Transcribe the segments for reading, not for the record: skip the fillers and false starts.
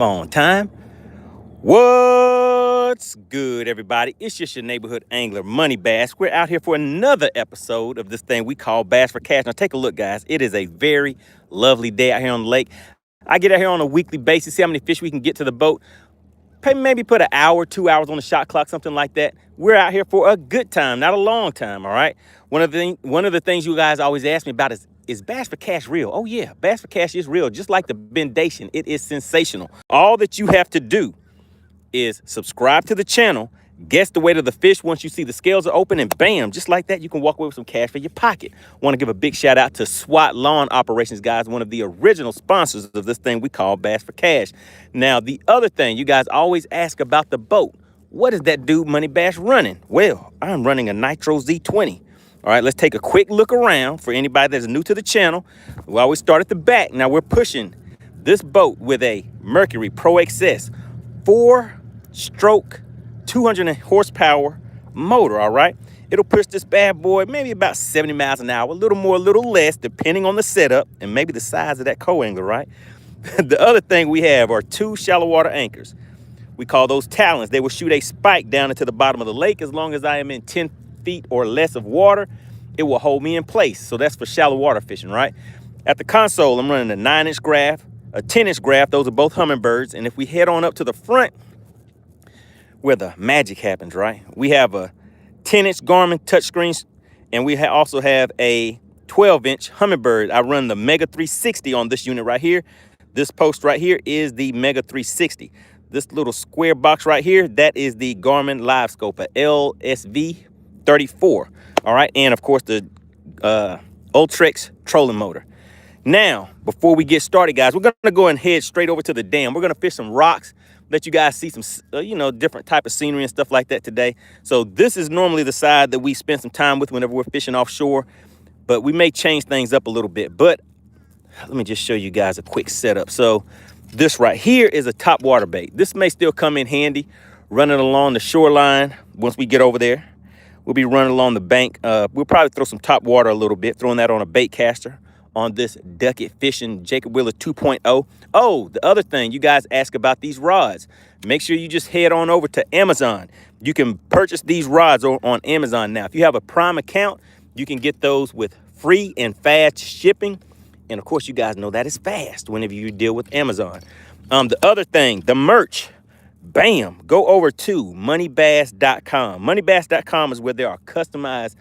on time. What's good, everybody? It's just your neighborhood angler, MoneyBass. We're out here for another episode of this thing we call Bass for Cash. Now, take a look, guys. It is a very lovely day out here on the lake. I get out here on a weekly basis, see how many fish we can get to the boat. Maybe put an hour, 2 hours on the shot clock, something like that. We're out here for a good time, not a long time, all right? One of the things you guys always ask me about is Bass for Cash real? Oh, yeah, Bass for Cash is real. Just like the bendation, it is sensational. All that you have to do is subscribe to the channel, guess the weight of the fish once you see the scales are open, and bam, just like that, you can walk away with some cash for your pocket. Want to give a big shout out to SWAT Lawn Operations, guys, one of the original sponsors of this thing we call Bass for Cash. Now, the other thing, you guys always ask about the boat. What is that dude MoneyBass running? Well, I'm running a Nitro Z20. All right, let's take a quick look around for anybody that's new to the channel. We always start at the back. Now, we're pushing this boat with a Mercury Pro XS 4-stroke 200 horsepower motor. All right, it'll push this bad boy maybe about 70 miles an hour, a little more, a little less, depending on the setup and maybe the size of that co-angler, right? The other thing we have are 2 shallow water anchors. We call those talons. They will shoot a spike down into the bottom of the lake. As long as I am in 10 feet or less of water, it will hold me in place. So that's for shallow water fishing, right? At the console, I'm running a 9-inch graph, a 10-inch graph. Those are both Humminbirds. And if we head on up to the front, where the magic happens, right? We have a 10-inch Garmin touchscreen, and we also have a 12-inch Humminbird. I run the Mega 360 on this unit right here. This post right here is the Mega 360. This little square box right here, that is the Garmin Live Scope, a LSV 34. All right, and of course the Ultrex trolling motor. Now, before we get started, guys, we're gonna go and head straight over to the dam. We're gonna fish some rocks, let you guys see some, different type of scenery and stuff like that today. So this is normally the side that we spend some time with whenever we're fishing offshore, but we may change things up a little bit. But let me just show you guys a quick setup. So this right here is a top water bait. This may still come in handy running along the shoreline. Once we get over there, we'll be running along the bank. We'll probably throw some top water a little bit, throwing that on a bait caster on this Ducket Fishing Jacob Wheeler 2.0. Oh, the other thing, you guys ask about these rods. Make sure you just head on over to Amazon. You can purchase these rods on Amazon now. If you have a Prime account, you can get those with free and fast shipping. And of course, you guys know that is fast whenever you deal with Amazon. The other thing, the merch, bam, go over to MoneyBass.com. MoneyBass.com is where there are customized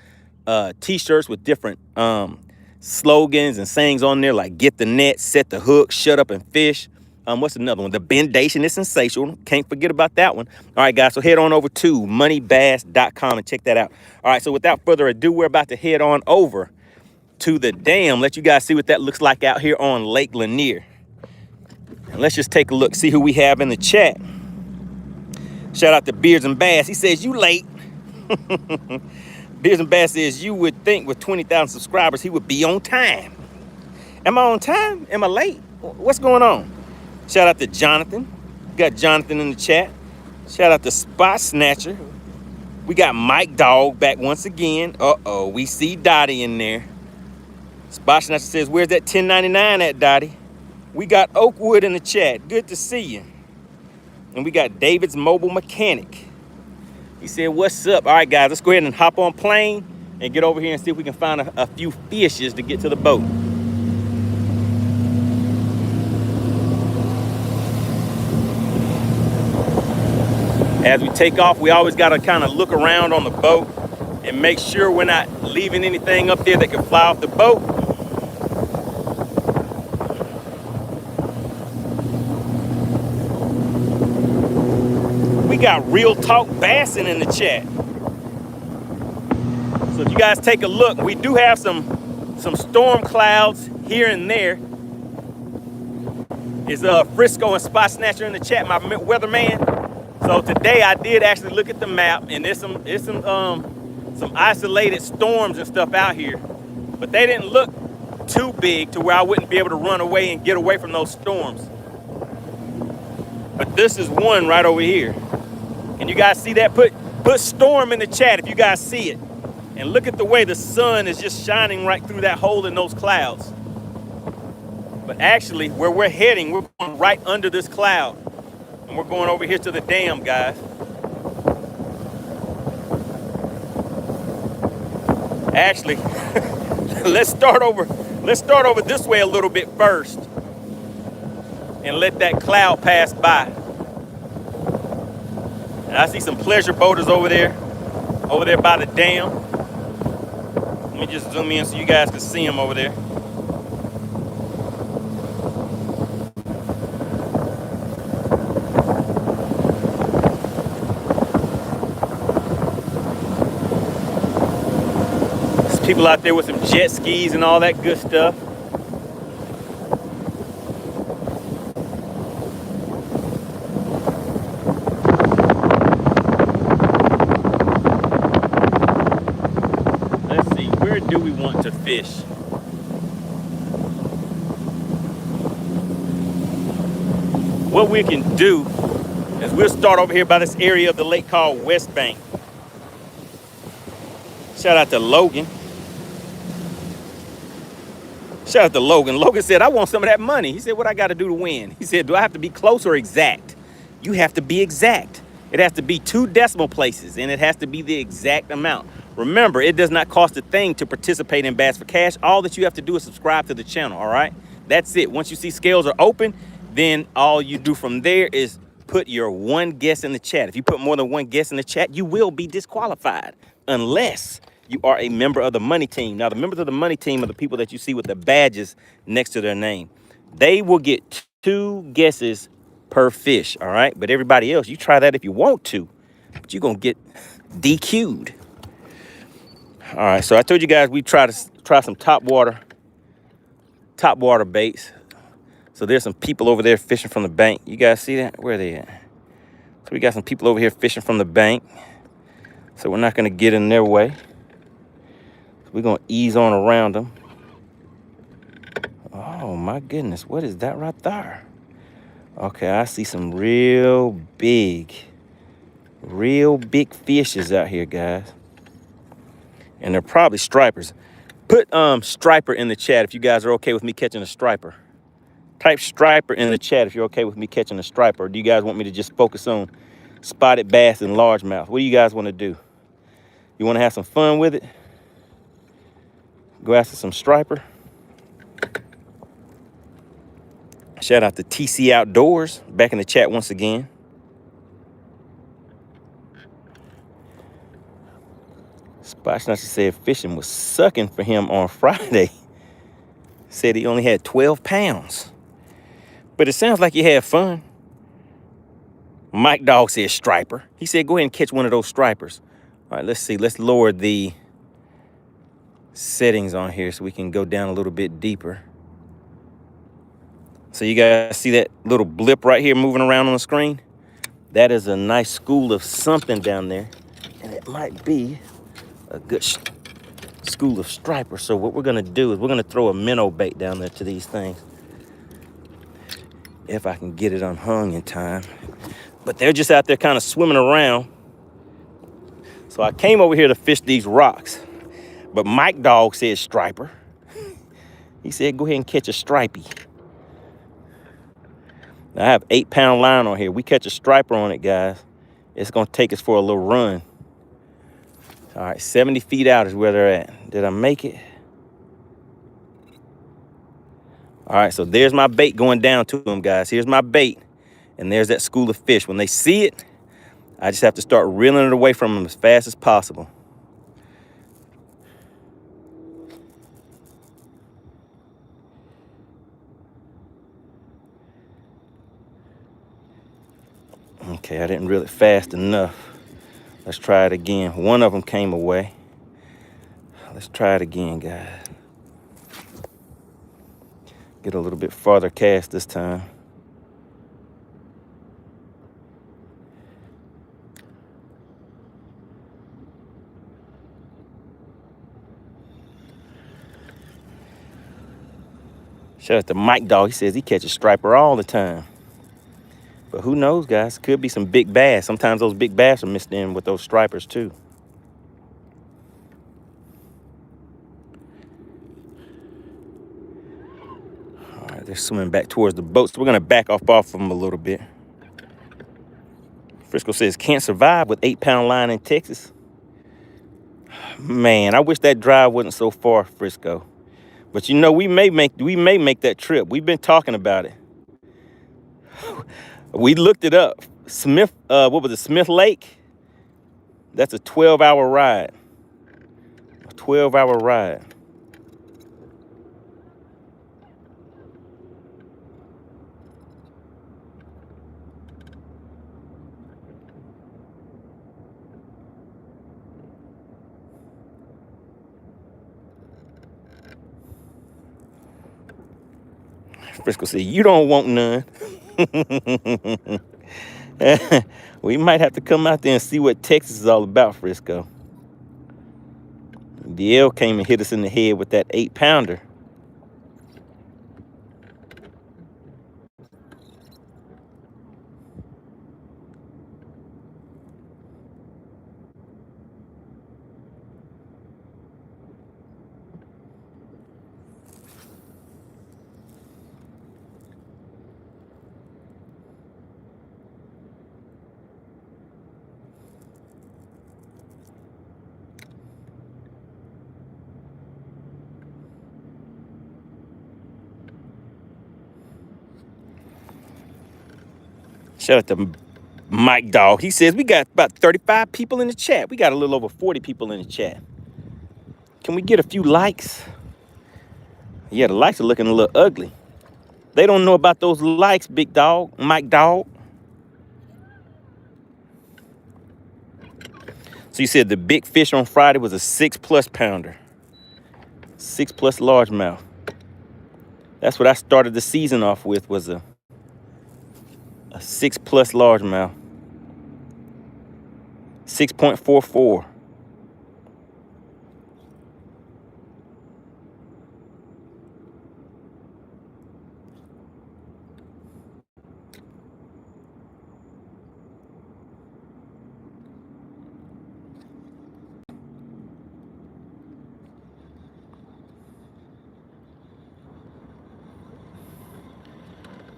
t-shirts with different slogans and sayings on there, like get the net, set the hook, shut up and fish. What's another one? The bendation is sensational. Can't forget about that one. All right, guys, so head on over to MoneyBass.com and check that out. All right, so without further ado, we're about to head on over to the dam. Let you guys see what that looks like out here on Lake Lanier. And let's just take a look, see who we have in the chat. Shout out to Beards and Bass. He says, you late. Beards and Bass says, you would think with 20,000 subscribers, he would be on time. Am I on time? Am I late? What's going on? Shout out to Jonathan. We got Jonathan in the chat. Shout out to Spot Snatcher. We got Mike Dog back once again. Uh-oh, we see Dottie in there. Spot Snatcher says, where's that $10.99 at, Dottie? We got Oakwood in the chat. Good to see you. And we got David's Mobile Mechanic. He said, what's up? All right, guys, let's go ahead and hop on plane and get over here and see if we can find a few fishes to get to the boat. As we take off, we always got to kind of look around on the boat and make sure we're not leaving anything up there that can fly off the boat. We got Real Talk Bassing in the chat. So if you guys take a look, we do have some storm clouds here and there. Is Frisco and Spot Snatcher in the chat, my weatherman. So today I did actually look at the map, and there's some isolated storms and stuff out here, but they didn't look too big to where I wouldn't be able to run away and get away from those storms. But this is one right over here. Can you guys see that? Put storm in the chat if you guys see it. And look at the way the sun is just shining right through that hole in those clouds. But actually, where we're heading, we're going right under this cloud. And we're going over here to the dam, guys. Actually, let's start over this way a little bit first and let that cloud pass by. And I see some pleasure boaters over there by the dam. Let me just zoom in so you guys can see them over there. There's people out there with some jet skis and all that good stuff. Let's see, where do we want to fish? What we can do is we'll start over here by this area of the lake called West Bank. Shout out to Logan. Shout out to Logan. Logan said, I want some of that money. He said, what I got to do to win? He said, do I have to be close or exact? You have to be exact. It has to be 2 decimal places, and it has to be the exact amount. Remember, it does not cost a thing to participate in Bass for Cash. All that you have to do is subscribe to the channel, all right? That's it. Once you see scales are open, then all you do from there is put your 1 guess in the chat. If you put more than 1 guess in the chat, you will be disqualified unless you are a member of the Money Team. Now, the members of the Money Team are the people that you see with the badges next to their name. They will get 2 guesses per fish, all right? But everybody else, you try that if you want to, but you're going to get DQ'd. All right, so I told you guys we try some top water baits. So there's some people over there fishing from the bank. You guys see that? Where are they at? So we got some people over here fishing from the bank. So we're not going to get in their way. We're going to ease on around them. Oh, my goodness. What is that right there? Okay, I see some real big fishes out here, guys. And they're probably stripers. Put striper in the chat if you guys are okay with me catching a striper. Type striper in the chat if you're okay with me catching a striper. Or do you guys want me to just focus on spotted bass and largemouth? What do you guys want to do? You want to have some fun with it? Go after some striper. Shout out to TC Outdoors back in the chat once again. Spot Snatcher said fishing was sucking for him on Friday. Said he only had 12 pounds. But it sounds like he had fun. Mike Dog said striper. He said go ahead and catch one of those stripers. All right, let's see. Let's lower the settings on here so we can go down a little bit deeper. So you guys see that little blip right here moving around on the screen? That is a nice school of something down there. And it might be a good school of striper. So what we're gonna do is we're gonna throw a minnow bait down there to these things. If I can get it unhung in time. But they're just out there kind of swimming around. So I came over here to fish these rocks. But Mike Dog said striper. He said go ahead and catch a stripey. Now, I have 8-pound line on here. We catch a striper on it, guys. It's going to take us for a little run. All right, 70 feet out is where they're at. Did I make it? All right, so there's my bait going down to them, guys. Here's my bait, and there's that school of fish. When they see it, I just have to start reeling it away from them as fast as possible. Okay, I didn't reel it fast enough. Let's try it again. One of them came away. Let's try it again, guys. Get a little bit farther cast this time. Shout out to Mike Dog. He says he catches striper all the time. But who knows, guys? Could be some big bass. Sometimes those big bass are mixed in with those stripers, too. All right, they're swimming back towards the boat, so we're going to back off of them a little bit. Frisco says, can't survive with 8-pound line in Texas. Man, I wish that drive wasn't so far, Frisco. But you know, we may make that trip. We've been talking about it. We looked it up. Smith, what was it, Smith Lake? That's a 12-hour ride. A 12-hour ride. Frisco said, you don't want none. We might have to come out there and see what Texas is all about, Frisco. DL came and hit us in the head with that 8-pounder. Shout out to Mike Dog. He says, we got about 35 people in the chat. We got a little over 40 people in the chat. Can we get a few likes? Yeah, the likes are looking a little ugly. They don't know about those likes, Big Dog, Mike Dog. So you said the big fish on Friday was a 6+ pounder. 6+ largemouth. That's what I started the season off with, was a 6+ largemouth. 6.44.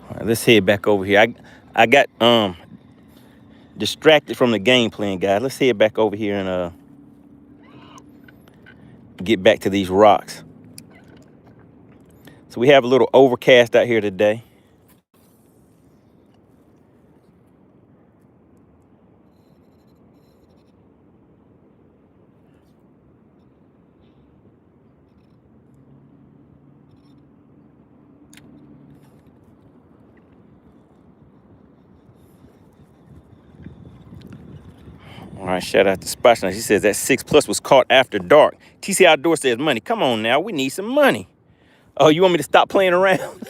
All right, let's head back over here. I got distracted from the game plan, guys. Let's head back over here and get back to these rocks. So we have a little overcast out here today. All right, shout out to Spotshot. She says that 6+ was caught after dark. TC Outdoor says, money, come on now, we need some money. Oh, you want me to stop playing around?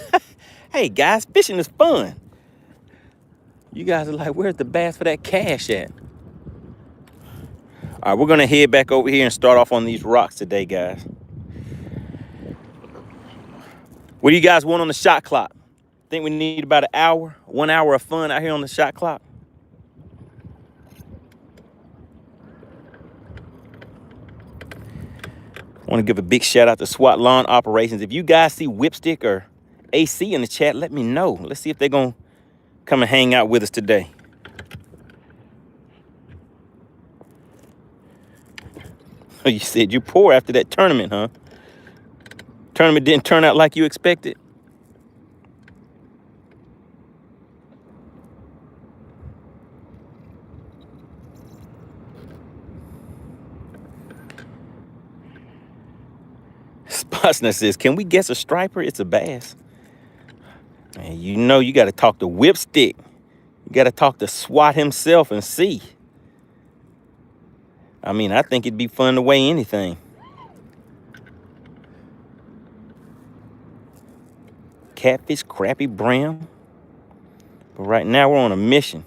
Hey, guys, fishing is fun. You guys are like, where's the bass for that cash at? All right, we're going to head back over here and start off on these rocks today, guys. What do you guys want on the shot clock? Think we need about an hour, 1 hour of fun out here on the shot clock? I want to give a big shout out to SWAT Lawn Operations. If you guys see Whipstick or AC in the chat, let me know. Let's see if they're going to come and hang out with us today. Oh, you said you're poor after that tournament, huh? Tournament didn't turn out like you expected? Spotsner says, can we guess a striper? It's a bass. And you know you got to talk to Whipstick. You got to talk to SWAT himself and see. I mean, I think it'd be fun to weigh anything. Catfish, crappie, brown. But right now we're on a mission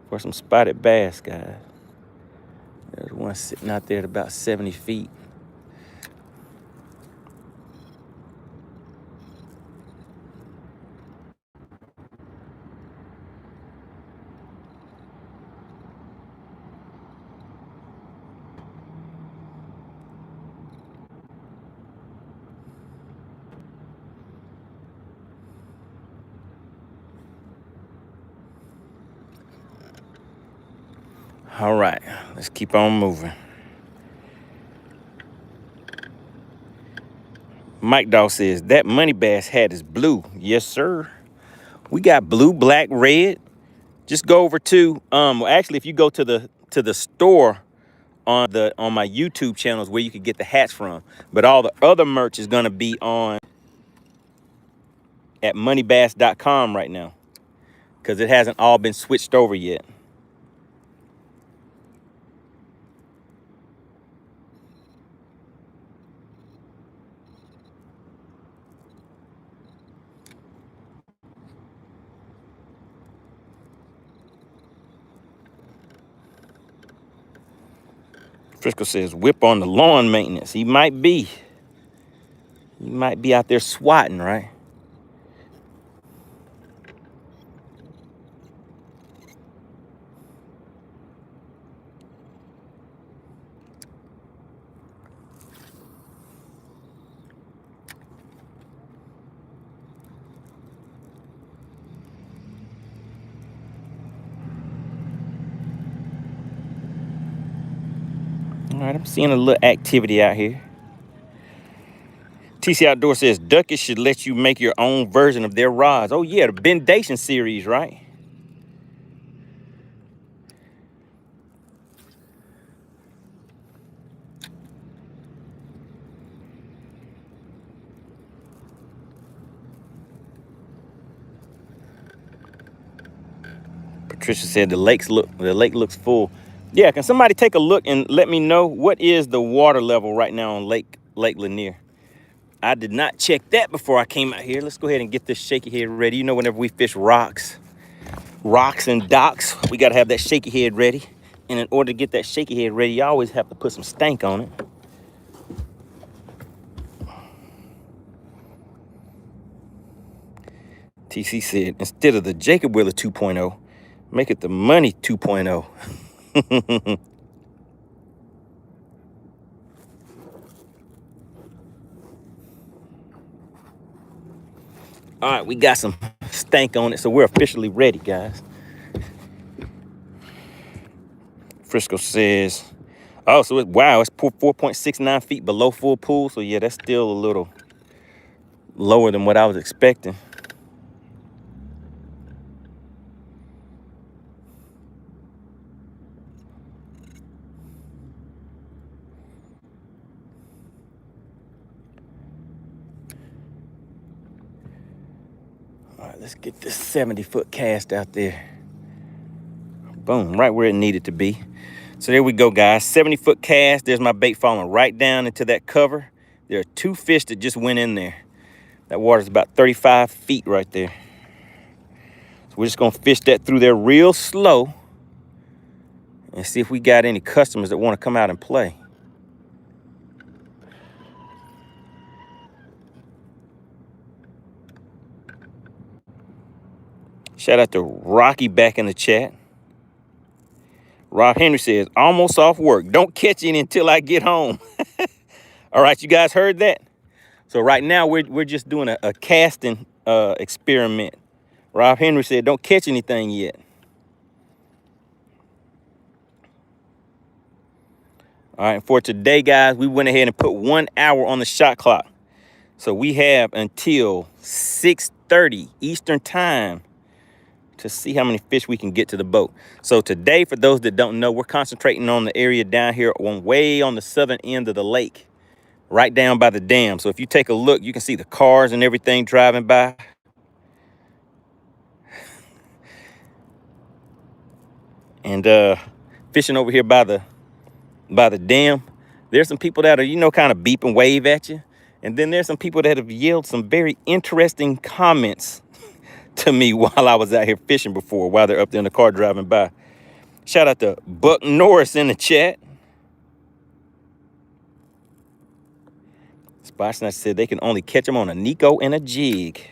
for some spotted bass, guys. There's one sitting out there at about 70 feet. All right, let's keep on moving. Mike Dawg says, that MoneyBass hat is blue. Yes, sir. We got blue, black, red. Just go over to, actually, if you go to the store on my YouTube channels where you can get the hats from. But all the other merch is gonna be on at moneybass.com right now, because it hasn't all been switched over yet. Frisco says, whip on the lawn maintenance. He might be. He might be out there swatting, right? All right, I'm seeing a little activity out here. TC Outdoor says, Duckett should let you make your own version of their rods. Oh, yeah, the Bendation series, right? Patricia said, the lake looks full. Yeah, can somebody take a look and let me know what is the water level right now on Lake Lanier? I did not check that before I came out here. Let's go ahead and get this shaky head ready. You know, whenever we fish rocks and docks, we got to have that shaky head ready. And in order to get that shaky head ready, you always have to put some stank on it. TC said, instead of the Jacob Wheeler 2.0, make it the Money 2.0. All right, we got some stank on it, so we're officially ready, guys. Frisco says, oh, so wow, it's 4.69 feet below full pool. So yeah, that's still a little lower than what I was expecting. All right, let's get this 70-foot cast out there. Boom, right where it needed to be. So there we go, guys. 70-foot cast. There's my bait falling right down into that cover. There are 2 fish that just went in there. That water's about 35 feet right there. So we're just gonna fish that through there real slow and see if we got any customers that want to come out and play. Shout out to Rocky back in the chat. Rob Henry says, almost off work. Don't catch any until I get home. All right, you guys heard that? So right now we're just doing a casting experiment. Rob Henry said, don't catch anything yet. All right, for today, guys, we went ahead and put 1 hour on the shot clock. So we have until 6:30 Eastern time to see how many fish we can get to the boat. So today, for those that don't know, we're concentrating on the area down here way on the southern end of the lake, right down by the dam. So if you take a look, you can see the cars and everything driving by. And fishing over here by the dam, there's some people that are, you know, kind of beep and wave at you. And then there's some people that have yelled some very interesting comments to me while I was out here fishing before, while they're up there in the car driving by. Shout out to Buck Norris in the chat. Spot Snatch said they can only catch them on a Nico and a jig.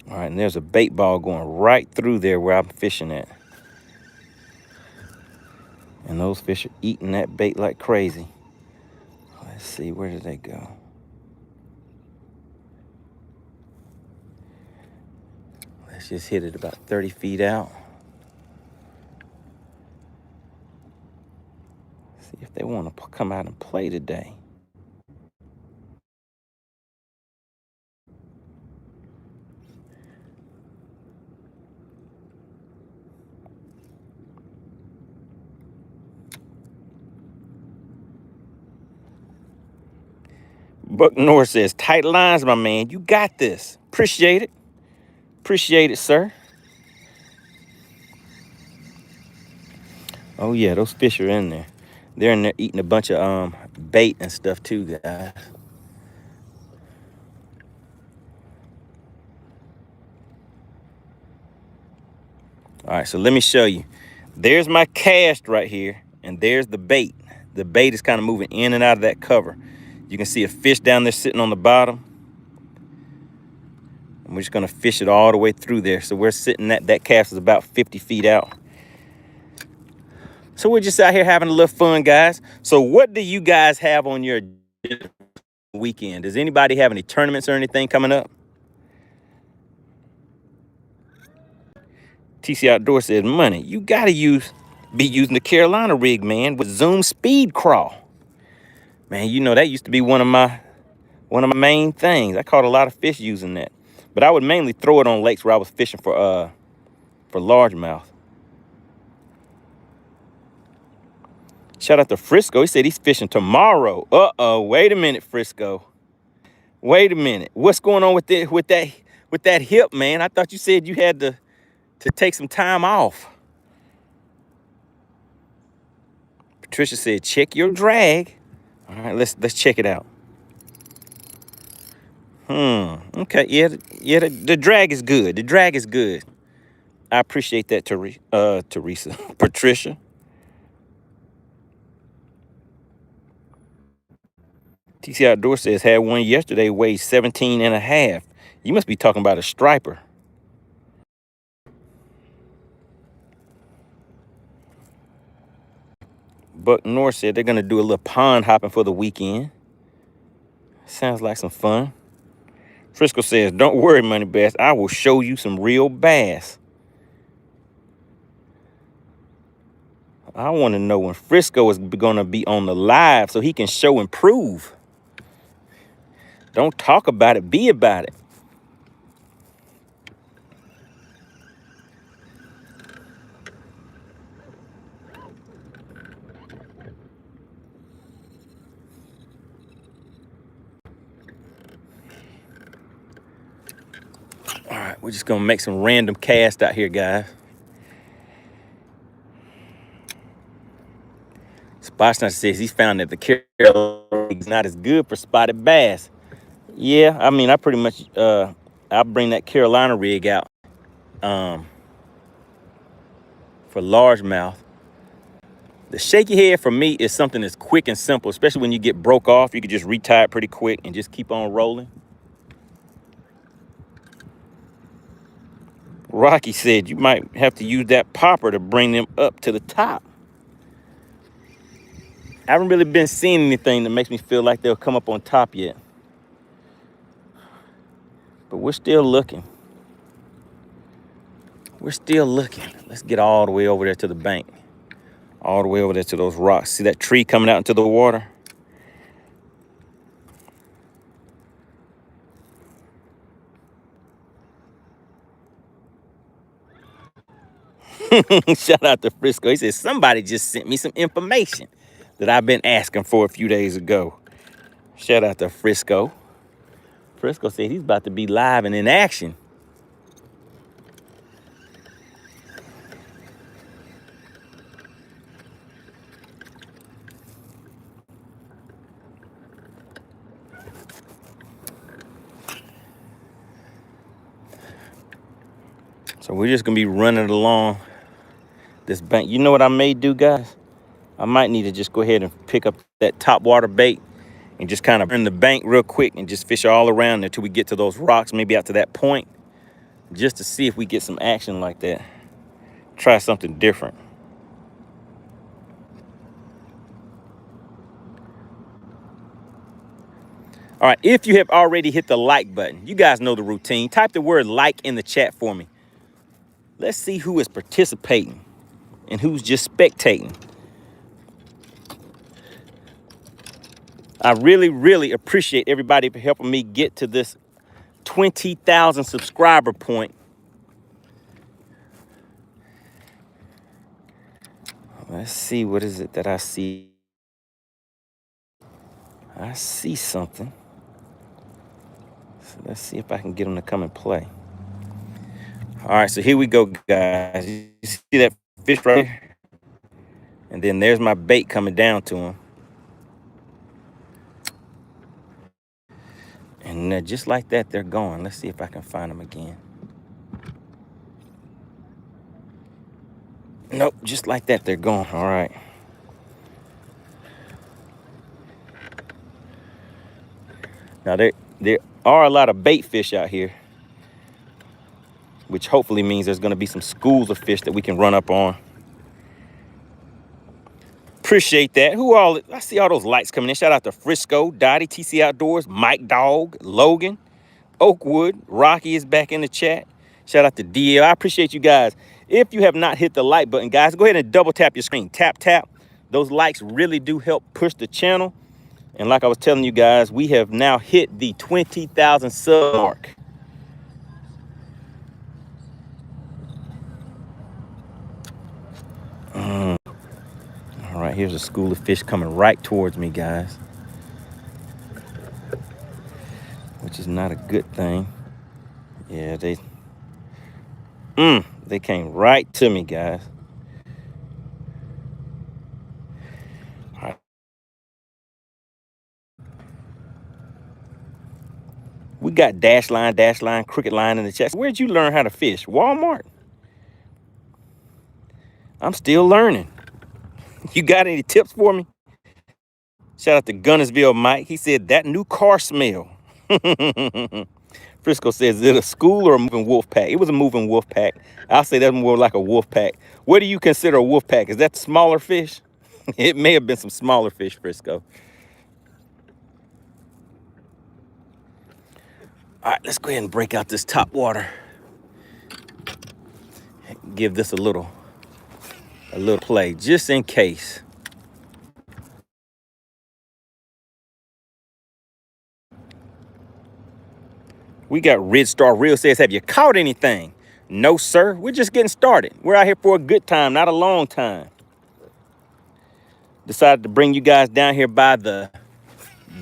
All right, and there's a bait ball going right through there where I'm fishing at. And those fish are eating that bait like crazy. Let's see, where did they go? Let's just hit it about 30 feet out. See if they want to come out and play today. Buck North says, tight lines, my man. You got this. Appreciate it. Appreciate it, sir. Oh, yeah, those fish are in there. They're in there eating a bunch of bait and stuff too, guys. All right, so let me show you. There's my cast right here, and there's the bait. The bait is kind of moving in and out of that cover. You can see a fish down there sitting on the bottom. And we're just gonna fish it all the way through there. So we're sitting at, that cast is about 50 feet out. So we're just out here having a little fun, guys. So what do you guys have on your weekend? Does anybody have any tournaments or anything coming up? TC Outdoor says, money, you gotta be using the Carolina rig, man, with Zoom speed crawl. Man, you know, that used to be one of my main things. I caught a lot of fish using that. But I would mainly throw it on lakes where I was fishing for largemouth. Shout out to Frisco. He said he's fishing tomorrow. Uh-oh, wait a minute, Frisco. Wait a minute. What's going on with that hip, man? I thought you said you had to take some time off. Patricia said, check your drag. All right, let's check it out. Okay, yeah, the drag is good. The drag is good. I appreciate that, Teresa. Patricia. TC Outdoor says, had one yesterday, weighed 17 and a half. You must be talking about a striper. Buck North said they're going to do a little pond hopping for the weekend. Sounds like some fun. Frisco says, don't worry, MoneyBass. I will show you some real bass. I want to know when Frisco is going to be on the live so he can show and prove. Don't talk about it, be about it. All right, we're just going to make some random cast out here, guys. Spot Snatcher says he's found that the Carolina is not as good for spotted bass. Yeah, I mean, I pretty much, I'll bring that Carolina rig out for largemouth. The shaky head for me is something that's quick and simple, especially when you get broke off. You can just retie it pretty quick and just keep on rolling. Rocky said you might have to use that popper to bring them up to the top. I haven't really been seeing anything that makes me feel like they'll come up on top yet. But we're still looking. We're still looking. Let's get all the way over there to the bank. All the way over there to those rocks. See that tree coming out into the water? Shout out to Frisco. He says, somebody just sent me some information that I've been asking for a few days ago. Shout out to Frisco. Frisco said he's about to be live and in action. So we're just gonna be running along this bank. You know what I may do, guys? I might need to just go ahead and pick up that top water bait and just kind of turn the bank real quick and just fish all around until we get to those rocks, maybe out to that point, just to see if we get some action like that. Try something different. All right, if you have already hit the like button, you guys know the routine. Type the word like in the chat for me. Let's see who is participating and who's just spectating. I really, really appreciate everybody for helping me get to this 20,000 subscriber point. Let's see, what is it that I see? I see something. So let's see if I can get them to come and play. All right, so here we go, guys. You see that fish right here? And then there's my bait coming down to him. And just like that, they're gone. Let's see if I can find them again. Nope, just like that, they're gone. All right. Now, there are a lot of bait fish out here, which hopefully means there's going to be some schools of fish that we can run up on. Appreciate that. I see all those lights coming in. Shout out to Frisco, Dottie, TC Outdoors, Mike Dog, Logan, Oakwood, Rocky is back in the chat. Shout out to DL. I appreciate you guys. If you have not hit the like button, guys, go ahead and double tap your screen. Tap, tap. Those likes really do help push the channel. And like I was telling you guys, we have now hit the 20,000 sub mark. All right, here's a school of fish coming right towards me, guys. Which is not a good thing. Yeah, they came right to me, guys. All right. We got dash line, crooked line in the chat. Where'd you learn how to fish? Walmart? I'm still learning. You got any tips for me? Shout out to Gunnersville Mike. He said, that new car smell. Frisco says, is it a school or a moving wolf pack? It was a moving wolf pack. I'll say that's more like a wolf pack. What do you consider a wolf pack? Is that smaller fish? It may have been some smaller fish, Frisco. All right, let's go ahead and break out this top water. Give this a little play, just in case. We got Red Star Real says, have you caught anything? No, sir. We're just getting started. We're out here for a good time, not a long time. Decided to bring you guys down here by the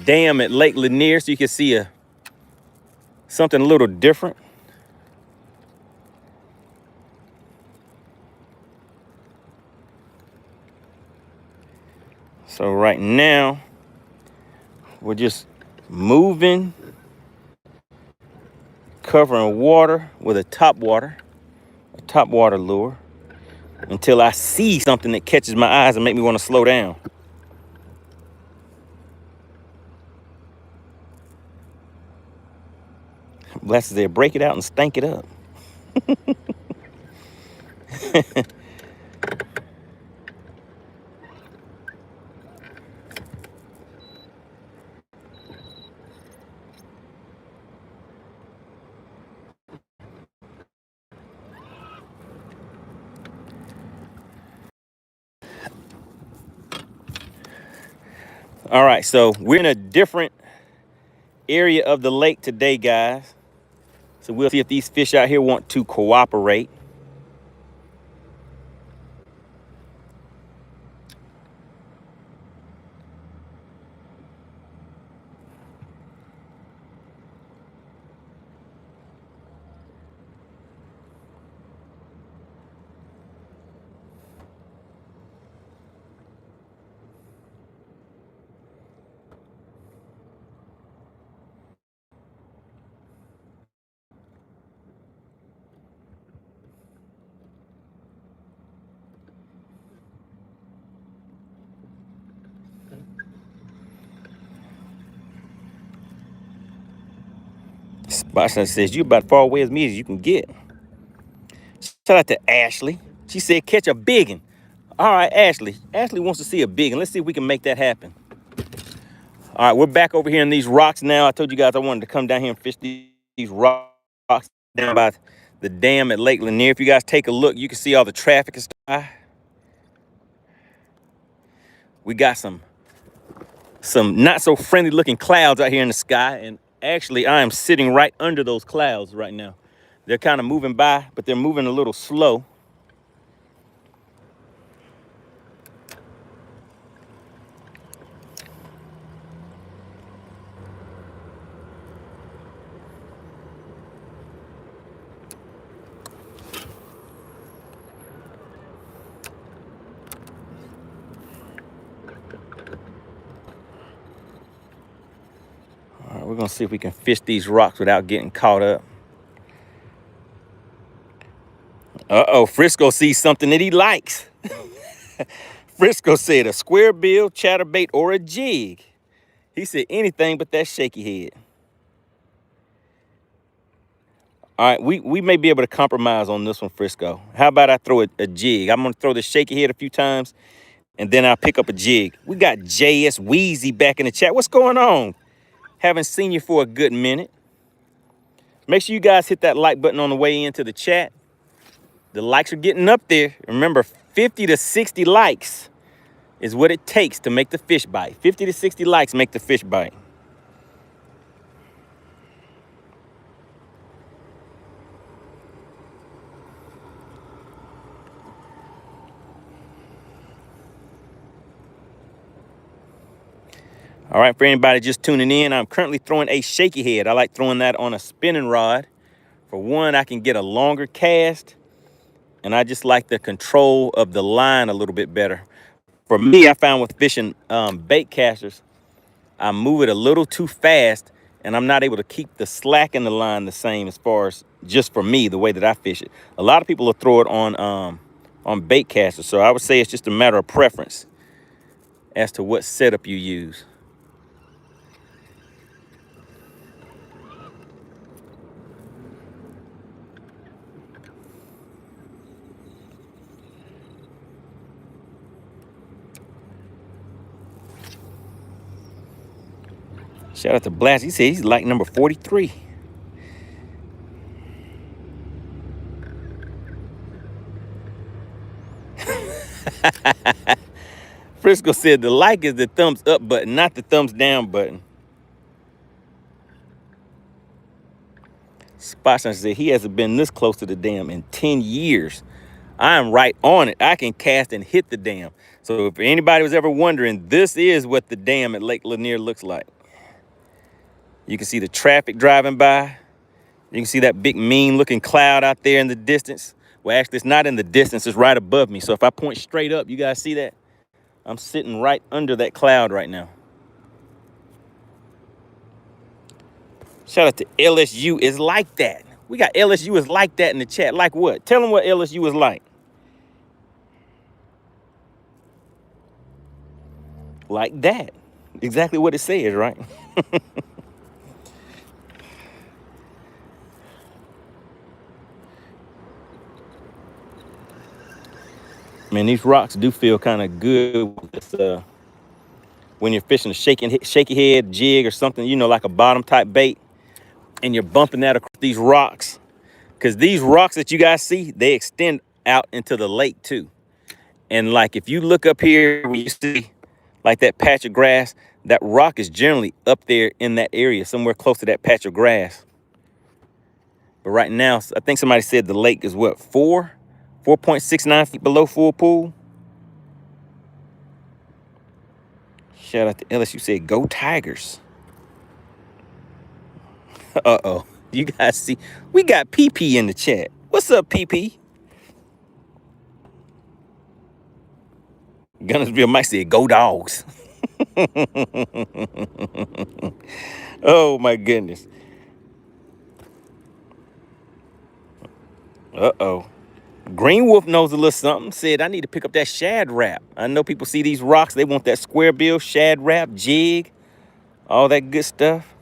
dam at Lake Lanier so you can see something a little different. So right now, we're just moving, covering water with a top water lure until I see something that catches my eyes and make me want to slow down. Bless there, break it out and stank it up. All right, so we're in a different area of the lake today, guys. So we'll see if these fish out here want to cooperate. Spotlight says, you about as far away as me as you can get. Shout out to Ashley. She said, catch a biggin. All right, Ashley. Ashley wants to see a biggin. Let's see if we can make that happen. All right, we're back over here in these rocks now. I told you guys I wanted to come down here and fish these rocks down by the dam at Lake Lanier. If you guys take a look, you can see all the traffic and stuff. We got some not so friendly looking clouds out here in the sky. And actually, I am sitting right under those clouds right now. They're kind of moving by, but they're moving a little slow. All right, we're gonna see if we can fish these rocks without getting caught up. Uh-oh, Frisco sees something that he likes. Frisco said a square bill, chatterbait, or a jig. He said anything but that shaky head. All right, we may be able to compromise on this one, Frisco. How about I throw a jig? I'm gonna throw the shaky head a few times, and then I'll pick up a jig. We got JS Wheezy back in the chat. What's going on? Haven't seen you for a good minute. Make sure you guys hit that like button on the way into the chat. The likes are getting up there. Remember, 50 to 60 likes is what it takes to make the fish bite. 50 to 60 likes make the fish bite. All right, for anybody just tuning in, I'm currently throwing a shaky head. I like throwing that on a spinning rod. For one, I can get a longer cast, and I just like the control of the line a little bit better. For me, I found with fishing bait casters, I move it a little too fast, and I'm not able to keep the slack in the line the same as far as just for me, the way that I fish it. A lot of people will throw it on bait casters, so I would say it's just a matter of preference as to what setup you use. Shout out to Blast. He said he's like number 43. Frisco said the like is the thumbs up button, not the thumbs down button. Spotson said he hasn't been this close to the dam in 10 years. I am right on it. I can cast and hit the dam. So if anybody was ever wondering, this is what the dam at Lake Lanier looks like. You can see the traffic driving by. You can see that big mean looking cloud out there in the distance. Well, actually, it's not in the distance. It's right above me. So if I point straight up, you guys see that? I'm sitting right under that cloud right now. Shout out to LSU is like that. We got LSU is like that in the chat. Like what? Tell them what LSU is like. Like that. Exactly what it says, right? Man, these rocks do feel kind of good with this, when you're fishing a shaky head jig or something, you know, like a bottom type bait, and you're bumping that across these rocks. Because these rocks that you guys see, they extend out into the lake too. And like if you look up here, when you see like that patch of grass, that rock is generally up there in that area, somewhere close to that patch of grass. But right now, I think somebody said the lake is what, 4.69 feet below full pool. Shout out to LSU, said go Tigers. Uh-oh. You guys see, we got PP in the chat. What's up, PP? Gunnersville Mike said, go Dogs. Oh, my goodness. Uh-oh. Green Wolf knows a little something. Said, I need to pick up that shad wrap. I know people see these rocks. They want that square bill, shad wrap, jig, all that good stuff.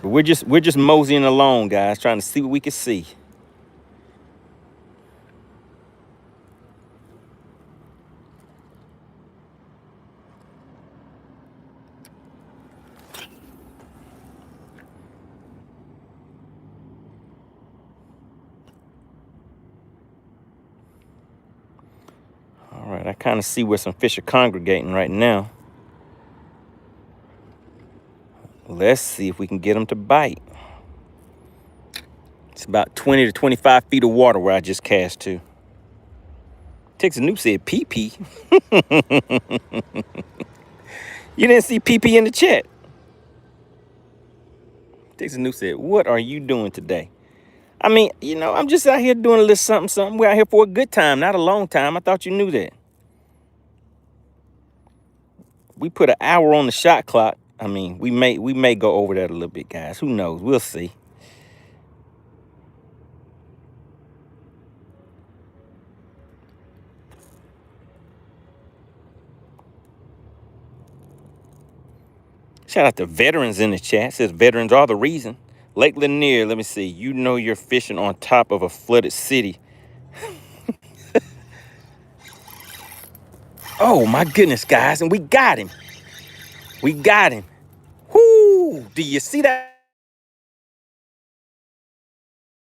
But we're just moseying along, guys, trying to see what we can see. right, I kind of see where some fish are congregating right now. Let's see if we can get them to bite. It's about 20 to 25 feet of water where I just cast to. Texas Noob said pee-pee. You didn't see pee-pee in the chat. Texas Noob said, what are you doing today? I mean, you know, I'm just out here doing a little something. We're out here for a good time, not a long time. I thought you knew that. We put an hour on the shot clock. I mean, we may go over that a little bit, guys. Who knows? We'll see. Shout out to veterans in the chat. It says veterans are the reason. Lake Lanier, let me see. You know you're fishing on top of a flooded city. Oh my goodness, guys, and we got him. We got him. Whoo! Do you see that?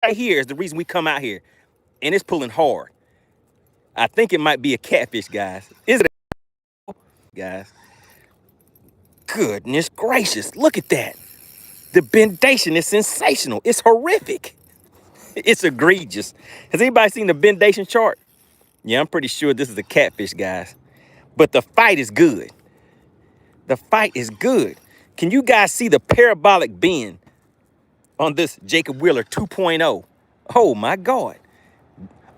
Right here is the reason we come out here, and it's pulling hard. I think it might be a catfish, guys. Is it a guys? Goodness gracious, look at that. The bendation is sensational. It's horrific. It's egregious. Has anybody seen the bendation chart? Yeah, I'm pretty sure this is a catfish, guys. But the fight is good. The fight is good. Can you guys see the parabolic bend on this Jacob Wheeler 2.0? Oh my God.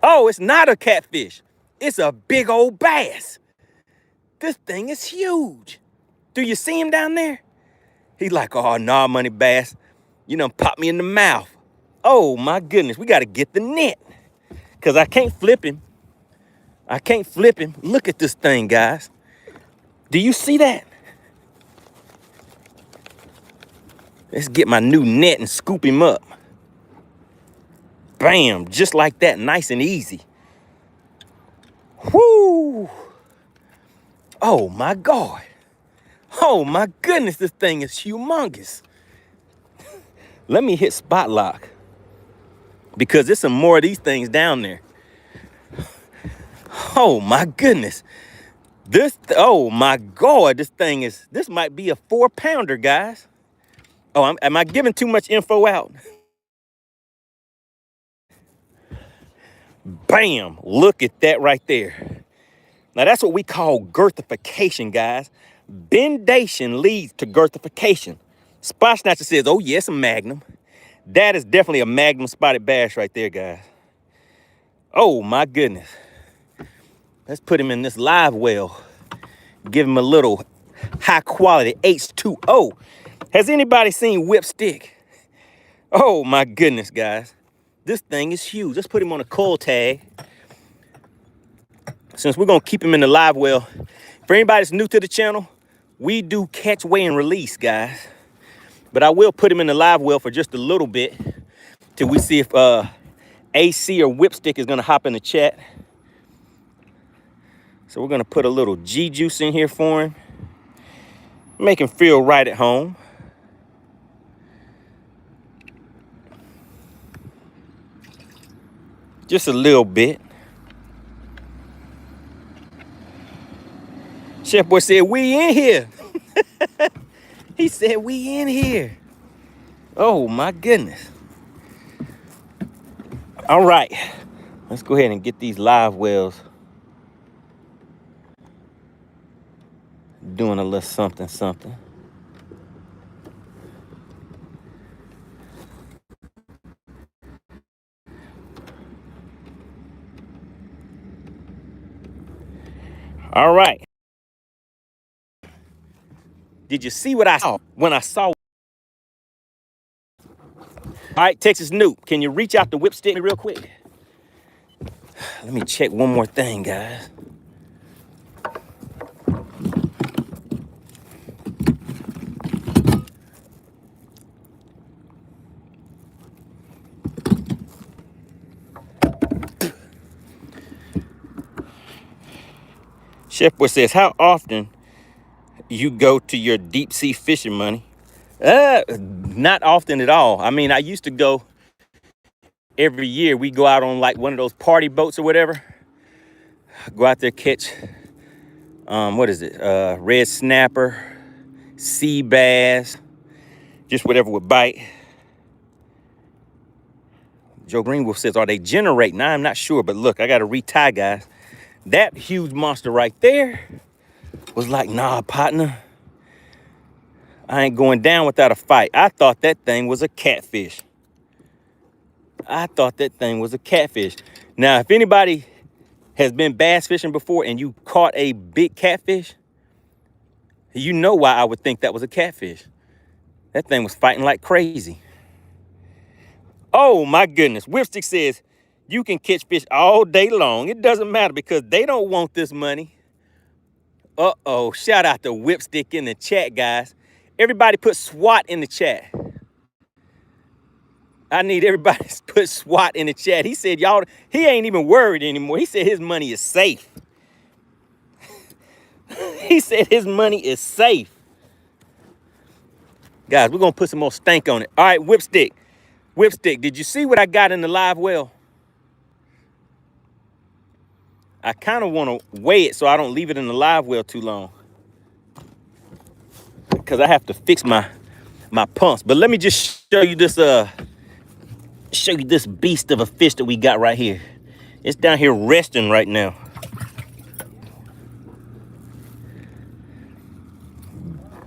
Oh, it's not a catfish. It's a big old bass. This thing is huge. Do you see him down there? He's like, oh, nah, MoneyBass. You done popped me in the mouth. Oh, my goodness. We got to get the net because I can't flip him. I can't flip him. Look at this thing, guys. Do you see that? Let's get my new net and scoop him up. Bam, just like that, nice and easy. Whoo! Oh, my God. Oh my goodness, this thing is humongous. Let me hit spot lock because there's some more of these things down there. Oh my goodness. Oh my God, this might be a 4-pounder, guys. Oh, am I giving too much info out? Bam, look at that right there. Now that's what we call girthification, guys. Bendation leads to girthification. Spot Snatcher says, oh yes, a magnum. That is definitely a magnum spotted bass right there, guys. Oh my goodness. Let's put him in this live well. Give him a little high quality H2O. Has anybody seen whipstick? Oh my goodness, guys. This thing is huge. Let's put him on a coil tag. Since we're gonna keep him in the live well. For anybody that's new to the channel, we do catch, weigh, and release, guys. But I will put him in the live well for just a little bit till we see if AC or whipstick is gonna hop in the chat. So we're gonna put a little G juice in here for him. Make him feel right at home. Just a little bit. Chef Boy said, we in here. He said, we in here. Oh my goodness. All right, let's go ahead and get these live wells doing a little something. All right. Did you see what I saw when I saw? All right, Texas Noob, can you reach out to whipstick me real quick? Let me check one more thing, guys. Chef Boy says, how often you go to your deep sea fishing money? Not often at all. I mean, I used to go every year. We go out on like one of those party boats or whatever. Go out there, catch, what is it? Red snapper, sea bass, just whatever would bite. Joe Greenwolf says, are they generating? Now, I'm not sure, but look, I got to retie, guys. That huge monster right there was like, nah, partner, I ain't going down without a fight. I thought that thing was a catfish. I thought that thing was a catfish. Now, if anybody has been bass fishing before and you caught a big catfish, you know why I would think that was a catfish. That thing was fighting like crazy. Oh my goodness. Whipstick says you can catch fish all day long. It doesn't matter because they don't want this money. Uh-oh. Shout out to Whipstick in the chat, guys. Everybody put SWAT in the chat. I need everybody to put SWAT in the chat. He said, y'all, he ain't even worried anymore. He said his money is safe. He said his money is safe. Guys, we're going to put some more stank on it. All right, Whipstick. Whipstick, did you see what I got in the live well? I kind of want to weigh it so I don't leave it in the live well too long, because I have to fix my pumps. But let me just show you this beast of a fish that we got right here. It's down here resting right now.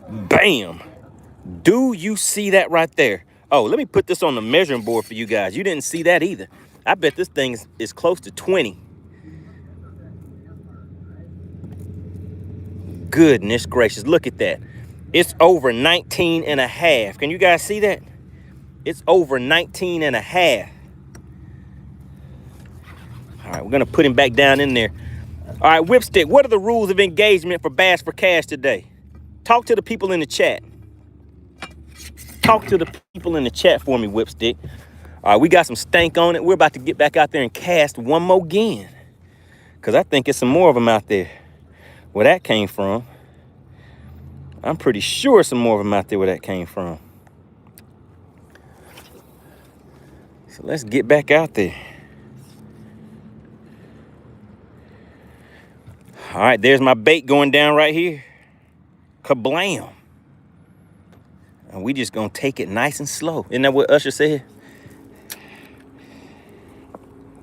Bam. Do you see that right there? Oh, let me put this on the measuring board for you guys. You didn't see that either. I bet this thing is close to 20. Goodness gracious, look at that. It's over 19 and a half. Can you guys see that? It's over 19 and a half. All right, we're gonna put him back down in there. All right, Whipstick, what are the rules of engagement for Bass for Cash today? Talk to the people in the chat. Talk to the people in the chat for me, Whipstick. All right, we got some stank on it. We're about to get back out there and cast one more again, because I think it's some more of them out there. Where that came from. I'm pretty sure some more of them out there where that came from. So let's get back out there. All right, there's my bait going down right here. Kablam. And we just gonna take it nice and slow. Isn't that what Usher said?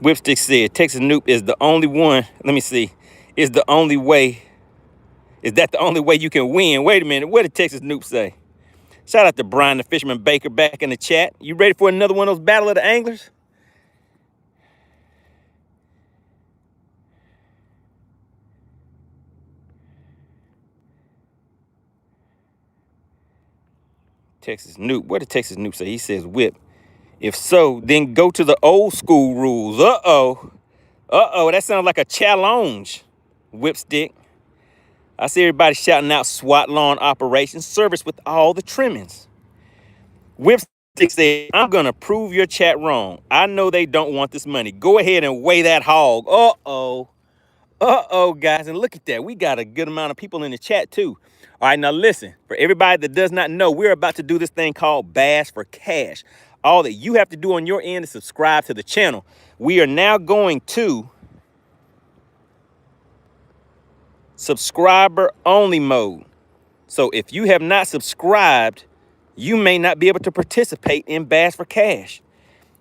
Whipstick said, Texas Noop is the only one. Let me see. Is the only way. Is that the only way you can win? Wait a minute. What did Texas Noop say? Shout out to Brian the Fisherman Baker back in the chat. You ready for another one of those Battle of the Anglers? Texas Noop. What did Texas Noop say? He says whip. If so, then go to the old school rules. Uh-oh. Uh-oh. That sounds like a challenge, Whipstick. I see everybody shouting out SWAT lawn operations, service with all the trimmings. Whipstick said, I'm going to prove your chat wrong. I know they don't want this money. Go ahead and weigh that hog. Uh-oh. Uh-oh, guys. And look at that. We got a good amount of people in the chat, too. All right, now listen. For everybody that does not know, we're about to do this thing called Bass for Cash. All that you have to do on your end is subscribe to the channel. We are now going to subscriber only mode. So if you have not subscribed, you may not be able to participate in Bass for Cash.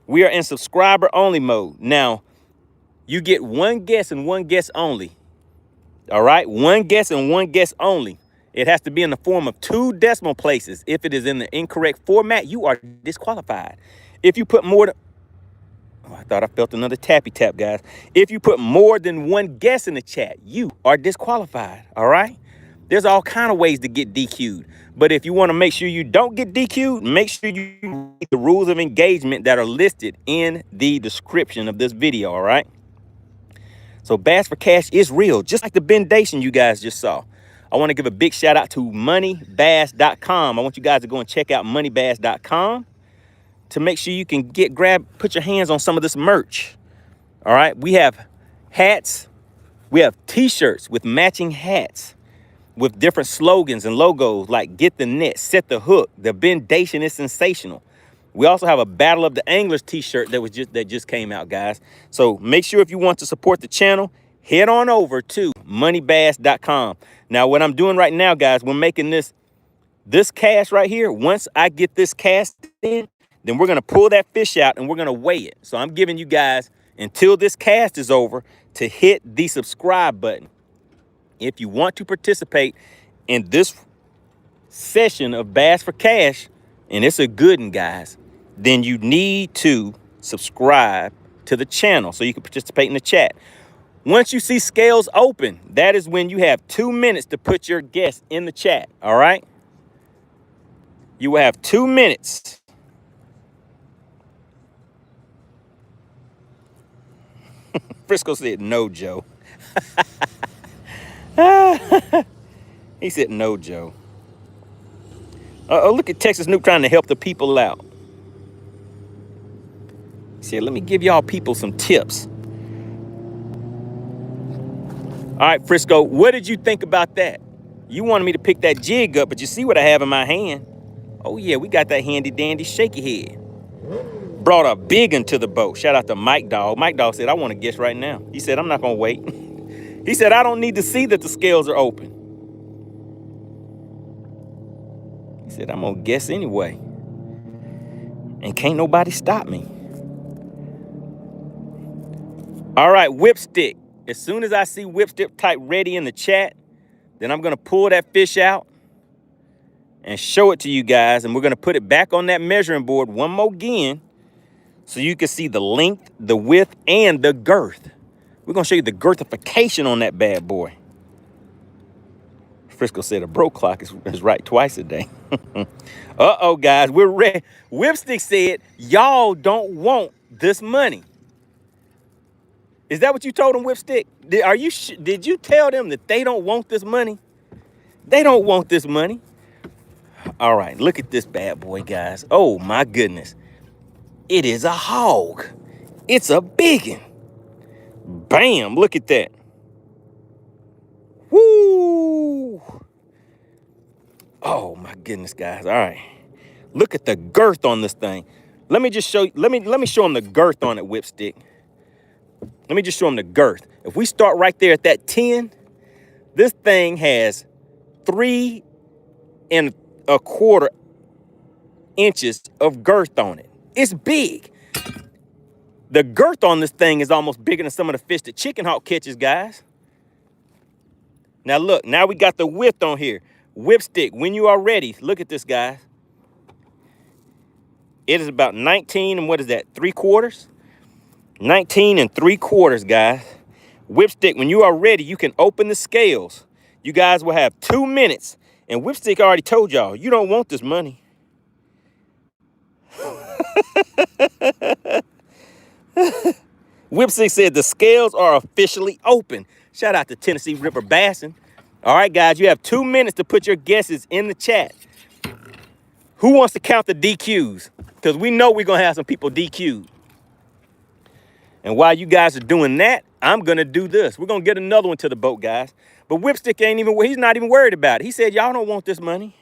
We are in subscriber only mode. Now, you get one guess and one guess only. All right, one guess and one guess only. It has to be in the form of 2 decimal places. If it is in the incorrect format, you are disqualified. If you put more than, oh, I thought I felt another tappy tap, guys. If you put more than one guess in the chat, you are disqualified, all right? There's all kind of ways to get DQ'd. But if you want to make sure you don't get DQ'd, make sure you read the rules of engagement that are listed in the description of this video, all right? So Bass for Cash is real, just like the bendation you guys just saw. I want to give a big shout out to MoneyBass.com. I want you guys to go and check out MoneyBass.com to make sure you can put your hands on some of this merch. All right, we have hats, we have t-shirts with matching hats with different slogans and logos like get the net, set the hook, the bendation is sensational. We also have a Battle of the Anglers t-shirt that just came out, guys. So make sure if you want to support the channel, head on over to MoneyBass.com. Now, what I'm doing right now, guys, we're making this cast right here. Once I get this cast in, then we're going to pull that fish out and we're going to weigh it. So I'm giving you guys until this cast is over to hit the subscribe button. If you want to participate in this session of Bass for Cash, and it's a good one, guys, then you need to subscribe to the channel so you can participate in the chat. Once you see scales open, that is when you have 2 minutes to put your guess in the chat, all right? You will have 2 minutes. Frisco said, no, Joe. He said, no, Joe. Oh, look at Texas Noob trying to help the people out. He said, let me give y'all people some tips. All right, Frisco, what did you think about that? You wanted me to pick that jig up, but you see what I have in my hand. Oh, yeah, we got that handy dandy shaky head. Brought a big one to the boat. Shout out to Mike Dog. Mike Dog said, I want to guess right now. He said, I'm not going to wait. He said, I don't need to see that the scales are open. He said, I'm going to guess anyway. And can't nobody stop me. All right, whipstick. As soon as I see whipstick type ready in the chat, then I'm going to pull that fish out and show it to you guys. And we're going to put it back on that measuring board one more again so you can see the length, the width, and the girth. We're going to show you the girthification on that bad boy. Frisco said a broke clock is right twice a day. Uh-oh, guys, we're ready. Whipstick said, y'all don't want this money. Is that what you told them, Whipstick? Did you tell them that they don't want this money? They don't want this money. All right, look at this bad boy, guys. Oh, my goodness. It is a hog. It's a biggin. Bam, look at that. Woo! Oh, my goodness, guys. All right. Look at the girth on this thing. Let me just show you. Let me show them the girth on it, Whipstick. Let me just show them the girth. If we start right there at that 10, this thing has 3 1/4 inches of girth on it. It's big. The girth on this thing is almost bigger than some of the fish that Chicken Hawk catches, guys. Now look, now we got the width on here. Whipstick, when you are ready, look at this, guys. It is about 19 and what is that, 3/4? 19 3/4, guys. Whipstick, when you are ready, you can open the scales. You guys will have 2 minutes. And Whipstick already told y'all, you don't want this money. Whipstick said the scales are officially open. Shout out to Tennessee River Bassin'. All right, guys, you have 2 minutes to put your guesses in the chat. Who wants to count the DQs? Because we know we're going to have some people DQ'd. And while you guys are doing that, I'm going to do this. We're going to get another one to the boat, guys. But Whipstick he's not even worried about it. He said, y'all don't want this money.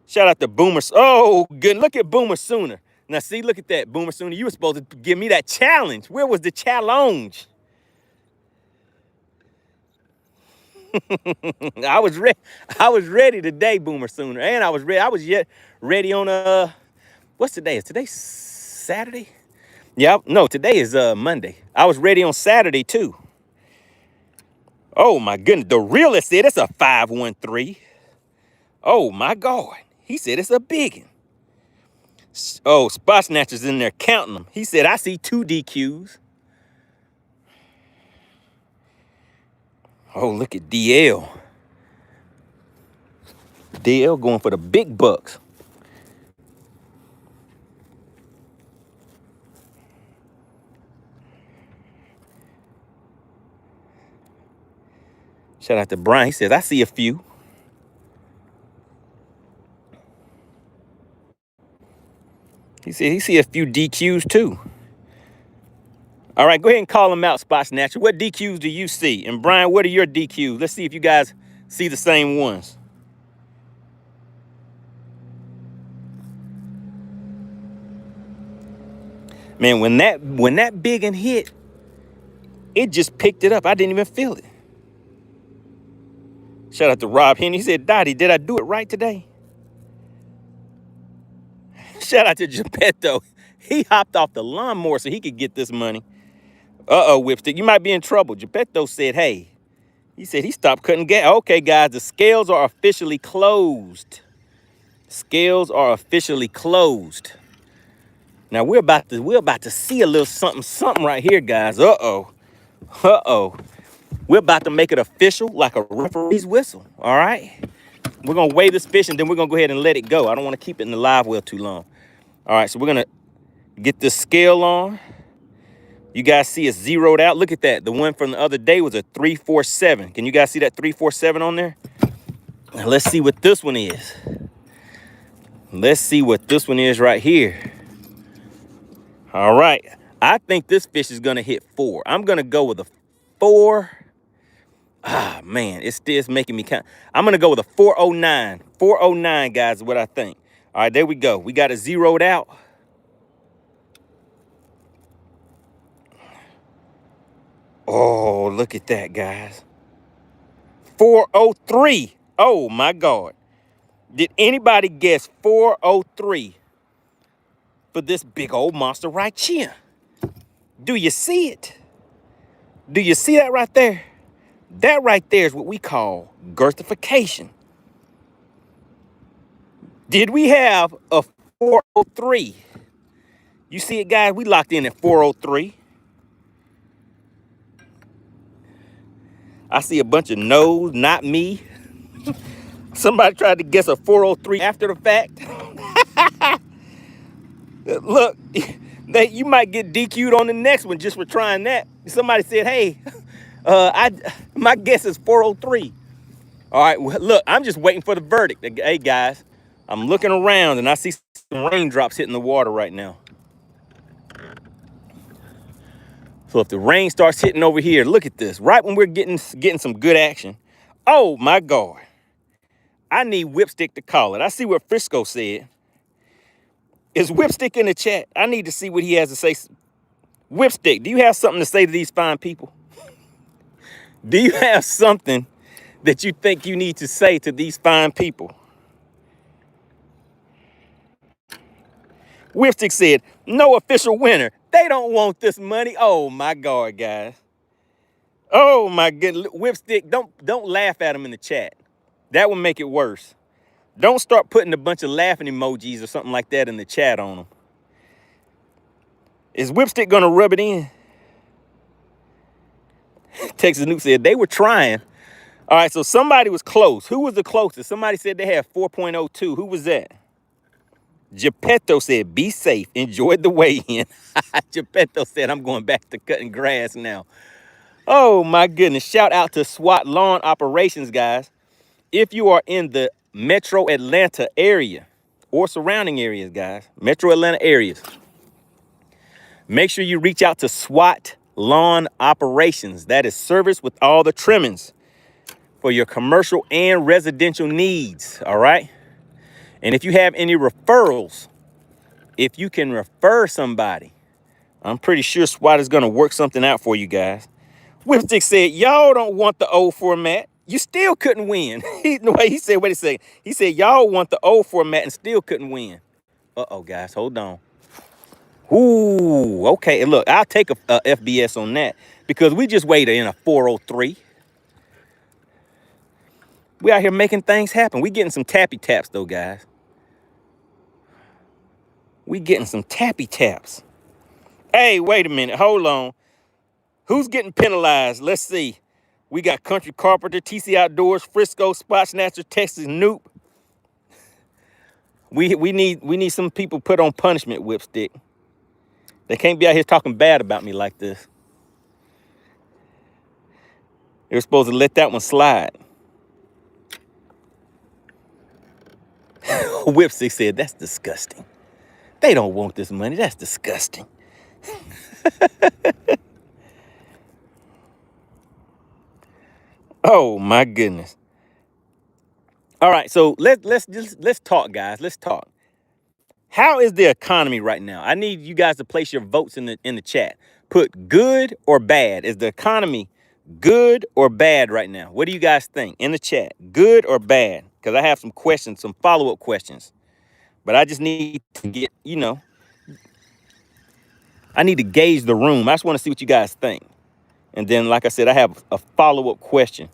Shout out to Boomer. Oh, good. Look at Boomer Sooner. Now, see, look at that, Boomer Sooner. You were supposed to give me that challenge. Where was the challenge? I was ready today, Boomer Sooner. And I was ready on, what's today? Is today Saturday? Yeah, no, today is Monday. I was ready on Saturday, too. Oh, my goodness. The realist said it's a 513. Oh, my God. He said it's a biggin. Oh, Spot Snatcher's in there counting them. He said, I see 2 DQs. Oh, look at DL. DL going for the big bucks. Shout out to Brian. He says, I see a few. He said he see a few DQs too. All right, go ahead and call them out, Spot Snatcher. What DQs do you see? And Brian, what are your DQs? Let's see if you guys see the same ones. Man, when that biggin hit, It just picked it up. I didn't even feel it. Shout out to Rob Henry. He said, Dottie, did I do it right today? Shout out to Geppetto. He hopped off the lawnmower so he could get this money. Uh-oh, Whipstick, you might be in trouble. Geppetto said, hey, he said he stopped cutting gas. Okay, guys, the scales are officially closed. Scales are officially closed. Now we're about to see a little something right here, guys. Uh-oh. We're about to make it official like a referee's whistle. All right. We're gonna weigh this fish and then we're gonna go ahead and let it go. I don't want to keep it in the live well too long. All right, so we're gonna get the scale on. You guys see it's zeroed out. Look at that. The one from the other day was a 347. Can you guys see that 347 on there? Now let's see what this one is. Let's see what this one is right here. All right. I think this fish is gonna hit 4. I'm gonna go with a 4. Ah, man, it's still making me count. I'm gonna go with a 409. 409, guys, is what I think. All right, there we go. We got it zeroed out. Oh, look at that, guys. 403. Oh, my God. Did anybody guess 403 for this big old monster right here? Do you see it? Do you see that right there? That right there is what we call girthification. Did we have a 403? You see it, guys? We locked in at 403. I see a bunch of no's, not me. Somebody tried to guess a 403 after the fact. Look, you might get DQ'd on the next one just for trying that. Somebody said, hey, my guess is 403. All right, well, look, I'm just waiting for the verdict. Hey, guys, I'm looking around and I see some raindrops hitting the water right now. So if the rain starts hitting over here, look at this. Right when we're getting some good action. Oh, my God. I need Whipstick to call it. I see what Frisco said. Is Whipstick in the chat? I need to see what he has to say. Whipstick, do you have something to say to these fine people? Do you have something that you think you need to say to these fine people? Whipstick said, no official winner. They don't want this money. Oh, my God, guys. Oh, my goodness. Whipstick, don't laugh at him in the chat. That will make it worse. Don't start putting a bunch of laughing emojis or something like that in the chat on them. Is Whipstick going to rub it in? Texas Nuke said they were trying. All right, so somebody was close. Who was the closest? Somebody said they had 4.02. Who was that? Geppetto said, be safe. Enjoy the weigh-in. Geppetto said, I'm going back to cutting grass now. Oh, my goodness. Shout out to SWAT Lawn Operations, guys. If you are in the Metro Atlanta area or surrounding areas, guys, Metro Atlanta areas, make sure you reach out to SWAT Lawn Operations. That is service with all the trimmings for your commercial and residential needs, all right? And if you have any referrals, if you can refer somebody, I'm pretty sure SWAT is going to work something out for you guys. Whipstick said, y'all don't want the old format. You still couldn't win. He said, wait a second. He said, y'all want the old format and still couldn't win. Uh-oh, guys, hold on. Ooh, okay. And look, I'll take a FBS on that because we just waited in a 403. We out here making things happen. We getting some tappy taps, though, guys. We getting some tappy taps. Hey, wait a minute. Hold on. Who's getting penalized? Let's see. We got Country Carpenter, TC Outdoors, Frisco, Spot Snatcher, Texas Noop. We need some people put on punishment, Whipstick. They can't be out here talking bad about me like this. They were supposed to let that one slide. Whipstick said, that's disgusting. They don't want this money. That's disgusting. Oh my goodness. All right, so let's talk, guys. Let's talk. How is the economy right now? I need you guys to place your votes in the chat. Put good or bad. Is the economy good or bad right now? What do you guys think in the chat? Good or bad? Because I have some questions, some follow-up questions. But I just need to get, I need to gauge the room. I just want to see what you guys think. And then, like I said, I have a follow-up question.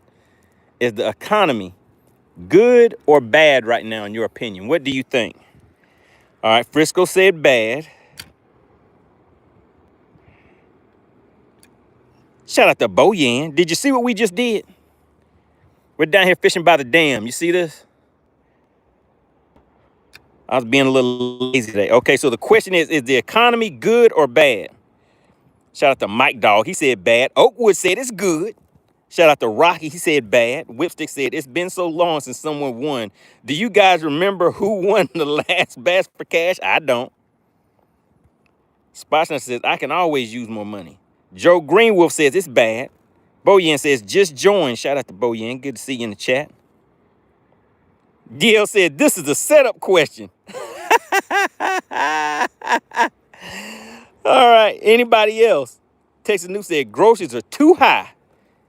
Is the economy good or bad right now, in your opinion? What do you think? All right, Frisco said bad. Shout out to Bo Yan. Did you see what we just did? We're down here fishing by the dam. You see this? I was being a little lazy today. Okay, so the question is the economy good or bad? Shout out to Mike Dog. He said bad. Oakwood said it's good. Shout out to Rocky. He said bad. Whipstick said it's been so long since someone won. Do you guys remember who won the last Bass for Cash? I don't. Spotchner says I can always use more money. Joe Greenwolf says it's bad. Boyan says just join. Shout out to Boyan. Good to see you in the chat. DL said this is a setup question. All right. Anybody else? Texas Noob said groceries are too high.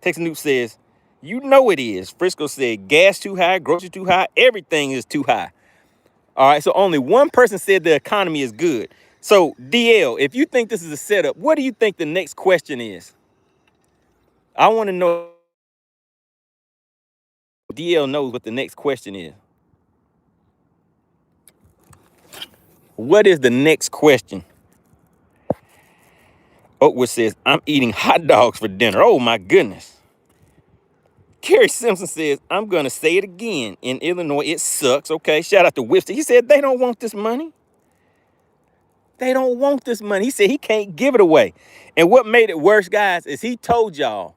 Texas Noob says, you know it is. Frisco said gas too high, groceries too high, everything is too high. All right, so only one person said the economy is good. So DL, if you think this is a setup, what do you think the next question is? I want to know if DL knows what the next question is. What is the next question? Oakwood says, I'm eating hot dogs for dinner. Oh my goodness. Kerry Simpson says, I'm going to say it again. In Illinois, it sucks. Okay, shout out to Whipster. He said they don't want this money. They don't want this money. He said he can't give it away. And what made it worse, guys, is he told y'all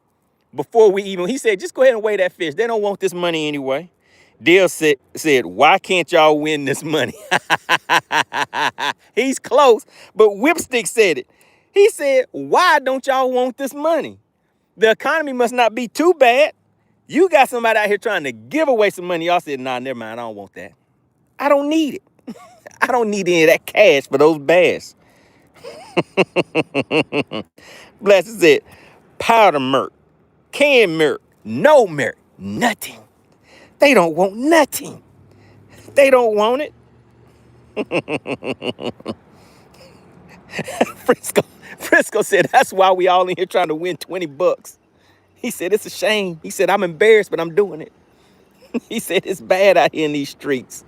before he said, just go ahead and weigh that fish. They don't want this money anyway. Dale said, why can't y'all win this money? He's close, but Whipstick said it. He said, why don't y'all want this money? The economy must not be too bad. You got somebody out here trying to give away some money. Y'all said, nah, never mind. I don't want that. I don't need it. I don't need any of that cash for those bass. Blessed said, powder murk, can murk, no murk, nothing. They don't want nothing. They don't want it. Frisco said, that's why we all in here trying to win 20 bucks. He said, it's a shame. He said, I'm embarrassed, but I'm doing it. He said, it's bad out here in these streets.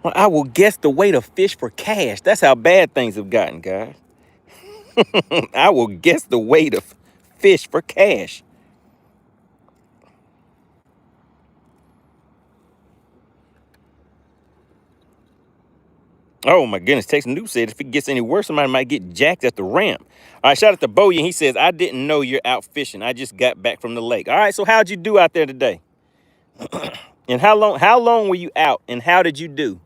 Well, I will guess the weight of fish for cash. That's how bad things have gotten, guys. I will guess the weight of fish for cash. Oh my goodness, Texas Noob said if it gets any worse, somebody might get jacked at the ramp. All right, shout out to Boyan. He says, I didn't know you're out fishing. I just got back from the lake. All right, so how'd you do out there today? And how long were you out and how did you do?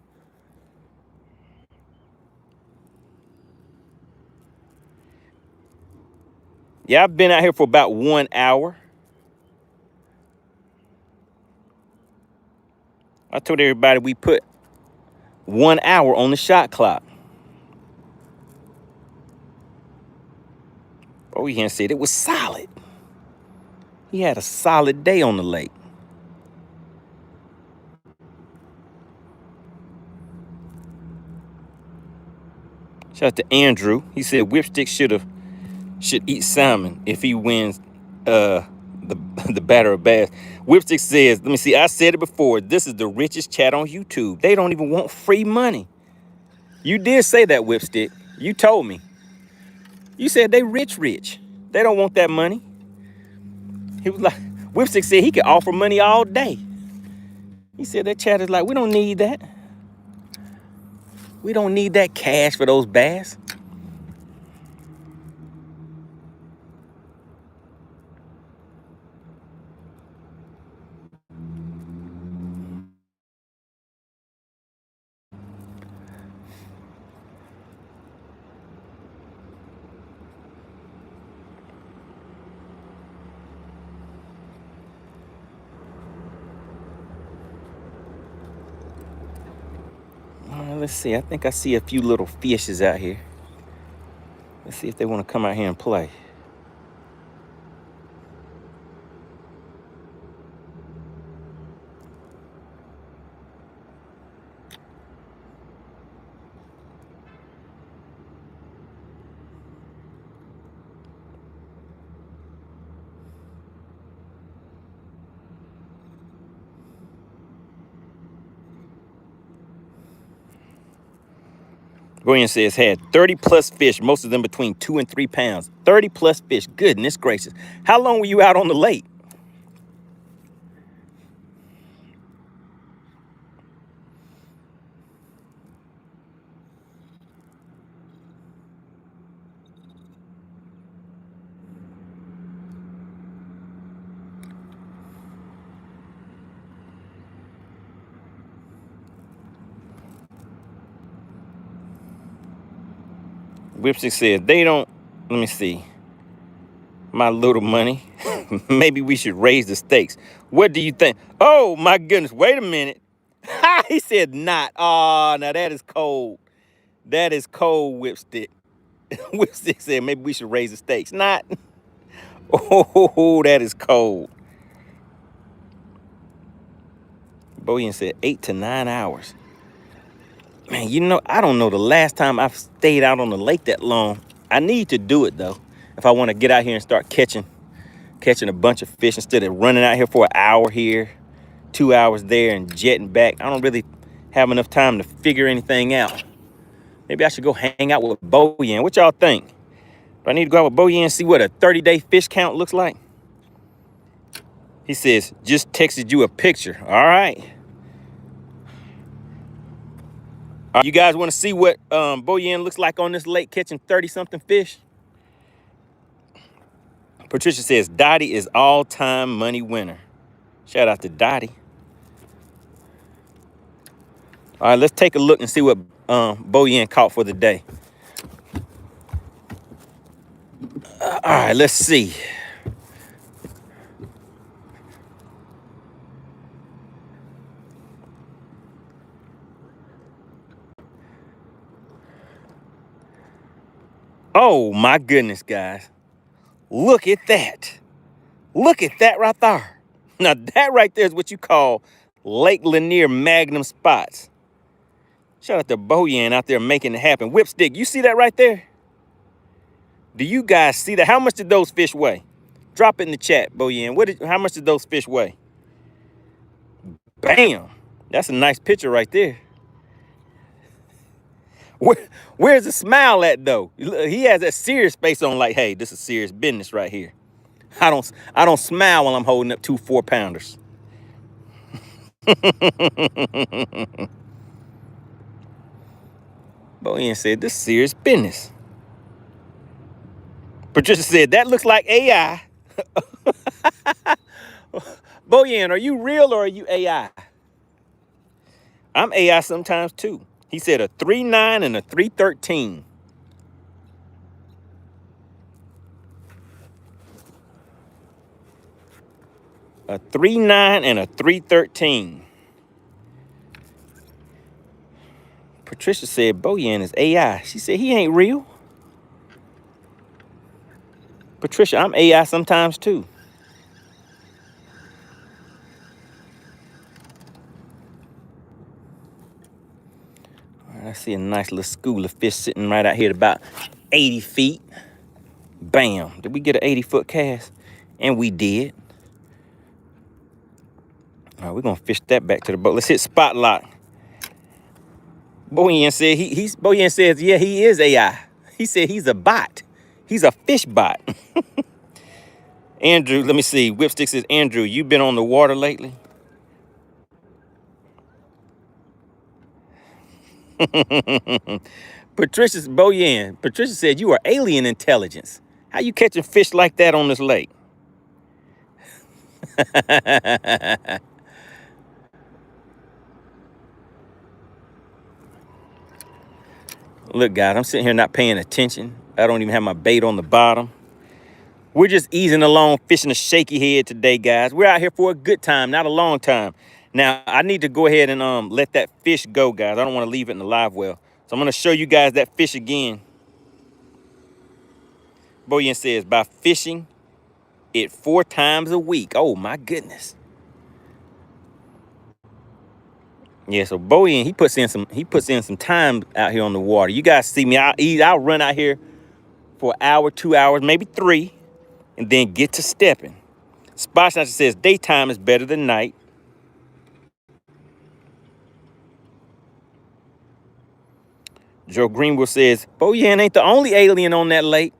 Yeah, I've been out here for about 1 hour. I told everybody we put 1 hour on the shot clock. Boyan said it was solid. He had a solid day on the lake. Shout out to Andrew. He said Whipstick should eat salmon if he wins the batter of bass. Whipstick says, let me see, I said it before. This is the richest chat on YouTube. They don't even want free money. You did say that, Whipstick. You told me. You said they rich. They don't want that money. He was like, Whipstick said he could offer money all day. He said that chat is like, we don't need that. We don't need that cash for those bass. Let's see. I think I see a few little fishes out here. Let's see if they want to come out here and play. William says had 30 plus fish, most of them between 2 and 3 pounds. 30 plus fish. Goodness gracious. How long were you out on the lake? Whipstick said they don't, let me see, my little money. Maybe we should raise the stakes. What do you think? Oh my goodness, wait a minute. He said not. Oh, now that is cold. That is cold, Whipstick. Whipstick said maybe we should raise the stakes. Not. Oh, that is cold. Boyan said 8 to 9 hours. Man, you know, I don't know the last time I've stayed out on the lake that long. I need to do it, though, if I want to get out here and start catching a bunch of fish instead of running out here for an hour here, 2 hours there, and jetting back. I don't really have enough time to figure anything out. Maybe I should go hang out with Boyan. What y'all think? Do I need to go out with Boyan and see what a 30-day fish count looks like? He says, just texted you a picture. All right. You guys want to see what Boyan looks like on this lake catching 30-something fish? Patricia says, Dottie is all-time money winner. Shout out to Dottie. All right, let's take a look and see what Boyan caught for the day. All right, let's see. Oh, my goodness, guys. Look at that. Look at that right there. Now, that right there is what you call Lake Lanier Magnum spots. Shout out to Boyan out there making it happen. Whipstick, you see that right there? Do you guys see that? How much did those fish weigh? Drop it in the chat, Boyan. How much did those fish weigh? Bam. That's a nice picture right there. Where's the smile at, though? He has that serious face on, like, hey, this is serious business right here. I don't smile while I'm holding up 2 4-pounders. Boyan said, this is serious business. Patricia said, that looks like AI. Boyan, are you real or are you AI? I'm AI sometimes, too. He said a 3.9 and a 3.13. A 3.9 and a 3.13. Patricia said Boyan is AI. She said he ain't real. Patricia, I'm AI sometimes too. I see a nice little school of fish sitting right out here at about 80 feet. Bam. Did we get an 80-foot cast? And we did. All right, we're going to fish that back to the boat. Let's hit spot lock. Boyan said Boyan says, yeah, he is AI. He said he's a bot. He's a fish bot. Andrew, let me see. Whipstick says, Andrew, you been on the water lately? Patricia said you are alien intelligence. How you catching fish like that on this lake? Look, guys, I'm sitting here not paying attention. I don't even have my bait on the bottom. We're just easing along, fishing a shaky head today, guys. We're out here for a good time, not a long time. Now, I need to go ahead and let that fish go, guys. I don't want to leave it in the live well. So I'm going to show you guys that fish again. Boyan says, by fishing it 4 times a week. Oh, my goodness. Yeah, so Boyan, he puts in some time out here on the water. You guys see me, I'll run out here for an hour, 2 hours, maybe 3, and then get to stepping. Spot Snatcher says daytime is better than night. Joe Greenwood says, Boyan ain't the only alien on that lake.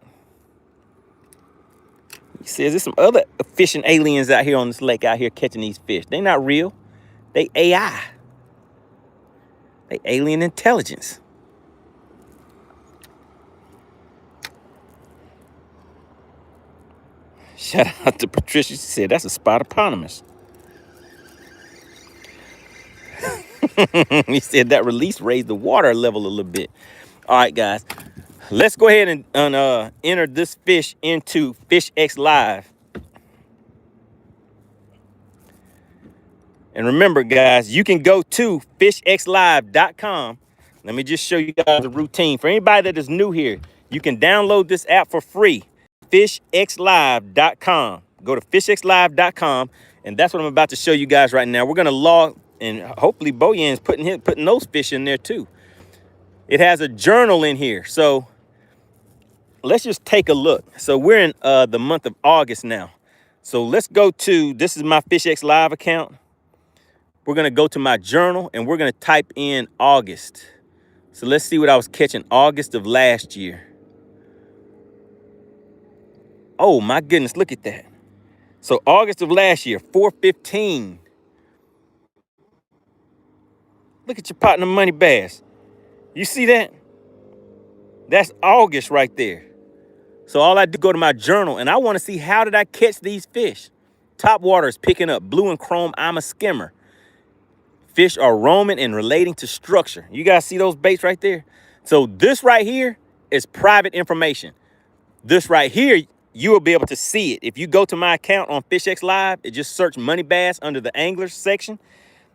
He says there's some other fishing aliens out here on this lake out here catching these fish. They not real. They AI. They alien intelligence. Shout out to Patricia. She said that's a spotopotamus. He said that release raised the water level a little bit. All right, guys. Let's go ahead and enter this fish into FishXLive. And remember, guys, you can go to FishXLive.com. Let me just show you guys the routine. For anybody that is new here, you can download this app for free. FishXLive.com. Go to FishXLive.com, and that's what I'm about to show you guys right now. We're going to log, and hopefully Boyan's putting those fish in there too. It has a journal in here, so let's just take a look. So we're in the month of August now. So let's go to, this is my FishXLive account. We're going to go to my journal, and we're going to type in August. So let's see what I was catching August of last year. Oh, my goodness, look at that. So August of last year, 415. Look at your partner, MoneyBass. You see that? That's August right there. So all I do, go to my journal, and I want to see how did I catch these fish. Top water is picking up blue and chrome. I'm a skimmer. Fish are roaming and relating to structure. You guys see those baits right there? So this right here is private information. This right here, you will be able to see it. If you go to my account on FishXLive, and just search MoneyBass under the anglers section,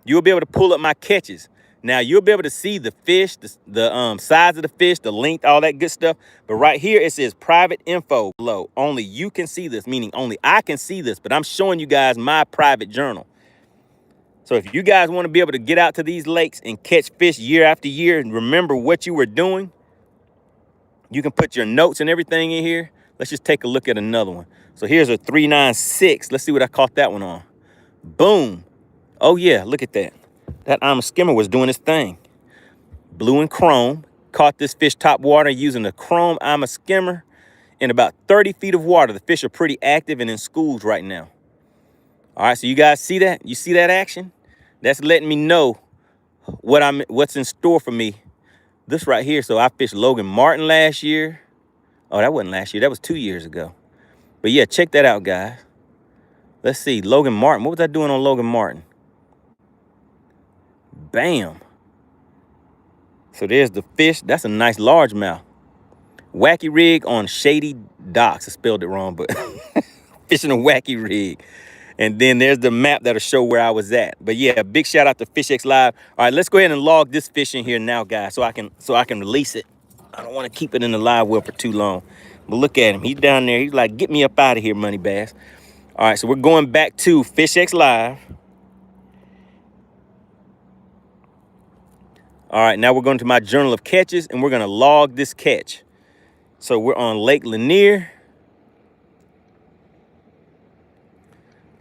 you'll be able to pull up my catches. Now, you'll be able to see the fish, the size of the fish, the length, all that good stuff. But right here, it says private info below. Only you can see this, meaning only I can see this. But I'm showing you guys my private journal. So if you guys want to be able to get out to these lakes and catch fish year after year and remember what you were doing, you can put your notes and everything in here. Let's just take a look at another one. So here's a 396. Let's see what I caught that one on. Boom. Oh, yeah, look at that. That I'm a skimmer was doing his thing. Blue and chrome. Caught this fish top water using the chrome I'm a skimmer in about 30 feet of water. The fish are pretty active and in schools right now. All right, so you guys see that? You see that action? That's letting me know what's in store for me. This right here. So I fished Logan Martin last year. Oh, that wasn't last year. That was 2 years ago. But yeah, check that out, guys. Let's see. Logan Martin. What was I doing on Logan Martin? Bam. So there's the fish. That's a nice largemouth. Wacky rig on shady docks. I spelled it wrong, but fishing a wacky rig. And then there's the map that'll show where I was at. But yeah, big shout out to FishXLive. All right, let's go ahead and log this fish in here now, guys, so I can release it. I don't want to keep it in the live well for too long. But look at him. He's down there. He's like, get me up out of here, MoneyBass. All right, so we're going back to FishXLive. All right, now we're going to my journal of catches, and we're going to log this catch. So we're on Lake Lanier.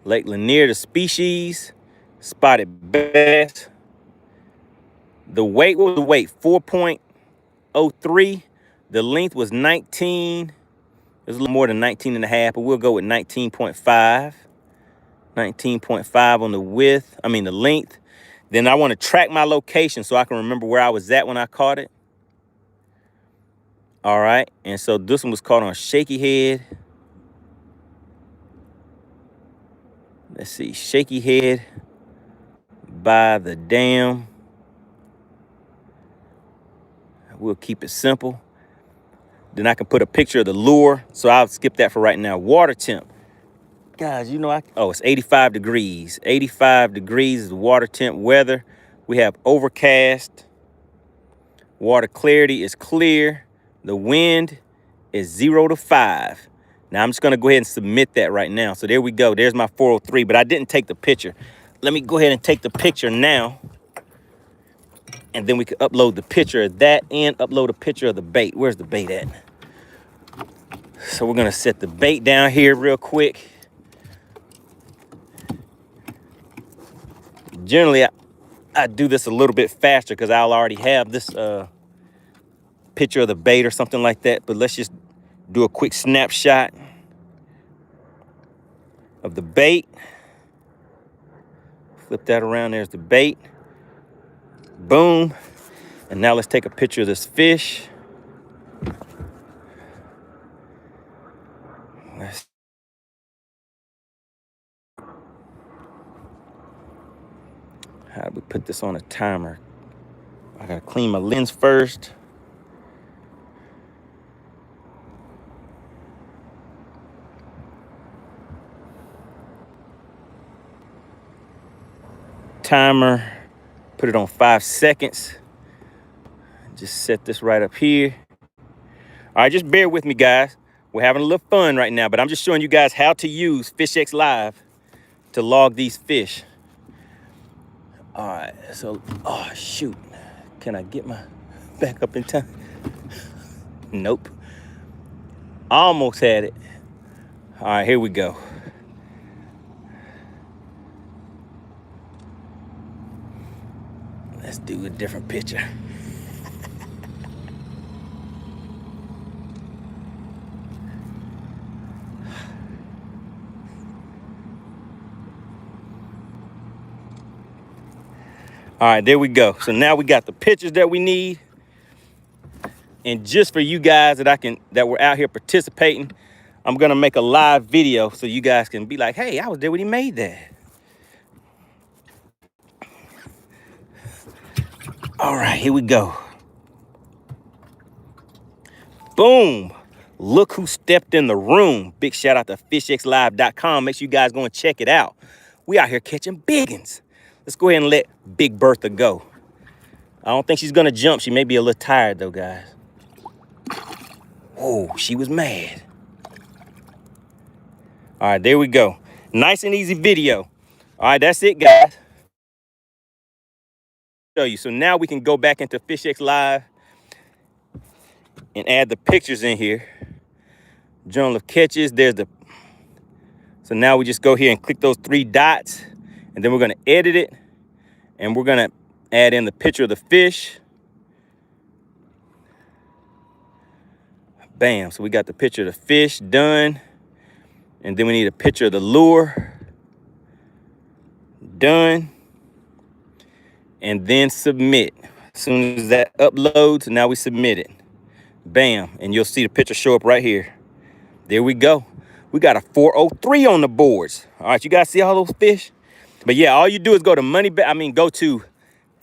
Lake Lanier, the species, spotted bass. The weight, what was the weight? 4.03. The length was 19. It was a little more than 19 and a half, but we'll go with 19.5. 19.5 on the width, the length. Then I want to track my location so I can remember where I was at when I caught it. All right, and so this one was caught on Shaky Head. Let's see, Shaky Head by the dam. We'll keep it simple. Then I can put a picture of the lure, so I'll skip that for right now. Water temp. Guys, you know, it's 85 degrees. 85 degrees is water temp weather. We have overcast. Water clarity is clear. The wind is 0 to 5. Now, I'm just going to go ahead and submit that right now. So there we go. There's my 403, but I didn't take the picture. Let me go ahead and take the picture now. And then we can upload the picture of that and upload a picture of the bait. Where's the bait at? So we're going to set the bait down here real quick. Generally, I do this a little bit faster because I'll already have this picture of the bait or something like that. But let's just do a quick snapshot of the bait. Flip that around. There's the bait. Boom. And now let's take a picture of this fish. How do we put this on a timer? I gotta clean my lens first. Timer, put it on 5 seconds. Just set this right up here. All right, just bear with me, guys. We're having a little fun right now, but I'm just showing you guys how to use FishXLive to log these fish. All right, so, oh, shoot. Can I get my back up in time? Nope. Almost had it. All right, here we go. Let's do a different picture. All right, there we go. So now we got the pictures that we need. And just for you guys that were out here participating, I'm gonna make a live video so you guys can be like, hey, I was there when he made that. All right, here we go. Boom. Look who stepped in the room. Big shout out to FishXLive.com. Make sure you guys go and check it out. We out here catching biggins. Let's go ahead and let Big Bertha go. I don't think she's gonna jump. She may be a little tired though, guys. Oh, she was mad. All right, there we go. Nice and easy video. All right, that's it, guys. Show you. So now we can go back into FishXLive and add the pictures in here. Journal of Catches. So now we just go here and click those 3 dots, and then we're gonna edit it, and we're gonna add in the picture of the fish. Bam, so we got the picture of the fish done. And then we need a picture of the lure. Done. And then submit. As soon as that uploads, now we submit it. Bam, and you'll see the picture show up right here. There we go. We got a 403 on the boards. All right, you guys see all those fish? But yeah, all you do is go to go to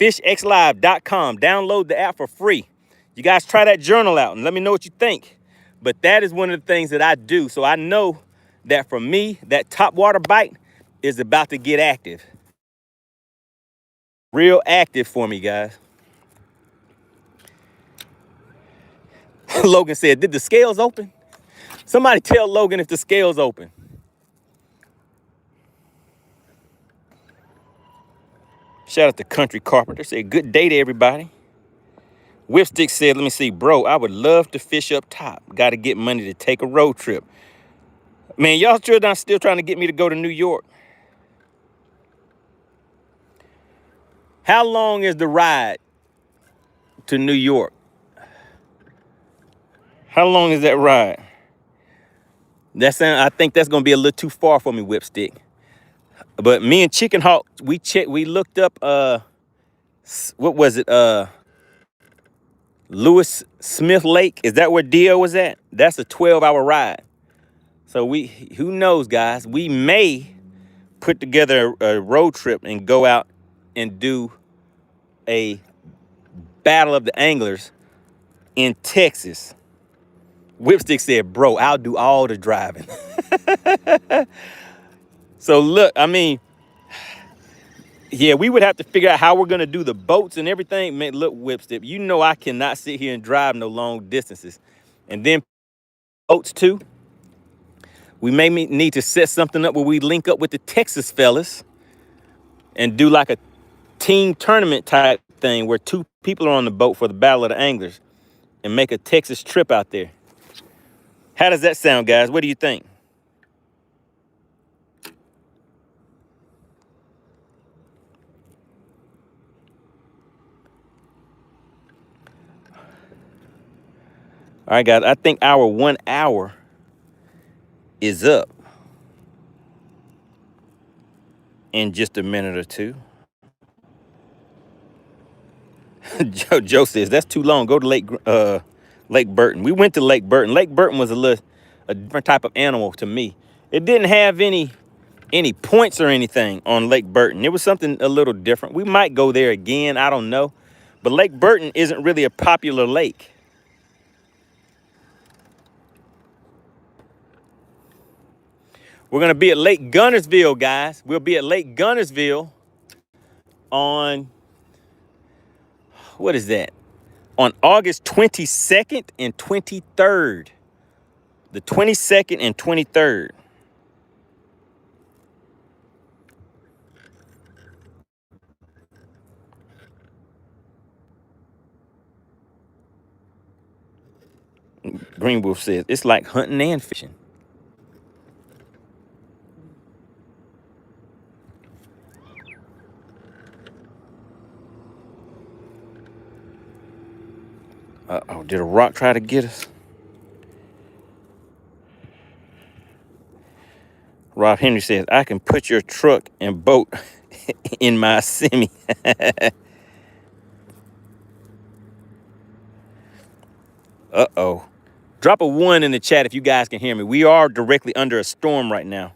FishXLive.com. Download the app for free. You guys try that journal out and let me know what you think. But that is one of the things that I do. So I know that for me, that top water bite is about to get active. Real active for me, guys. Logan said, did the scales open? Somebody tell Logan if the scales open. Shout out to Country Carpenter. Said, good day to everybody. Whipstick said, let me see, bro, I would love to fish up top. Got to get money to take a road trip. Man, y'all still trying to get me to go to New York. How long is the ride to New York? How long is that ride? I think that's going to be a little too far for me, Whipstick. But me and Chicken Hawk, we looked up, what was it? Lewis Smith Lake. Is that where Dio was at? That's a 12-hour ride. So who knows, guys? We may put together a road trip and go out and do a battle of the anglers in Texas. Whipstick said, bro, I'll do all the driving. So look, I mean, yeah, we would have to figure out how we're gonna do the boats and everything. Man, look, Whipstep, you know I cannot sit here and drive no long distances. And then boats too. We may need to set something up where we link up with the Texas fellas and do like a team tournament type thing where 2 people are on the boat for the Battle of the Anglers and make a Texas trip out there. How does that sound, guys? What do you think? All right, guys, I think our 1 hour is up in just a minute or two. Joe says that's too long. Go to Lake Burton. We went to Lake Burton. Lake Burton was a different type of animal to me. It didn't have any points or anything on Lake Burton. It was something a little different. We might go there again. I don't know. But Lake Burton isn't really a popular lake. We're going to be at Lake Gunnersville, guys. We'll be at Lake Gunnersville on, what is that? On August 22nd and 23rd. The 22nd and 23rd. Green Wolf says, it's like hunting and fishing. Uh-oh, did a rock try to get us? Rob Henry says, I can put your truck and boat in my semi. Uh-oh. Drop a 1 in the chat if you guys can hear me. We are directly under a storm right now.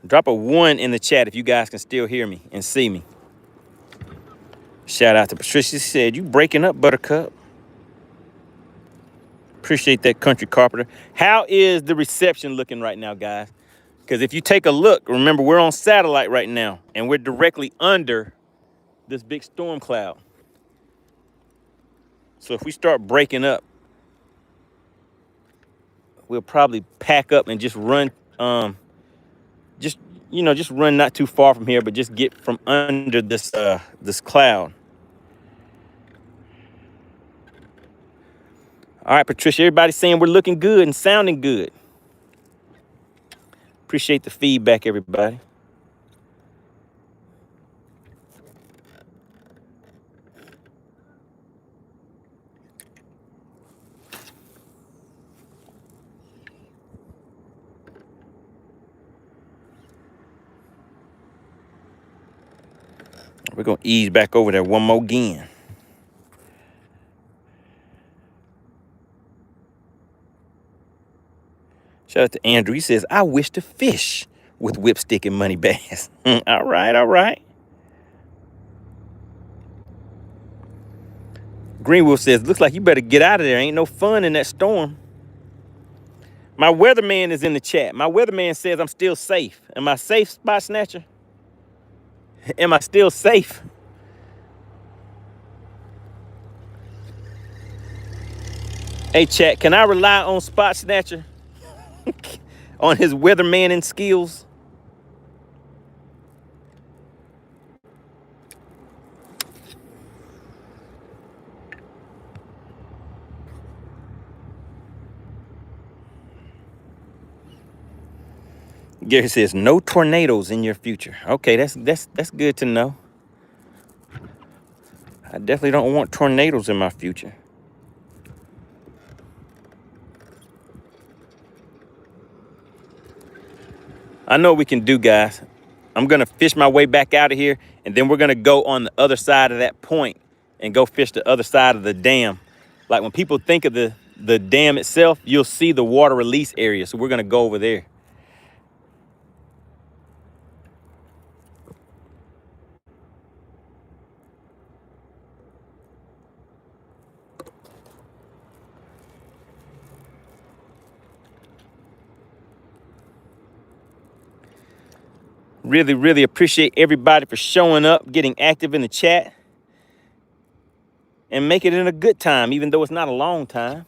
Drop a 1 in the chat if you guys can still hear me and see me. Shout out to Patricia. She said, you breaking up, Buttercup. Appreciate that, Country Carpenter. How is the reception looking right now, guys? Because if you take a look, remember, we're on satellite right now, and we're directly under this big storm cloud. So if we start breaking up, we'll probably pack up and just run, just run not too far from here, but just get from under this cloud. All right, Patricia, everybody's saying we're looking good and sounding good. Appreciate the feedback, everybody. We're going to ease back over there one more again. Shout out to Andrew. He says, I wish to fish with Whipstick and MoneyBass. All right, all right. Greenwood says, looks like you better get out of there. Ain't no fun in that storm. My weatherman is in the chat. My weatherman says I'm still safe. Am I safe, Spot Snatcher? Am I still safe? Hey, chat, can I rely on Spot Snatcher? On his weatherman skills? Gary says, no tornadoes in your future. Okay, that's good to know. I definitely don't want tornadoes in my future. I know what we can do, guys. I'm going to fish my way back out of here, and then we're going to go on the other side of that point and go fish the other side of the dam. Like when people think of the dam itself, you'll see the water release area. So we're going to go over there. Really, really appreciate everybody for showing up, getting active in the chat, and making it a good time, even though it's not a long time.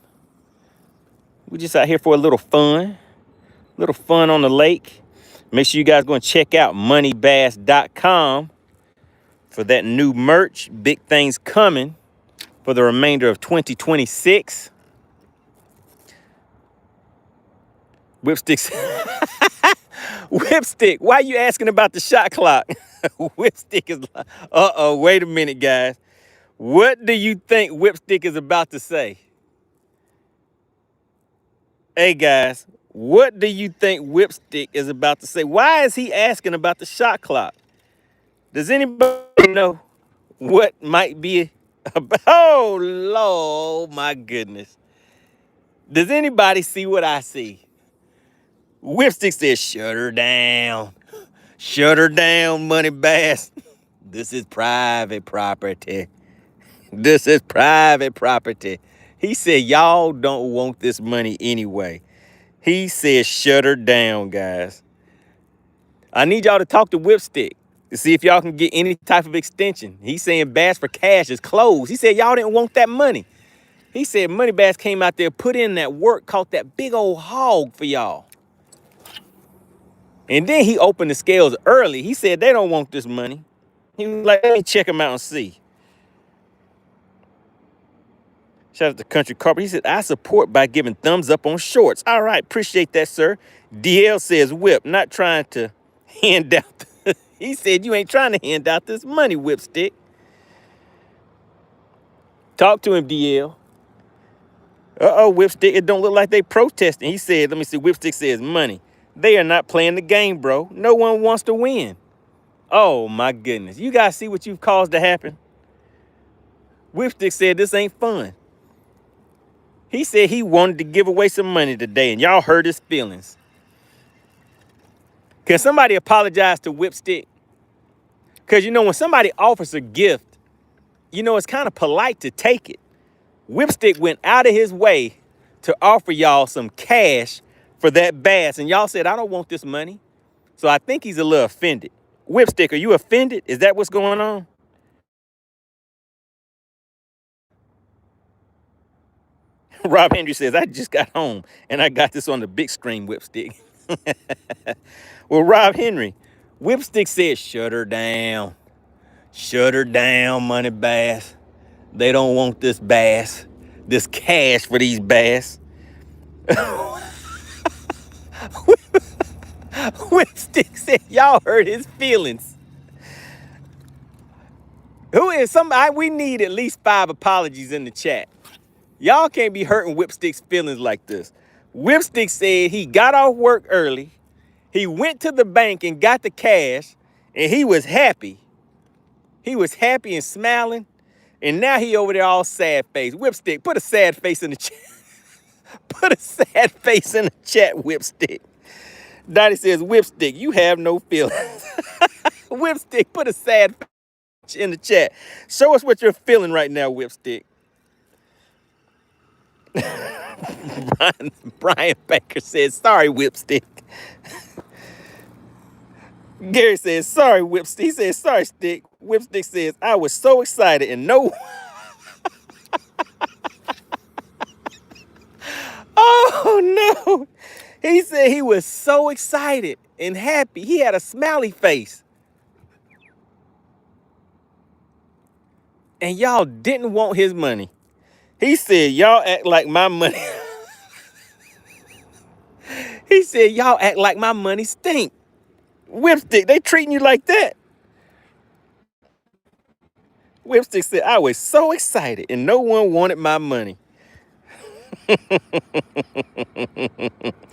We're just out here for a little fun on the lake. Make sure you guys go and check out MoneyBass.com for that new merch. Big things coming for the remainder of 2026. Whipstick, Whipstick, why are you asking about the shot clock? Whipstick is like, uh-oh, wait a minute, guys. What do you think Whipstick is about to say? Hey, guys, what do you think Whipstick is about to say? Why is he asking about the shot clock? Does anybody know what might be about? Oh, Lord, my goodness. Does anybody see what I see? Whipstick says, shut her down. Shut her down, MoneyBass. This is private property. This is private property. He said, y'all don't want this money anyway. He said, shut her down, guys. I need y'all to talk to Whipstick to see if y'all can get any type of extension. He's saying Bass for Cash is closed. He said, y'all didn't want that money. He said, MoneyBass came out there, put in that work, caught that big old hog for y'all. And then he opened the scales early. He said, they don't want this money. He was like, let me check them out and see. Shout out to Country Carpet. He said, I support by giving thumbs up on shorts. All right, appreciate that, sir. DL says, Whip, not trying to hand out. He said, you ain't trying to hand out this money, Whipstick. Talk to him, DL. Uh-oh, Whipstick, it don't look like they protesting. He said, let me see, Whipstick says, money. They are not playing the game, bro. No one wants to win. Oh, my goodness. You guys see what you've caused to happen? Whipstick said this ain't fun. He said he wanted to give away some money today, and y'all hurt his feelings. Can somebody apologize to Whipstick? Because, you know, when somebody offers a gift, you know, it's kind of polite to take it. Whipstick went out of his way to offer y'all some cash for that bass, and y'all said, I don't want this money. So I think he's a little offended. Whipstick, are you offended? Is that what's going on? Rob Henry says, I just got home, and I got this on the big screen, Whipstick. Well, Rob Henry, Whipstick said, shut her down. Shut her down, MoneyBass. They don't want this bass, this cash for these bass. Whipstick said, y'all hurt his feelings. Who is somebody? We need at least 5 apologies in the chat. Y'all can't be hurting Whipstick's feelings like this. Whipstick said he got off work early. He went to the bank and got the cash, and he was happy. He was happy and smiling, and now he over there all sad face. Whipstick, put a sad face in the chat. Put a sad face in the chat, Whipstick. Dottie says, Whipstick, you have no feelings. Whipstick, put a sad face in the chat. Show us what you're feeling right now, Whipstick. Brian Baker says, sorry, Whipstick. Gary says, sorry, Whipstick. He says, sorry, Stick. Whipstick says, I was so excited and no. Oh, no. He said he was so excited and happy. He had a smiley face. And y'all didn't want his money. He said, y'all act like my money. He said, y'all act like my money stink. Whipstick, they treating you like that. Whipstick said, I was so excited and no one wanted my money.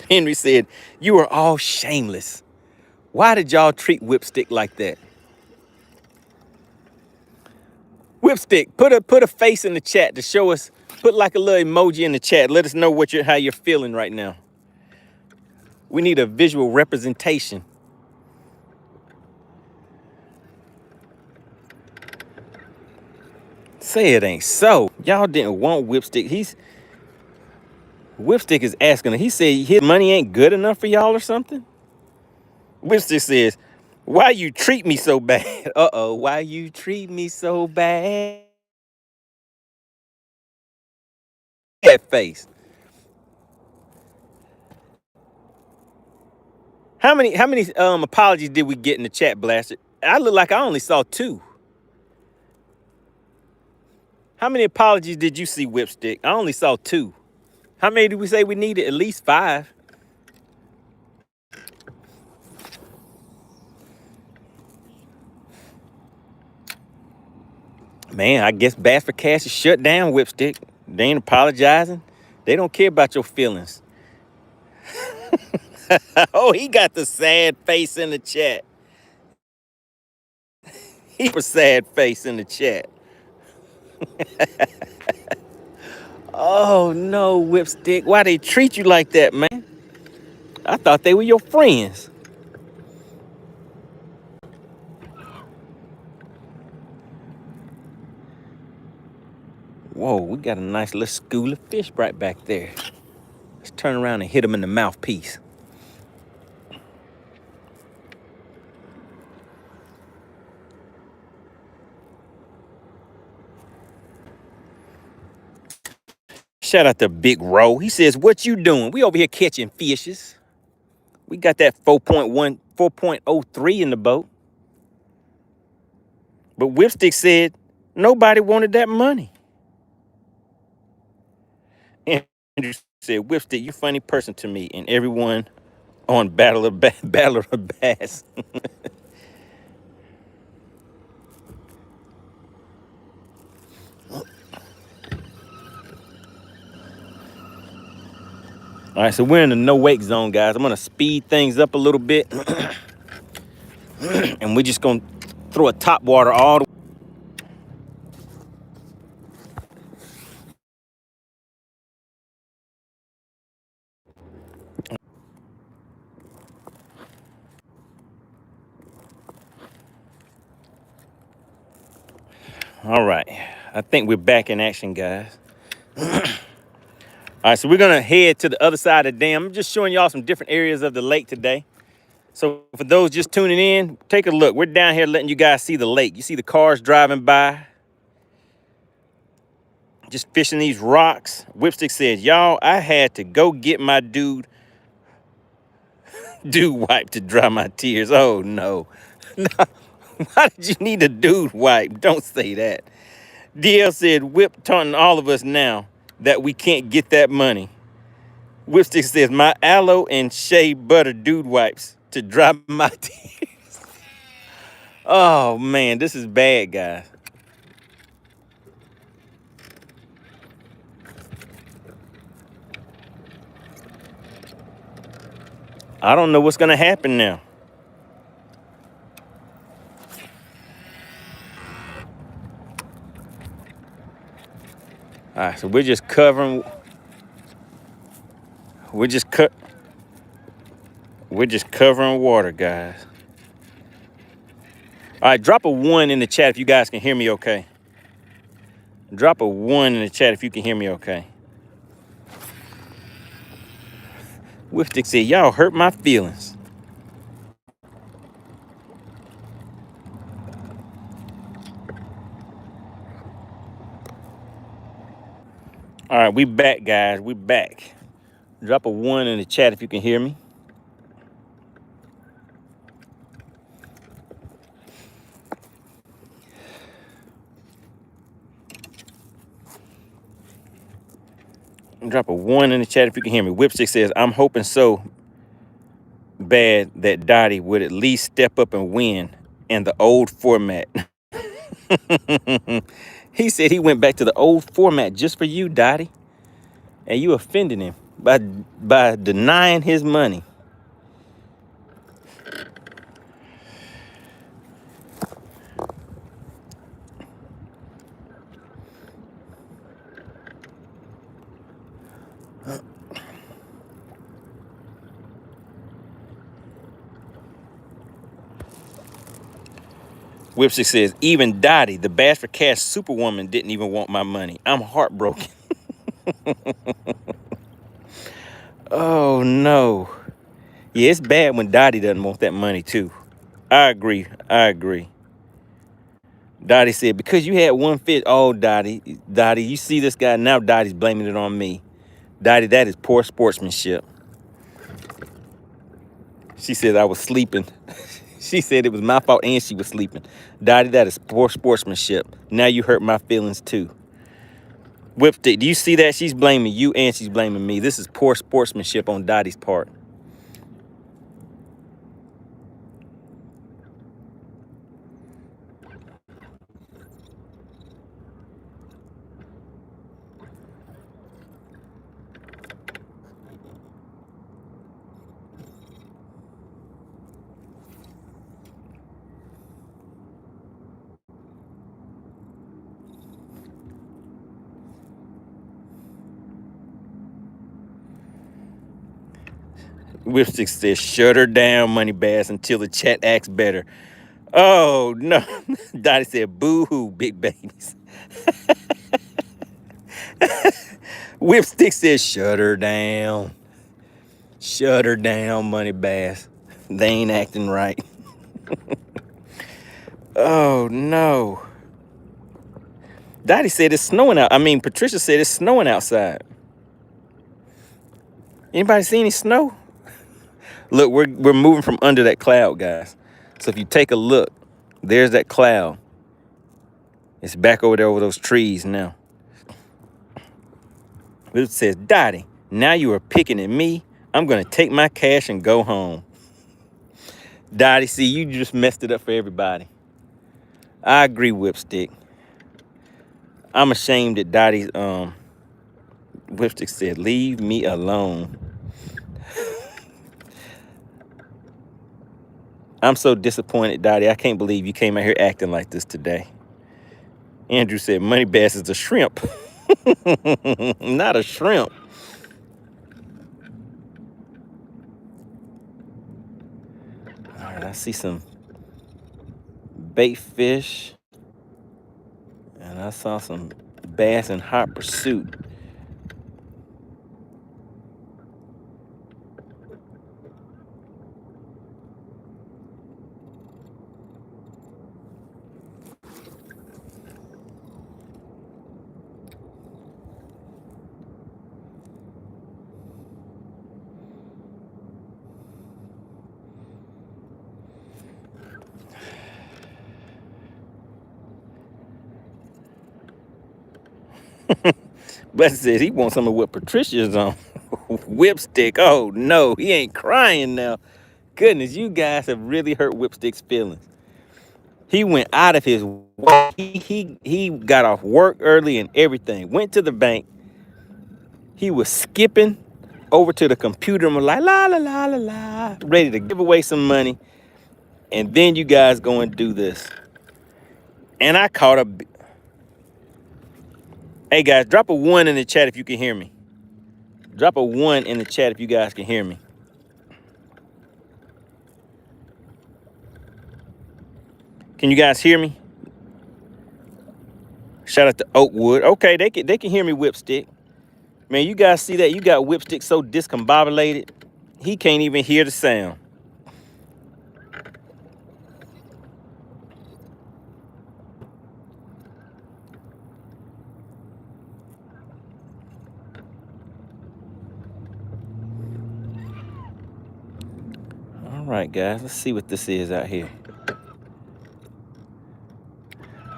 Henry said, you are all shameless. Why did y'all treat Whipstick like that? Whipstick, put a face in the chat to show us, put like a little emoji in the chat. Let us know how you're feeling right now. We need a visual representation. Say it ain't so. Y'all didn't want Whipstick. Whipstick is asking. He said his money ain't good enough for y'all or something. Whipstick says, Why you treat me so bad? Uh-oh, why you treat me so bad? That face. How many apologies did we get in the chat, Blaster? I look like I only saw 2. How many apologies did you see, Whipstick? I only saw 2. How many did we say we needed? At least 5. Man, I guess Bass for Cash is shut down, Whipstick. They ain't apologizing. They don't care about your feelings. Oh, he got the sad face in the chat. He was sad face in the chat. Oh no, Whipstick. Why they treat you like that, man? I thought they were your friends. Whoa, we got a nice little school of fish right back there. Let's turn around and hit him in the mouthpiece. Shout out to Big Ro. He says, what you doing? We over here catching fishes. We got that 4.03 in the boat. But Whipstick said, nobody wanted that money. Andrew said, Whipstick, you funny person to me and everyone on Battle of Bass. All right, so we're in the no wake zone, guys. I'm gonna speed things up a little bit. And we're just gonna throw a top water all the way. All right, I think we're back in action, guys. All right, so we're gonna head to the other side of the dam. I'm just showing y'all some different areas of the lake today. So for those just tuning in, take a look. We're down here letting you guys see the lake. You see the cars driving by, just fishing these rocks. Whipstick says, y'all, I had to go get my dude wipe to dry my tears. Oh no. No. Why did you need a dude wipe? Don't say that. DL said, Whip taunting all of us now that we can't get that money. Whipstick says, my aloe and shea butter dude wipes to dry my tears. Oh man, this is bad, guys. I don't know what's gonna happen now. All right, so we're just covering water, guys. All right, drop a 1 in the chat if you guys can hear me okay. Drop a 1 in the chat if you can hear me okay. Whipstick said, y'all hurt my feelings. All right, we back, guys. We back. Drop a 1 in the chat if you can hear me. Drop a 1 in the chat if you can hear me. Whipstick says, I'm hoping so bad that Dottie would at least step up and win in the old format. He said he went back to the old format just for you, Dottie. And you offended him by denying his money. Whipstick says, even Dottie, the Bass for Cash superwoman, didn't even want my money. I'm heartbroken. Oh, no. Yeah, it's bad when Dottie doesn't want that money, too. I agree. I agree. Dottie said, because you had one fish. Oh, Dottie, you see this guy now. Dottie's blaming it on me. Dottie, that is poor sportsmanship. She said I was sleeping. She said it was my fault and she was sleeping. Dottie, that is poor sportsmanship. Now you hurt my feelings too. Whipstick, do you see that? She's blaming you and she's blaming me. This is poor sportsmanship on Dottie's part. Whipstick says, shut her down, MoneyBass, until the chat acts better. Oh, no. Dottie said, boo-hoo, big babies. Whipstick says, shut her down. Shut her down, MoneyBass. They ain't acting right. Oh, no. Dottie said it's snowing out. I mean, Patricia said it's snowing outside. Anybody see any snow? Look, we're moving from under that cloud, guys. So if you take a look, there's that cloud. It's back over there over those trees now. It says, Dottie, now you are picking at me. I'm going to take my cash and go home. Dottie, see, you just messed it up for everybody. I agree, Whipstick. I'm ashamed that Dottie's, Whipstick said, leave me alone. I'm so disappointed, Dottie. I can't believe you came out here acting like this today. Andrew said, MoneyBass is a shrimp. Not a shrimp. All right, I see some bait fish. And I saw some bass in hot pursuit. But says he wants some of what Patricia's on. Whipstick. Oh no, he ain't crying now. Goodness, you guys have really hurt Whipstick's feelings. He went out of his way. He got off work early and everything. Went to the bank. He was skipping over to the computer and was like, la la la la la, ready to give away some money. And then you guys go and do this. And I caught a. Hey guys, drop a 1 in the chat if you can hear me. Drop a 1 in the chat if you guys can hear me. Can you guys hear me? Shout out to Oakwood. Okay, they can hear me, Whipstick. Man, you guys see that? You got Whipstick so discombobulated, he can't even hear the sound. All right, guys, let's see what this is out here.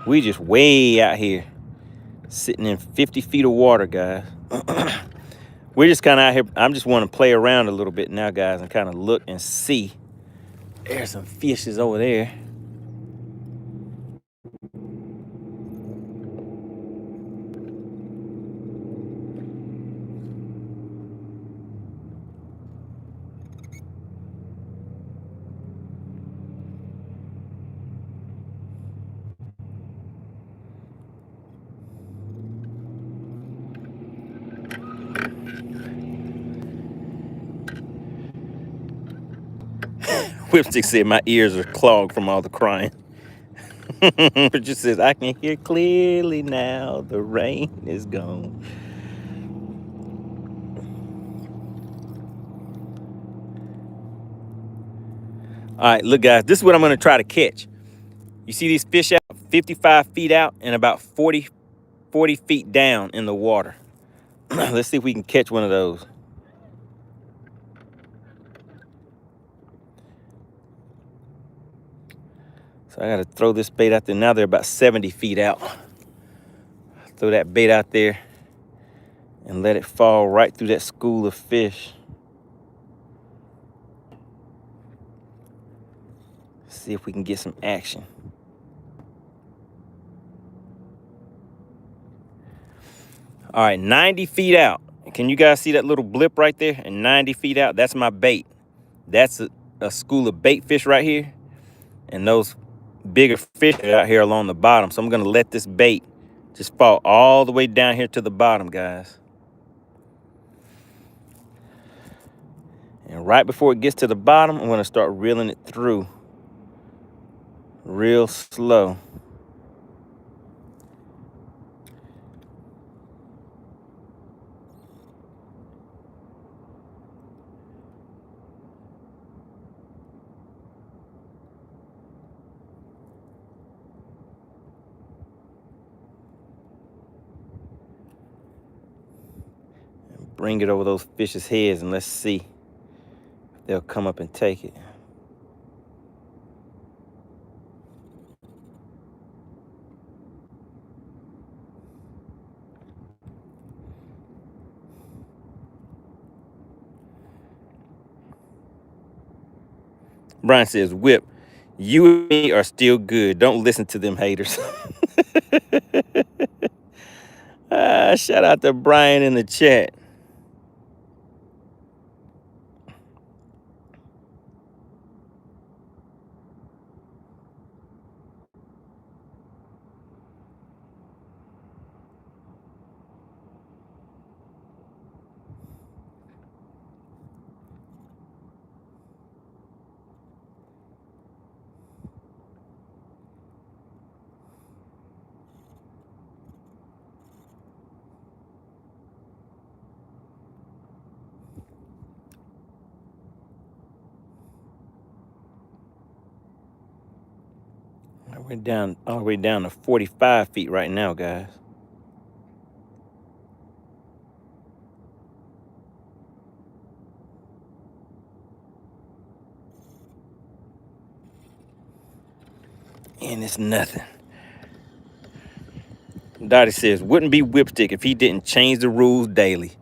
We just way out here, sitting in 50 feet of water, guys. We're just kind of out here. I'm just want to play around a little bit now, guys, and kind of look and see. There's some fishes over there. Whipstick said my ears are clogged from all the crying. But just says, I can hear clearly now. The rain is gone. All right, look, guys, this is what I'm going to try to catch. You see these fish out 55 feet out and about 40 feet down in the water. Let's see if we can catch one of those. So I got to throw this bait out there. Now they're about 70 feet out. Throw that bait out there and let it fall right through that school of fish. See if we can get some action. All right, 90 feet out. Can you guys see that little blip right there? And 90 feet out, that's my bait. That's a school of bait fish right here. And those bigger fish are out here along the bottom. So I'm gonna let this bait just fall all the way down here to the bottom, guys. And right before it gets to the bottom, I'm gonna start reeling it through real slow. Bring it over those fish's heads and let's see if they'll come up and take it. Brian says, Whip, you and me are still good. Don't listen to them haters. Shout out to Brian in the chat. We're down all the way down to 45 feet right now, guys. And it's nothing. Dottie says, wouldn't be Whipstick if he didn't change the rules daily.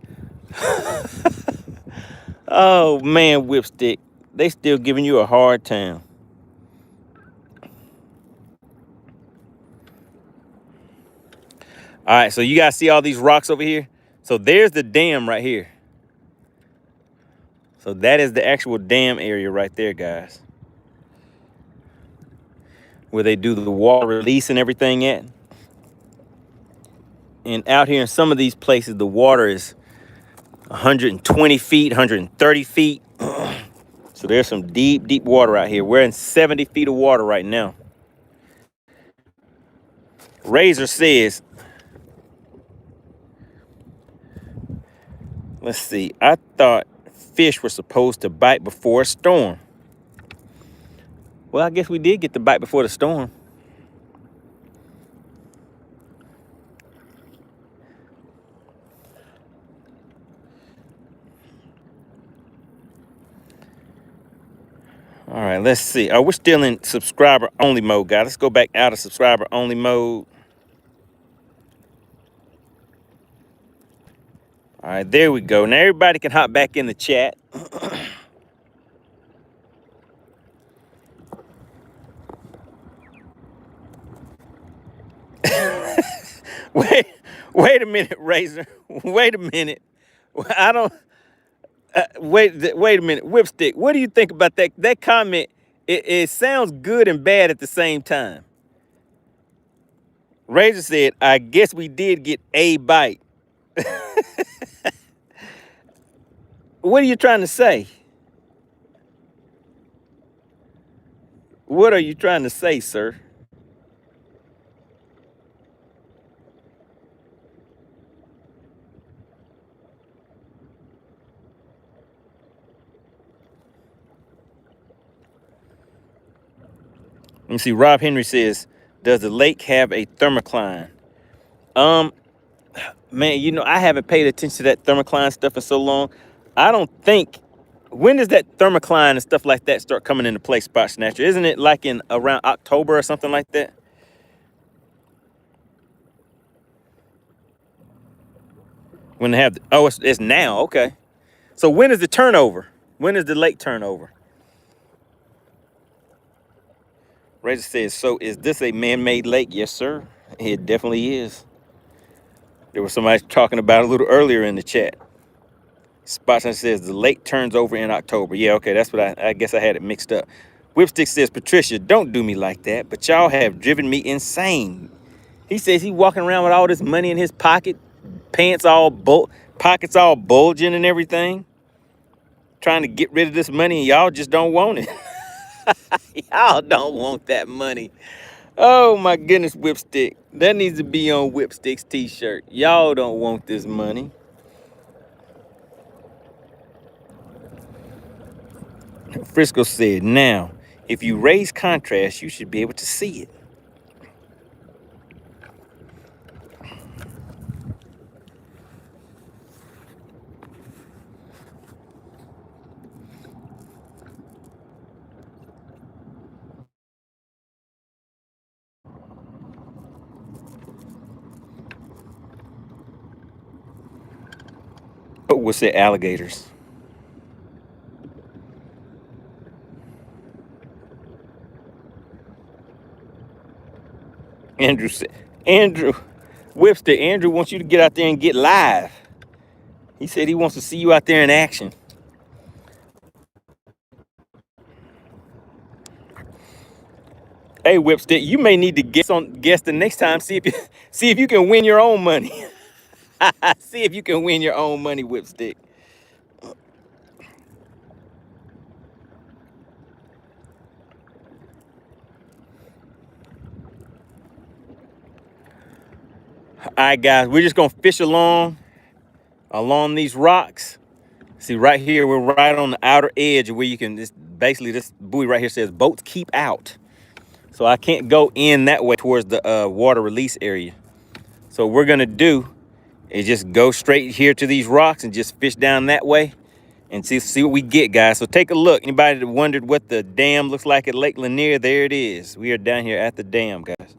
Oh, man, Whipstick. They still giving you a hard time. All right, so you guys see all these rocks over here? So there's the dam right here. So that is the actual dam area right there, guys. Where they do the water release and everything at. And out here in some of these places, the water is 120 feet, 130 feet. So there's some deep, deep water out here. We're in 70 feet of water right now. Razor says, let's see, I thought fish were supposed to bite before a storm. Well, I guess we did get the bite before the storm. All right, let's see. Oh, we're still in subscriber only mode, guys. Let's go back out of subscriber only mode. All right, there we go. Now everybody can hop back in the chat. Wait a minute, Razor. Wait a minute. I don't. Wait a minute, Whipstick. What do you think about that? That comment. It sounds good and bad at the same time. Razor said, "I guess we did get a bite." What are you trying to say? What are you trying to say, sir? Let me see. Rob Henry says, does the lake have a thermocline? Um, Man, you know, I haven't paid attention to that thermocline stuff in so long. I don't think, when does that thermocline and stuff like that start coming into play, Spot Snatcher? Isn't it like in around October or something like that? When they have, oh, it's now, okay. So when is the turnover? When is the lake turnover? Razor says, so is this a man-made lake? Yes, sir. It definitely is. There was somebody talking about it a little earlier in the chat. Spotson says the lake turns over in October. Yeah, okay, that's what I guess I had it mixed up. Whipstick says, Patricia, don't do me like that, but y'all have driven me insane. He says he walking around with all this money in his pocket, pockets all bulging and everything, trying to get rid of this money, and y'all just don't want it. Y'all don't want that money. Oh my goodness, Whipstick. That needs to be on Whipstick's t-shirt. Y'all don't want this money. Frisco said, now, if you raise contrast, you should be able to see it. But what's it, alligators? Andrew said, Andrew, Whipster, Andrew wants you to get out there and get live. He said he wants to see you out there in action. Hey, Whipstick, you may need to guess the next time. See if you can win your own money. See if you can win your own money, Whipstick. All right, guys, we're just gonna fish along these rocks. See, right here, we're right on the outer edge where you can basically this buoy right here says boats keep out. So I can't go in that way towards the water release area. So what we're gonna do is just go straight here to these rocks and just fish down that way and see what we get, guys. So take a look. Anybody that wondered what the dam looks like at Lake Lanier, there it is. We are down here at the dam, guys.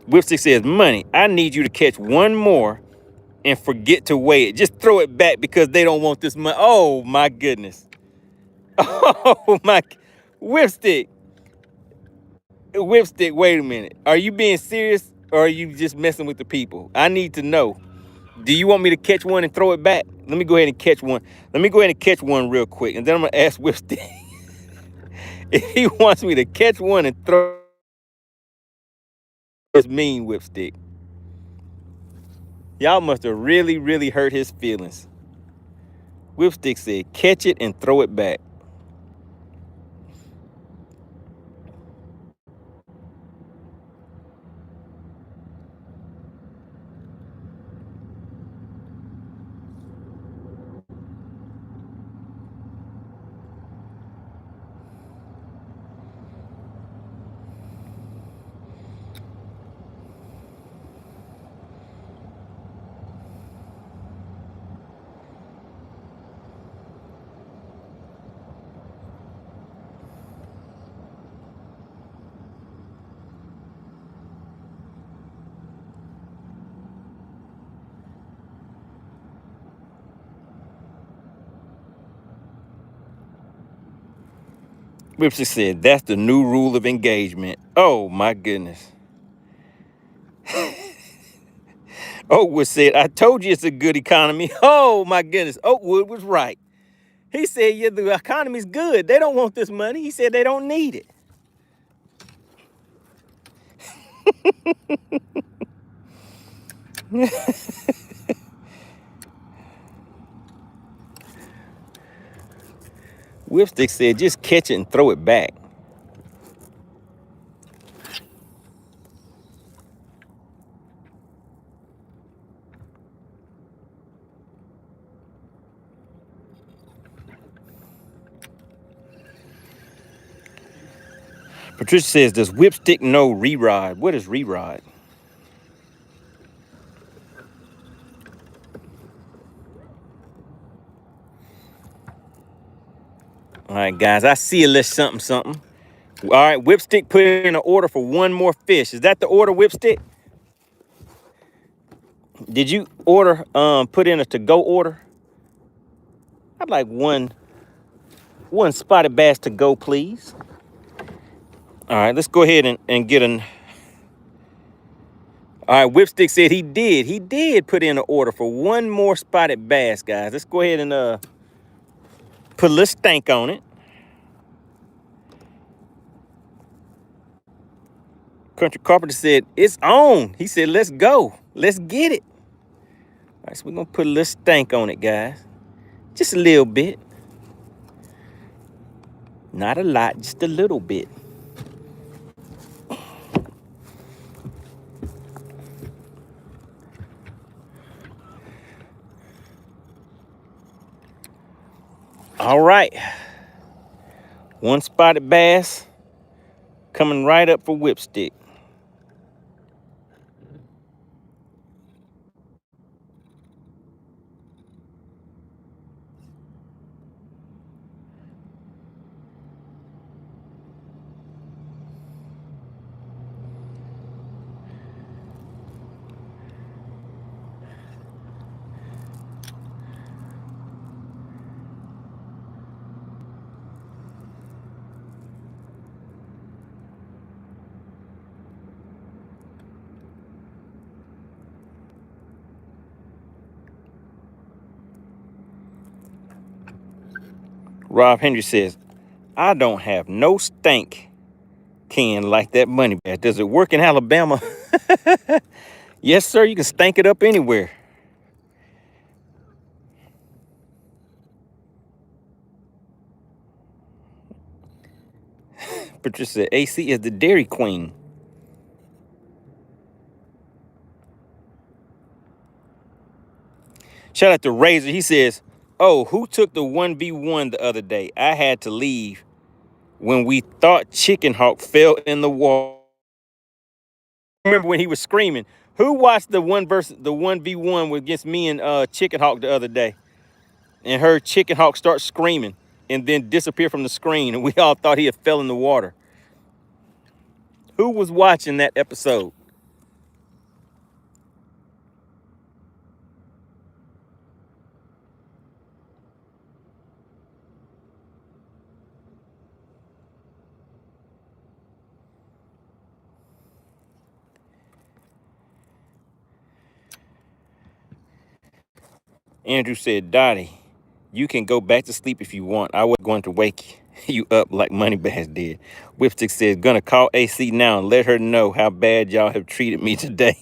Whipstick says, money, I need you to catch one more and forget to weigh it. Just throw it back because they don't want this money. Oh my goodness. Oh my, Whipstick. Whipstick, wait a minute. Are you being serious or are you just messing with the people? I need to know. Do you want me to catch one and throw it back? Let me go ahead and catch one. Let me go ahead and catch one real quick. And then I'm going to ask Whipstick if he wants me to catch one and throw. It's mean, Whipstick. Y'all must have really, really hurt his feelings. Whipstick said, catch it and throw it back. Whipstick said, that's the new rule of engagement. Oh, my goodness. Oakwood said, I told you it's a good economy. Oh, my goodness. Oakwood was right. He said, yeah, the economy's good. They don't want this money. He said they don't need it. Whipstick said, just catch it and throw it back. Patricia says, does whipstick know re-rod? What is re-rod? All right, guys, I see a little something. All right, Whipstick put in an order for one more fish. Is that the order, Whipstick? Did you order, put in a to-go order? I'd like one spotted bass to go, please. All right, let's go ahead and get an... All right, Whipstick said he did put in an order for one more spotted bass, guys. Let's go ahead and put a little stank on it. Country Carpenter said, it's on. He said, let's go. Let's get it. All right, so we're going to put a little stank on it, guys. Just a little bit. Not a lot, just a little bit. All right. One spotted bass coming right up for Whipstick. Rob Henry says, I don't have no stank can like that MoneyBass. Does it work in Alabama? Yes, sir. You can stank it up anywhere. Patricia said, AC is the Dairy Queen. Shout out to Razor. He says, oh, who took the 1v1 the other day? I had to leave when we thought Chicken Hawk fell in the water. Remember when he was screaming? Who watched the 1v1 against me and Chicken Hawk the other day and heard Chicken Hawk start screaming and then disappear from the screen, and we all thought he had fell in the water? Who was watching that episode? Andrew said, Dottie, you can go back to sleep if you want. I was going to wake you up like MoneyBass did. Whipstick says, gonna call AC now and let her know how bad y'all have treated me today.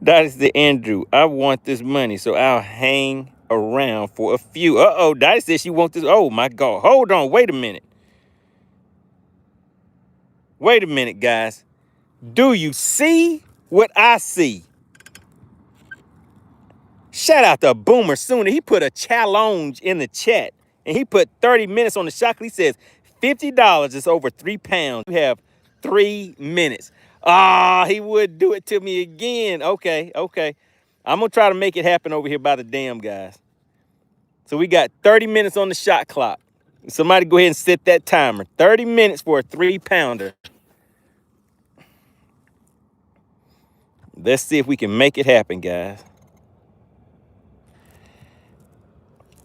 Dottie said, Andrew, I want this money, so I'll hang around for a few. Uh-oh, Dottie said she wants this. Oh, my God. Hold on. Wait a minute. Wait a minute, guys. Do you see what I see? Shout out to Boomer Sooner. He put a challenge in the chat, and he put 30 minutes on the shot. He says $50 is over 3 pounds. You have 3 minutes. Ah, he would do it to me again. Okay. I'm going to try to make it happen over here by the dam, guys. So we got 30 minutes on the shot clock. Somebody go ahead and set that timer. 30 minutes for a 3-pounder. Let's see if we can make it happen, guys.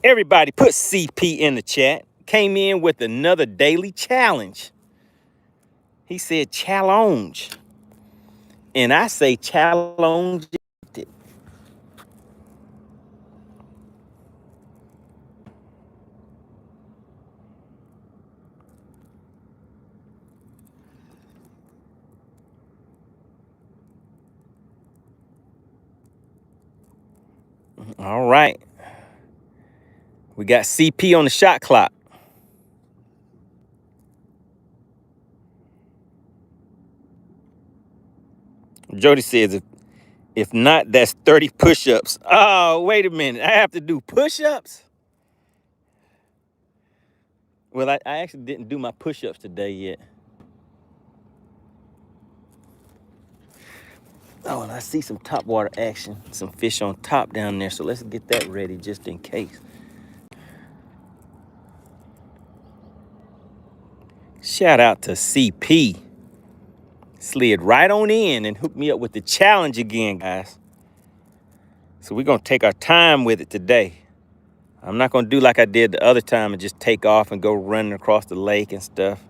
Everybody put CP in the chat. Came in with another daily challenge. He said challenge. And I say challenge. All right. We got CP on the shot clock. Jody says, if not, that's 30 push-ups. Oh, wait a minute. I have to do push-ups? Well, I actually didn't do my push-ups today yet. Oh, and I see some topwater action, some fish on top down there. So let's get that ready just in case. Shout out to CP. Slid right on in and hooked me up with the challenge again, guys. So we're going to take our time with it today. I'm not going to do like I did the other time and just take off and go running across the lake and stuff.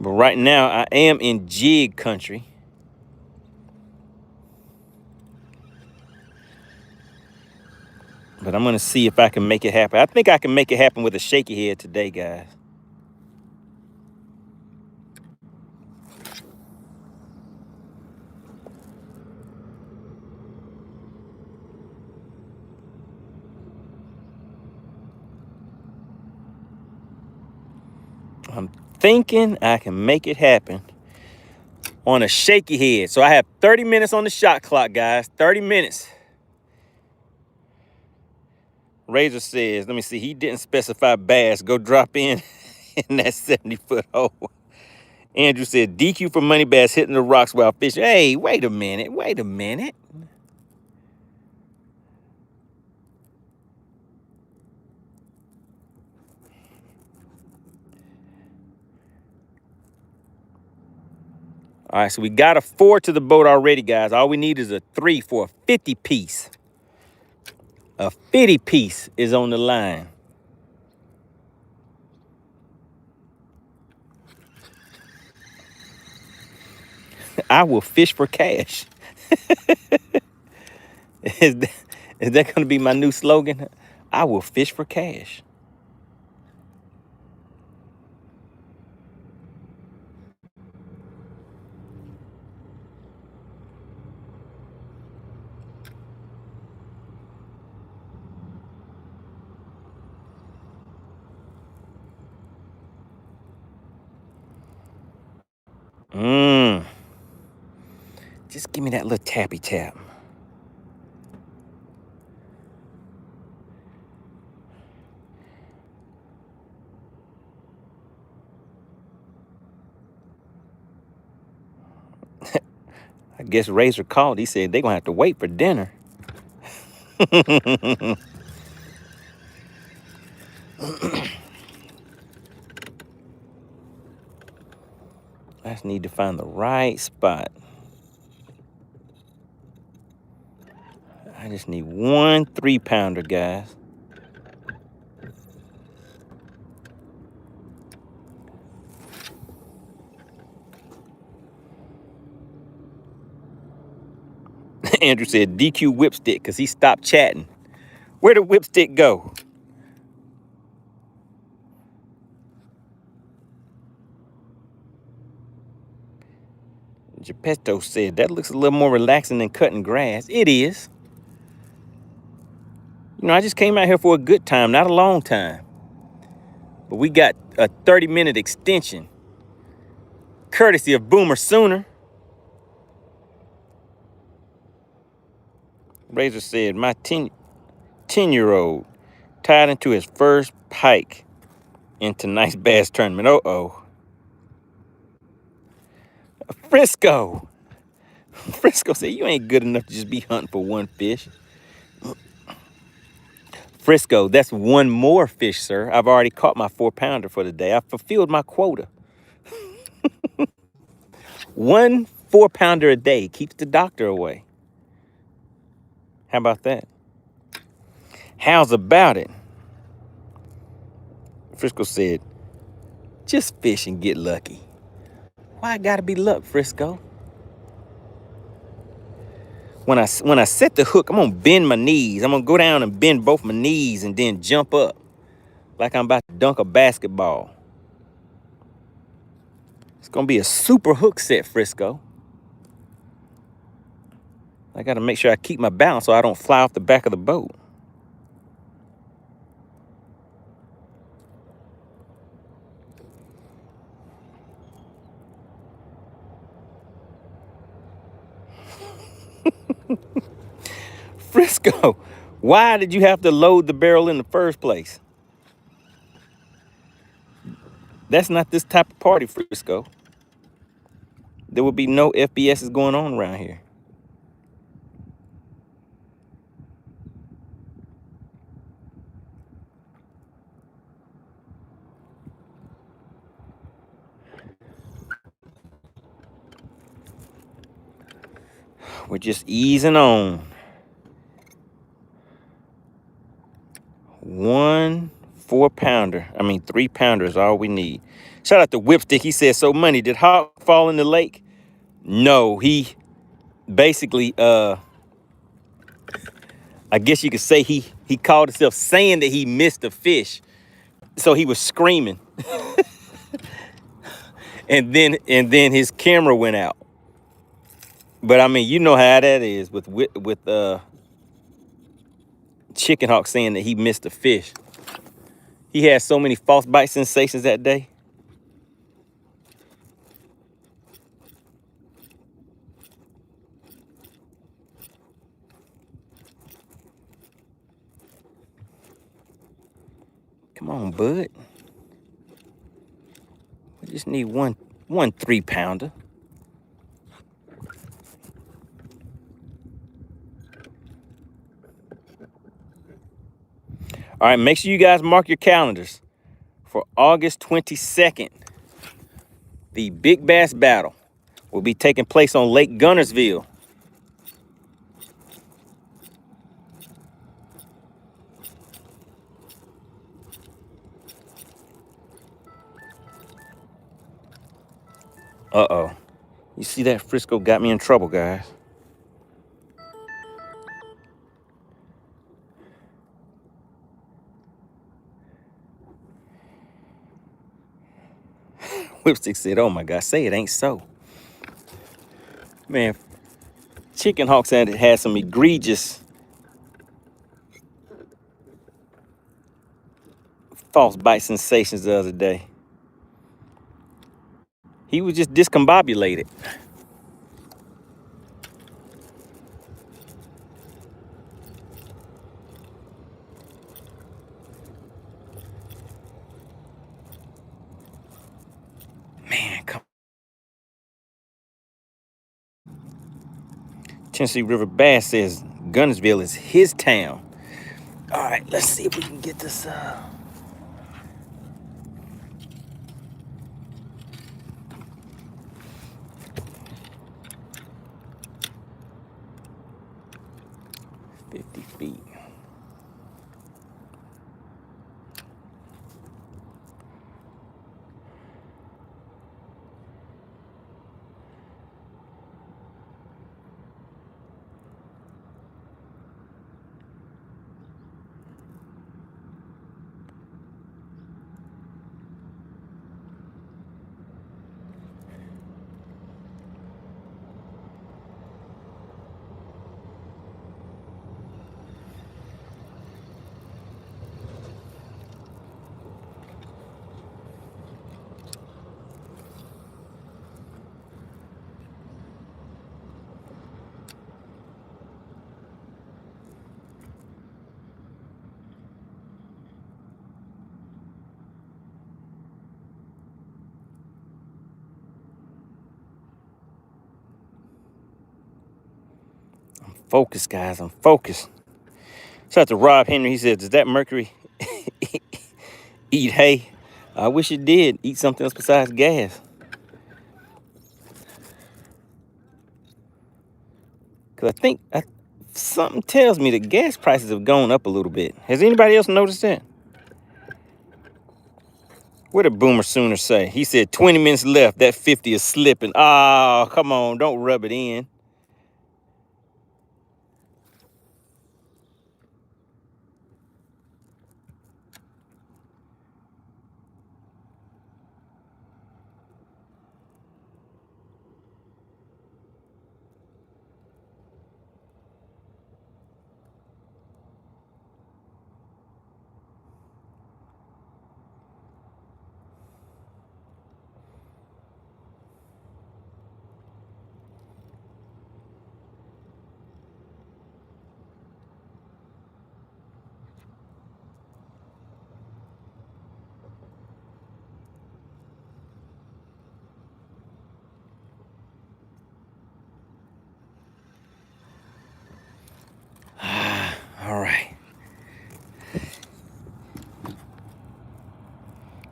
But right now, I am in jig country. But I'm going to see if I can make it happen. I think I can make it happen with a shaky head today, guys. I'm thinking I can make it happen on a shaky head. So I have 30 minutes on the shot clock, guys. 30 minutes. Razor says, let me see, he didn't specify bass. Go drop in that 70-foot hole. Andrew said, DQ for MoneyBass hitting the rocks while fishing. Hey, wait a minute. Wait a minute. All right, so we got a 4 to the boat already, guys. All we need is a 3 for a 50 piece. A 50 piece is on the line. I will fish for cash. Is that going to be my new slogan? I will fish for cash. Just give me that little tappy tap. I guess Razor called. He said they're going to have to wait for dinner. I just need to find the right spot. I just need 1 3-pounder, guys. Andrew said DQ whipstick because he stopped chatting. Where did whipstick go? Geppetto said that looks a little more relaxing than cutting grass. It is. You know, I just came out here for a good time, not a long time. But we got a 30-minute extension, courtesy of Boomer Sooner. Razor said, my 10-year-old tied into his first pike in tonight's bass tournament. Uh-oh. Frisco. Frisco said, you ain't good enough to just be hunting for 1 fish. Frisco, that's 1 more fish, sir. I've already caught my 4-pounder for the day. I fulfilled my quota. 1 4-pounder a day keeps the doctor away. How about that? How's about it? Frisco said, just fish and get lucky. Why I gotta be luck, Frisco? When I set the hook, I'm gonna bend my knees. I'm gonna go down and bend both my knees and then jump up like I'm about to dunk a basketball. It's gonna be a super hook set, Frisco. I gotta make sure I keep my balance so I don't fly off the back of the boat. Frisco, why did you have to load the barrel in the first place? That's not this type of party, Frisco. There would be no FBSs going on around here. We're just easing on. 1 4-pounder. I mean, 3-pounder is all we need. Shout out to Whipstick. He said, so Money, did Hawk fall in the lake? No, he basically, I guess you could say he called himself saying that he missed a fish. So he was screaming. and then his camera went out. But I mean, you know how that is with Chicken Hawk saying that he missed a fish. He had so many false bite sensations that day. Come on, bud. We just need one 3-pounder. All right, make sure you guys mark your calendars for August 22nd. The Big Bass Battle will be taking place on Lake Gunnersville. Uh-oh. You see that? Frisco got me in trouble, guys. Whipstick said, oh my God, say it ain't so. Man, Chicken Hawk said it had some egregious false bite sensations the other day. He was just discombobulated. Man, come. Tennessee River Bass says Gunnersville is his town. All right, let's see if we can get this. 50 feet. Focus, guys. I'm focused. Shout out to Rob Henry. He said, does that mercury eat hay? I wish it did. Eat something else besides gas. Because I think something tells me that gas prices have gone up a little bit. Has anybody else noticed that? What did Boomer Sooner say? He said 20 minutes left. That 50 is slipping. Oh, come on. Don't rub it in.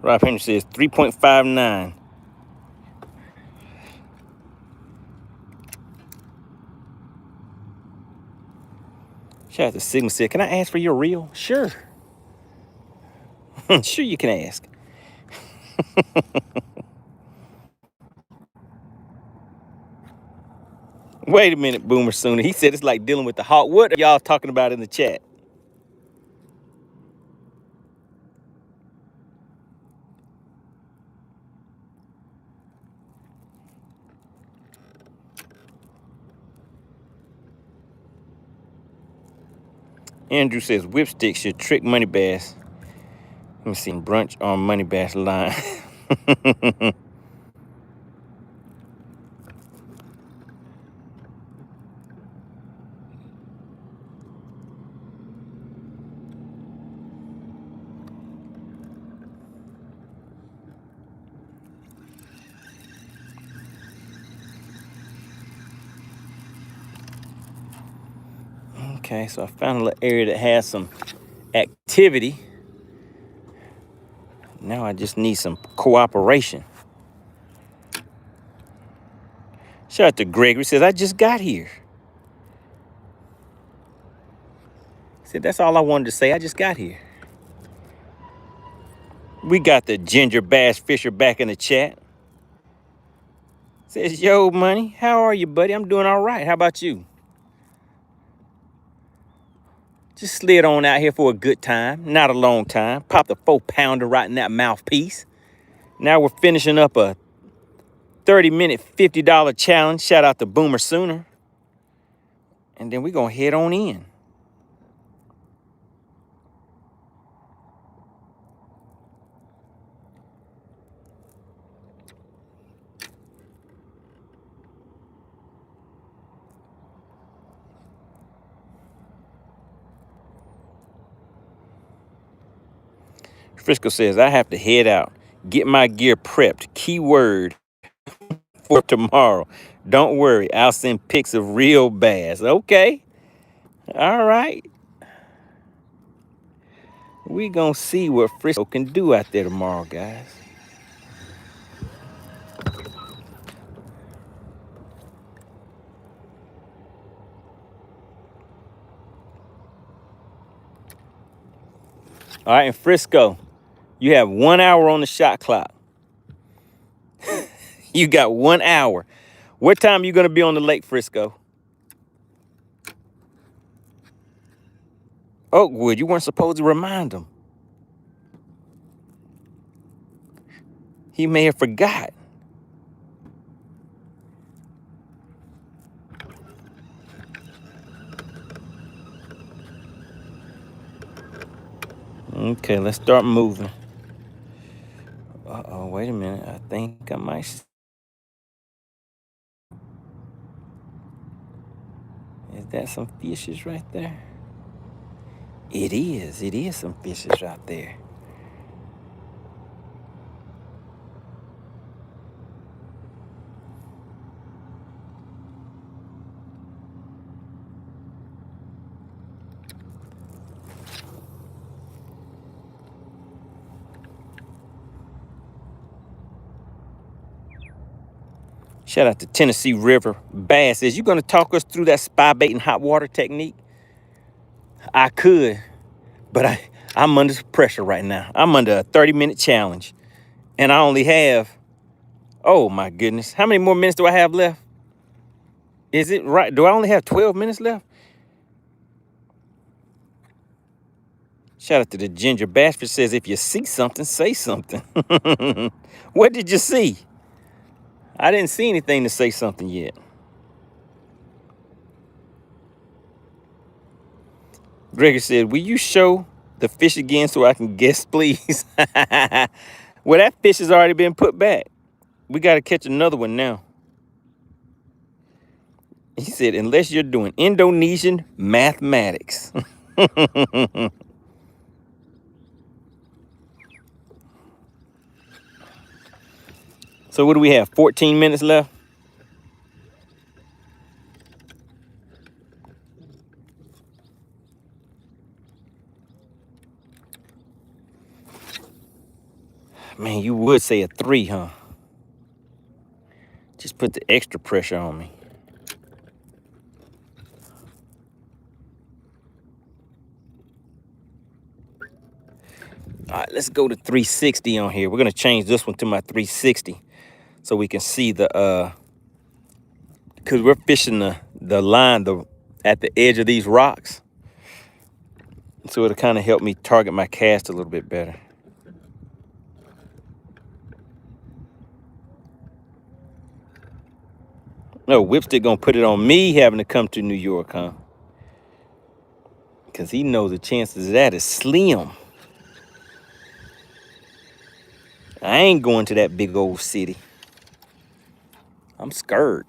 Rob Henry says 3.59. Shout out to Sigma said, can I ask for your reel? Sure. Sure you can ask. Wait a minute, Boomer Sooner. He said it's like dealing with the hawk. What are y'all talking about in the chat? Andrew says whipstick should trick MoneyBass. Let me see. Brunch on MoneyBass line. Okay, so I found a little area that has some activity. Now I just need some cooperation. Shout out to Gregory. Says, I just got here. He said, that's all I wanted to say. I just got here. We got the Ginger Bass Fisher back in the chat. Says, yo, Money, how are you, buddy? I'm doing all right. How about you? Just slid on out here for a good time. Not a long time. Popped a 4-pounder right in that mouthpiece. Now we're finishing up a 30-minute, $50 challenge. Shout out to Boomer Sooner. And then we're going to head on in. Frisco says, I have to head out. Get my gear prepped. Keyword for tomorrow. Don't worry. I'll send pics of real bass. Okay. All right. We gonna see what Frisco can do out there tomorrow, guys. All right, in Frisco, you have 1 hour on the shot clock. You got 1 hour. What time are you gonna be on the lake, Frisco? Oakwood, you weren't supposed to remind him. He may have forgot. Okay, let's start moving. Uh-oh, wait a minute. I think I might. Is that some fishes right there? It is. It is some fishes right there. Shout out to Tennessee River Bass. Says, you gonna talk us through that spy bait and hot water technique? I could, but I'm under pressure right now. I'm under a 30-minute challenge. And I only have, oh my goodness. How many more minutes do I have left? Is it right? Do I only have 12 minutes left? Shout out to the Ginger Bashford says, if you see something, say something. What did you see? I didn't see anything to say something yet. Gregor said, will you show the fish again so I can guess, please? Well, that fish has already been put back. We got to catch another one now. He said, unless you're doing Indonesian mathematics. So what do we have, 14 minutes left? Man, you would say a 3, huh? Just put the extra pressure on me. All right, let's go to 360 on here. We're gonna change this one to my 360 so we can see the because we're fishing the line at the edge of these rocks. So it'll kind of help me target my cast a little bit better. No, Whipstick gonna put it on me having to come to New York, huh? Because he knows the chances of that is slim. I ain't going to that big old city. I'm scared.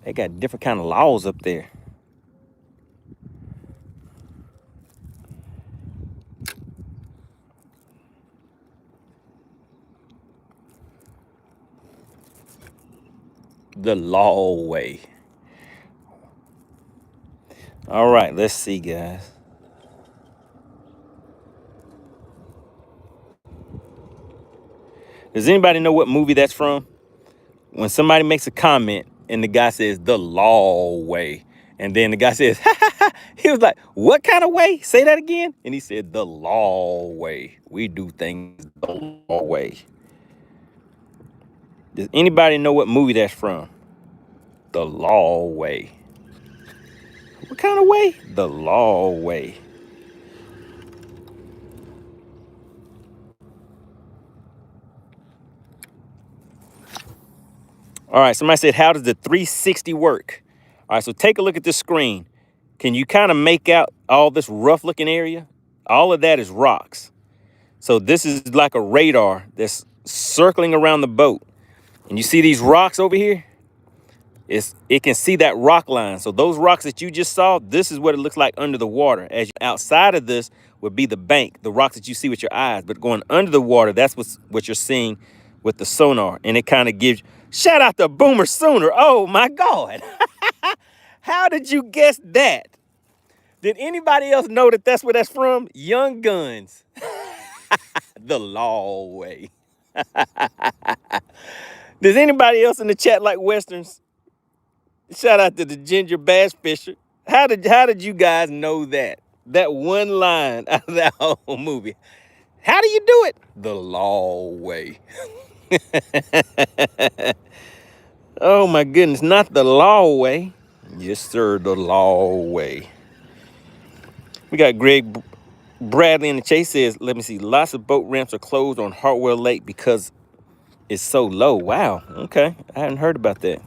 They got different kind of laws up there. The law way. All right, let's see, guys. Does anybody know what movie that's from? When somebody makes a comment and the guy says the law way, and then the guy says, ha, ha, ha. He was like, what kind of way? Say that again. And he said, the law way. We do things the law way. Does anybody know what movie that's from? The law way. What kind of way? The law way. All right, somebody said, how does the 360 work? All right, so take a look at this screen. Can you kind of make out all this rough looking area? All of that is rocks. So this is like a radar that's circling around the boat. And you see these rocks over here? It can see that rock line. So those rocks that you just saw, this is what it looks like under the water. As outside of this would be the bank, the rocks that you see with your eyes. But going under the water, that's what you're seeing with the sonar. And it kind of gives, shout out to Boomer Sooner. Oh my God. How did you guess that? Did anybody else know that that's where that's from? Young Guns. The law way. Does anybody else in the chat like Westerns? Shout out to the Ginger Bass Fisher. How did you guys know that? That one line out of that whole movie. How do you do it? The law way. Oh my goodness, not the law way. Yes, sir, the law way. We got Greg Bradley in the chase says, let me see, lots of boat ramps are closed on Hartwell Lake because it's so low. Wow, okay, I hadn't heard about that.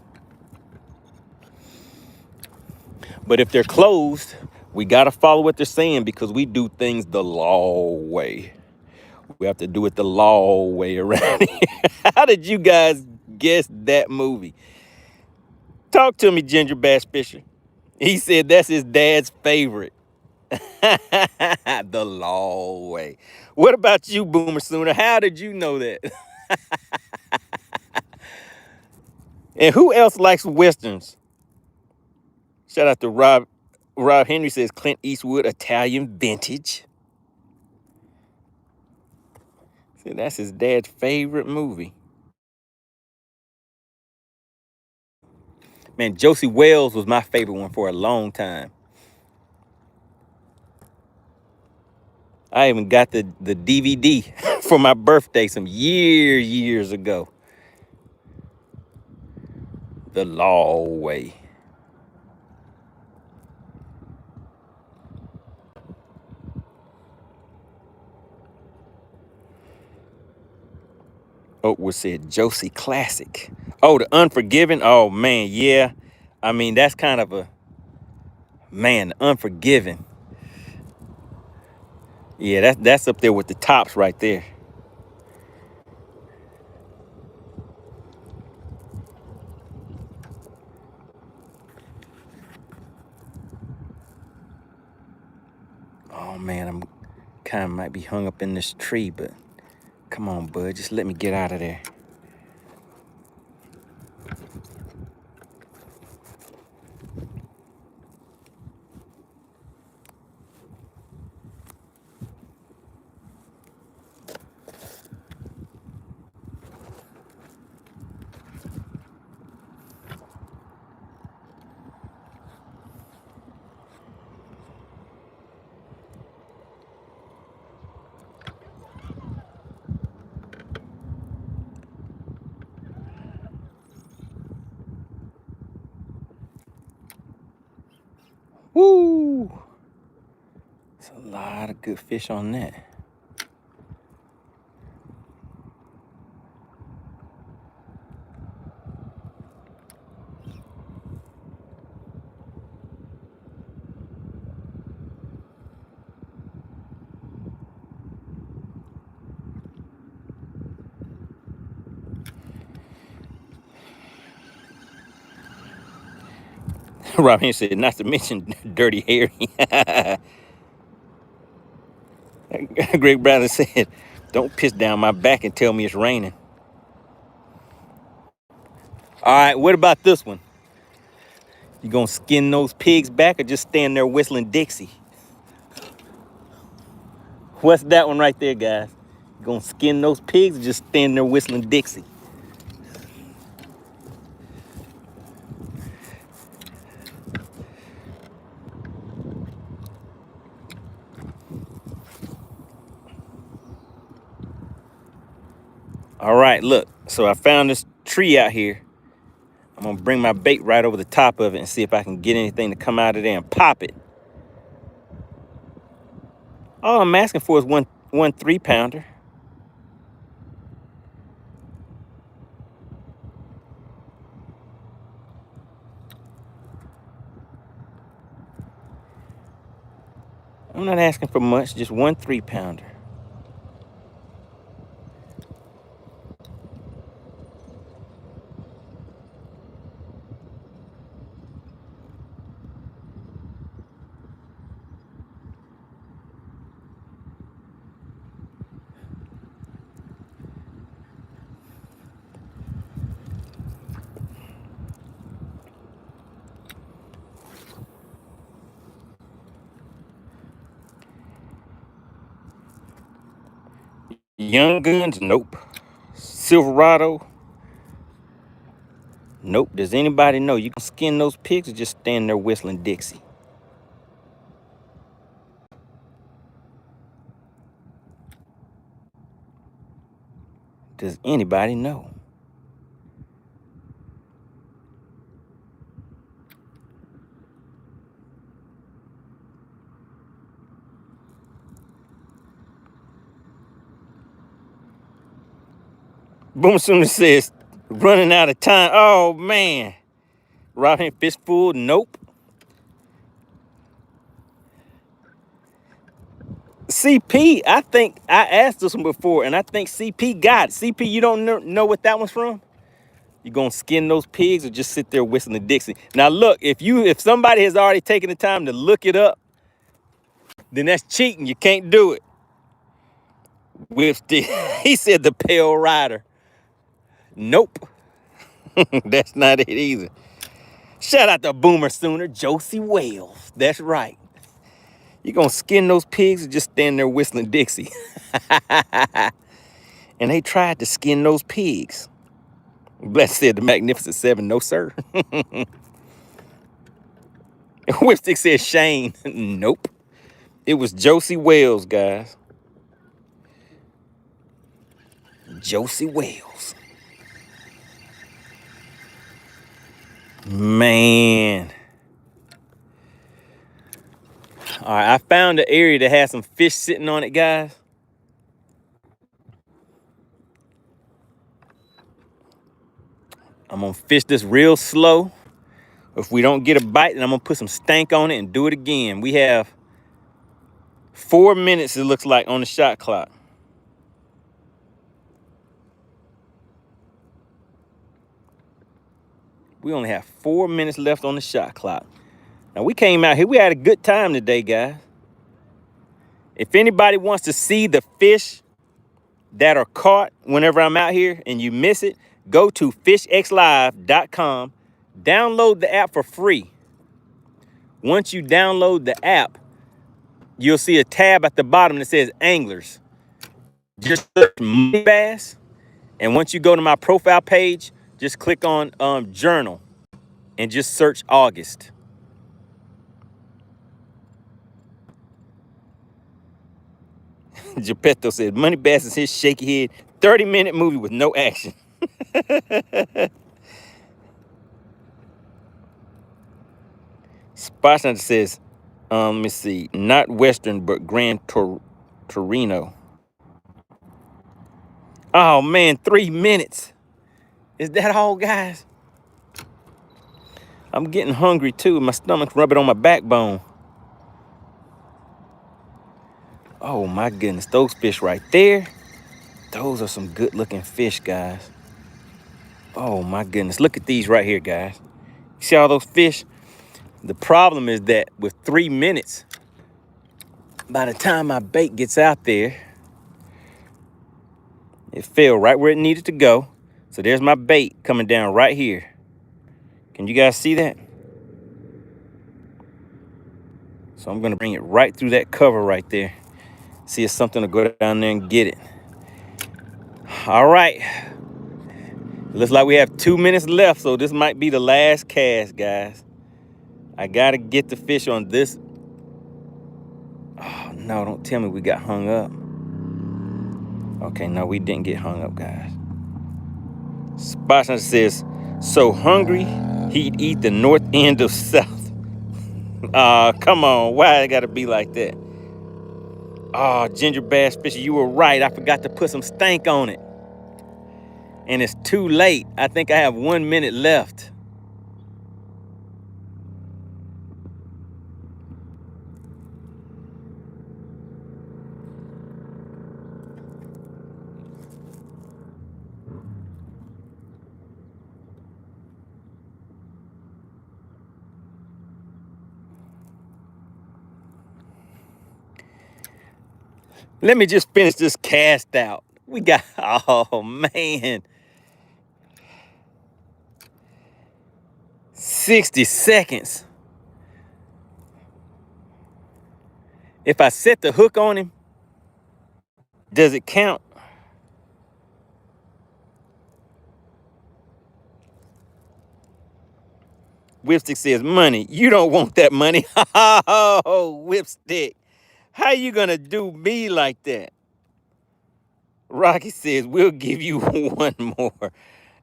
But if they're closed, we got to follow what they're saying because we do things the law way. We have to do it the law way around here. How did you guys guess that movie? Talk to me, Ginger Bass Fisher. He said that's his dad's favorite. The law way. What about you, Boomer Sooner? How did you know that? And who else likes Westerns? Shout out to Rob. Rob Henry says Clint Eastwood, Italian vintage. See, that's his dad's favorite movie. Man, Josie Wells was my favorite one for a long time. I even got the DVD for my birthday some years ago. The Law Way. Oakwood said Josie Classic. Oh, The Unforgiven. Oh man, yeah. I mean, that's kind of a man, Unforgiven. Yeah, that's up there with the tops right there. Oh man, I'm kind of might be hung up in this tree, but come on, bud, just let me get out of there. Woo! It's a lot of good fish on that. Robin said, not to mention Dirty Harry. Greg Bradley said, don't piss down my back and tell me it's raining. All right, what about this one? You gonna skin those pigs back or just stand there whistling Dixie? What's that one right there, guys? You gonna skin those pigs or just stand there whistling Dixie? All right, look. So I found this tree out here. I'm gonna bring my bait right over the top of it and see if I can get anything to come out of there and pop it. All I'm asking for is one 3-pounder. I'm not asking for much, just one 3-pounder. Young Guns, nope. Silverado, nope. Does anybody know you can skin those pigs or just stand there whistling Dixie? Does anybody know? Boom Sooner says, running out of time. Oh, man. Rod Hand Fistful, nope. CP, I think I asked this one before, and I think CP got it. CP, you don't know what that one's from? You gonna skin those pigs or just sit there whistling Dixie? Now, look, if somebody has already taken the time to look it up, then that's cheating. You can't do it. Whipstick, he said the Pale Rider. Nope. That's not it either. Shout out to Boomer Sooner, Josie Wales. That's right. You gonna skin those pigs or just stand there whistling Dixie? And they tried to skin those pigs. Bless said the Magnificent Seven, no sir. Whipstick said Shane, nope. It was Josie Wales, guys. Josie Wales. Man. All right, I found an area that has some fish sitting on it, guys. I'm gonna fish this real slow. If we don't get a bite, then I'm gonna put some stank on it and do it again. We have 4 minutes, it looks like, on the shot clock. We only have 4 minutes left on the shot clock. Now, we came out here, we had a good time today, guys. If anybody wants to see the fish that are caught whenever I'm out here and you miss it, go to FishXLive.com, download the app for free. Once you download the app, you'll see a tab at the bottom that says Anglers. Just search MoneyBass, and once you go to my profile page, just click on Journal and just search August. Geppetto said, MoneyBass is his shaky head 30-minute movie with no action. Spot Hunter says, let me see, not Western, but Torino. Oh man, 3 minutes. Is that all, guys? I'm getting hungry too. My stomach's rubbing on my backbone. Oh my goodness, those fish right there. Those are some good looking fish, guys. Oh my goodness, look at these right here, guys. You see all those fish? The problem is that with 3 minutes, by the time my bait gets out there, it fell right where it needed to go. So there's my bait coming down right here. Can you guys see that? So I'm gonna bring it right through that cover right there. See if something will go down there and get it. All right. Looks like we have 2 minutes left, so this might be the last cast, guys. I gotta get the fish on this. Oh no, don't tell me we got hung up. Okay, no, we didn't get hung up, guys. Spot Hunter says, so hungry, he'd eat the north end of South. Come on, why it gotta be like that? Oh, ginger bass fisher, you were right. I forgot to put some stank on it. And it's too late. I think I have 1 minute left. Let me just finish this cast out. We got, oh man. 60 seconds. If I set the hook on him, does it count? Whipstick says, money. You don't want that money. Oh, Whipstick. How you gonna do me like that? Rocky says, we'll give you one more.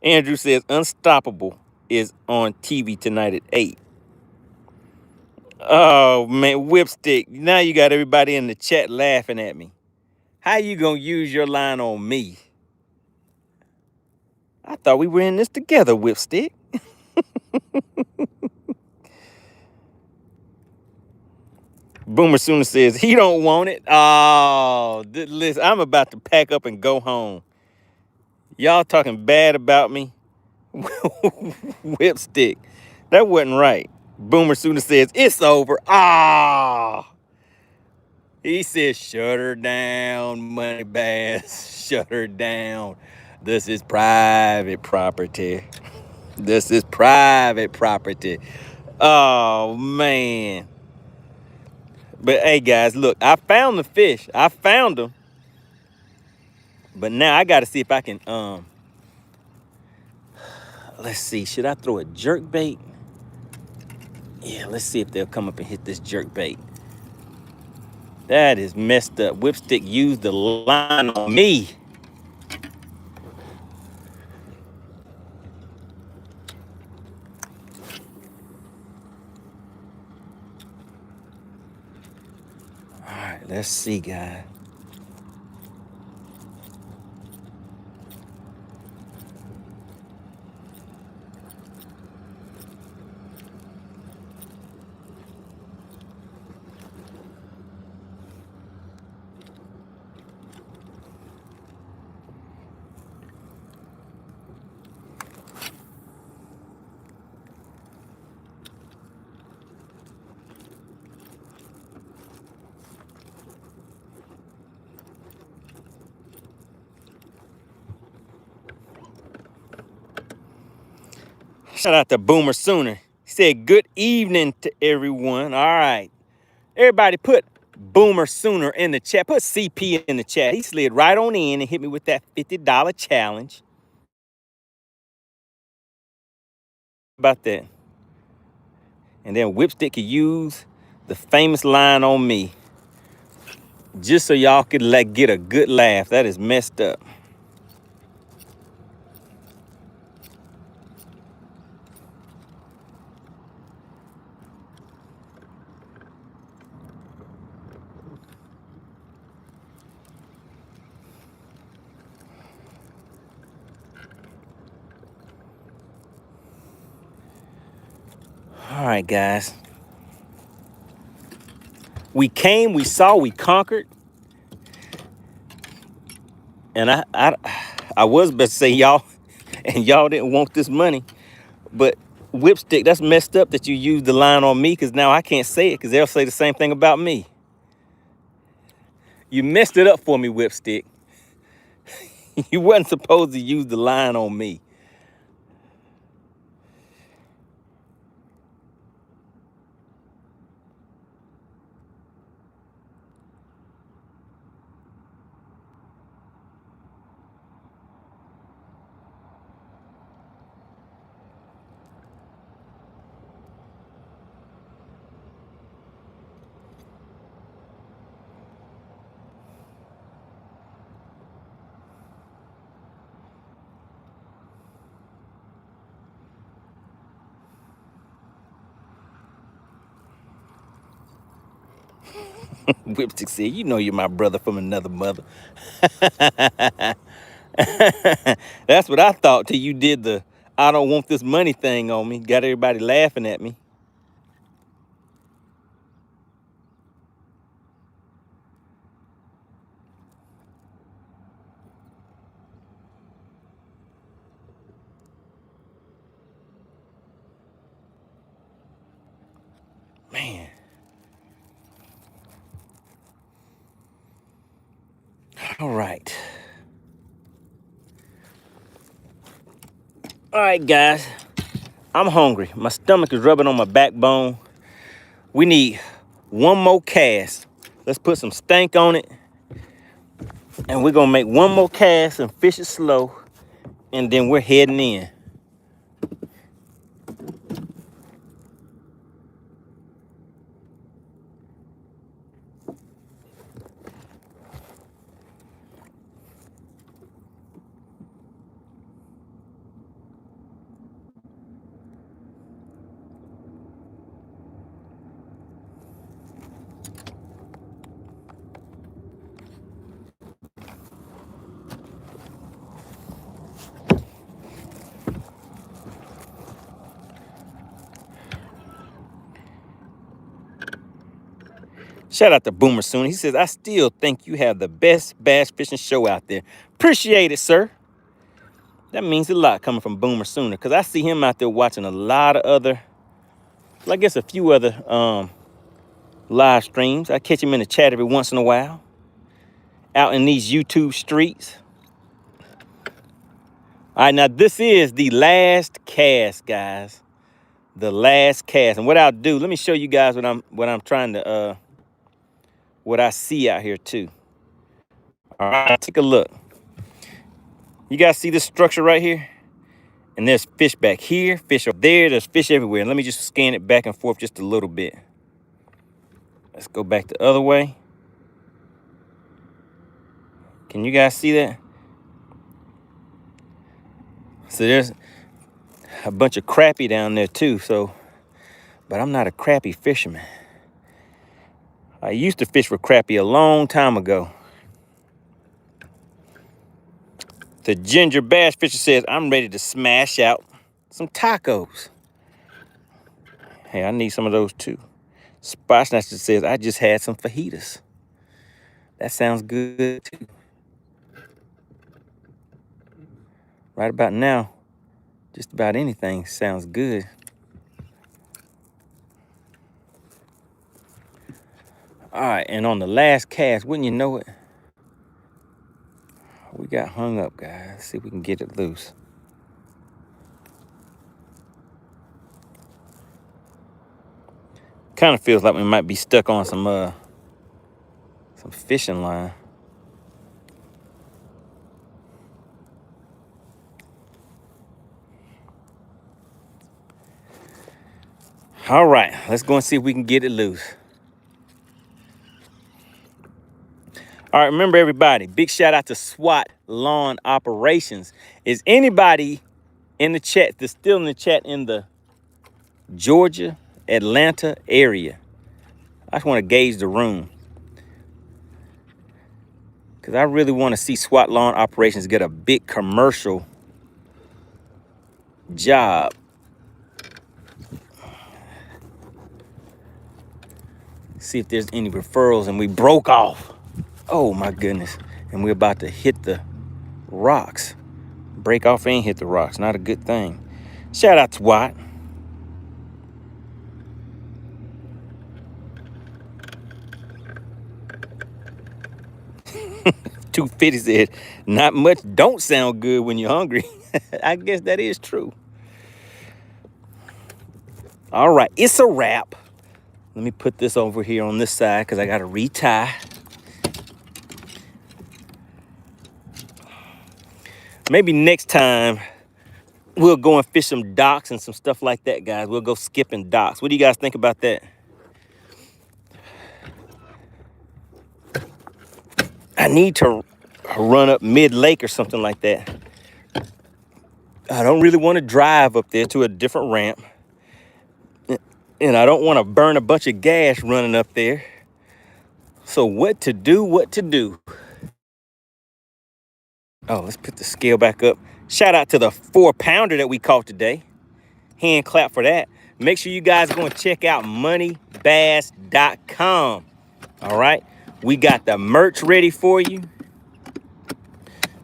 Andrew says, Unstoppable is on TV tonight at 8. Oh, man, Whipstick. Now you got everybody in the chat laughing at me. How you gonna use your line on me? I thought we were in this together, Whipstick. Boomer Sooner says, he don't want it. Oh, listen, I'm about to pack up and go home. Y'all talking bad about me? Whipstick. That wasn't right. Boomer Sooner says, it's over. Ah. He says, shut her down, MoneyBass. Shut her down. This is private property. This is private property. Oh, man. But hey, guys, look, I found the fish. I found them. But now I got to see if I can, let's see. Should I throw a jerk bait? Yeah, let's see if they'll come up and hit this jerk bait. That is messed up. Whipstick used the line on me. All right, let's see, guys. Shout out to Boomer Sooner. He said, good evening to everyone. All right. Everybody put Boomer Sooner in the chat. Put CP in the chat. He slid right on in and hit me with that $50 challenge. About that. And then Whipstick could use the famous line on me. Just so y'all could get a good laugh. That is messed up. All right, guys. We came, we saw, we conquered. And I was about to say y'all, and y'all didn't want this money. But Whipstick, that's messed up that you used the line on me, because now I can't say it because they'll say the same thing about me. You messed it up for me, Whipstick. You wasn't supposed to use the line on me. Whipstick said, you know you're my brother from another mother. That's what I thought till you did the I don't want this money thing on me. Got everybody laughing at me. Man. All right. All right, guys. I'm hungry. My stomach is rubbing on my backbone. We need one more cast. Let's put some stank on it. And we're going to make one more cast and fish it slow. And then we're heading in. Shout out to Boomer Soon. He says, I still think you have the best bass fishing show out there. Appreciate it, sir. That means a lot coming from Boomer Sooner, because I see him out there watching a lot of other, well, I guess a few other live streams. I catch him in the chat every once in a while, out in these YouTube streets. All right, now this is the last cast, guys. The last cast. And what I'll do, let me show you guys what I'm trying to what I see out here too. All right, take a look. You guys see this structure right here? And there's fish back here, fish up there, there's fish everywhere. And let me just scan it back and forth just a little bit. Let's go back the other way. Can you guys see that? So there's a bunch of crappie down there too, but I'm not a crappie fisherman. I used to fish for crappie a long time ago. The Ginger Bass Fisher says, I'm ready to smash out some tacos. Hey, I need some of those too. Spot Snatcher says, I just had some fajitas. That sounds good too. Right about now, just about anything sounds good. All right, and on the last cast, wouldn't you know it? We got hung up, guys. Let's see if we can get it loose. Kind of feels like we might be stuck on some fishing line. All right, let's go and see if we can get it loose. All right, remember everybody, big shout out to SWAT Lawn Operations. Is anybody in the chat that's still in the chat in the Georgia, Atlanta area? I just want to gauge the room, because I really want to see SWAT Lawn Operations get a big commercial job. See if there's any referrals, and we broke off. Oh my goodness. And we're about to hit the rocks. Break off and hit the rocks. Not a good thing. Shout out to Watt. $250 said, not much don't sound good when you're hungry. I guess that is true. All right, it's a wrap. Let me put this over here on this side because I got to retie. Maybe next time we'll go and fish some docks and some stuff like that, guys. We'll go skipping docks. What do you guys think about that? I need to run up mid-lake or something like that. I don't really want to drive up there to a different ramp. And I don't want to burn a bunch of gas running up there. So what to do? Oh, let's put the scale back up. Shout out to the 4-pounder that we caught today. Hand clap for that. Make sure you guys go and check out MoneyBass.com. All right. We got the merch ready for you.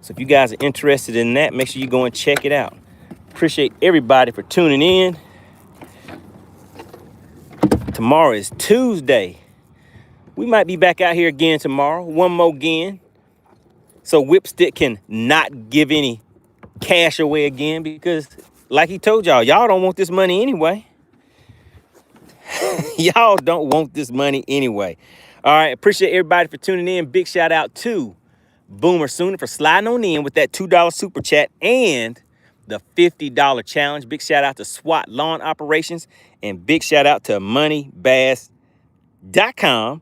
So if you guys are interested in that, make sure you go and check it out. Appreciate everybody for tuning in. Tomorrow is Tuesday. We might be back out here again tomorrow. One more again. So Whipstick can not give any cash away again because, like he told y'all, y'all don't want this money anyway. Y'all don't want this money anyway. All right. Appreciate everybody for tuning in. Big shout out to Boomer Sooner for sliding on in with that $2 super chat and the $50 challenge. Big shout out to SWAT Lawn Operations and big shout out to MoneyBass.com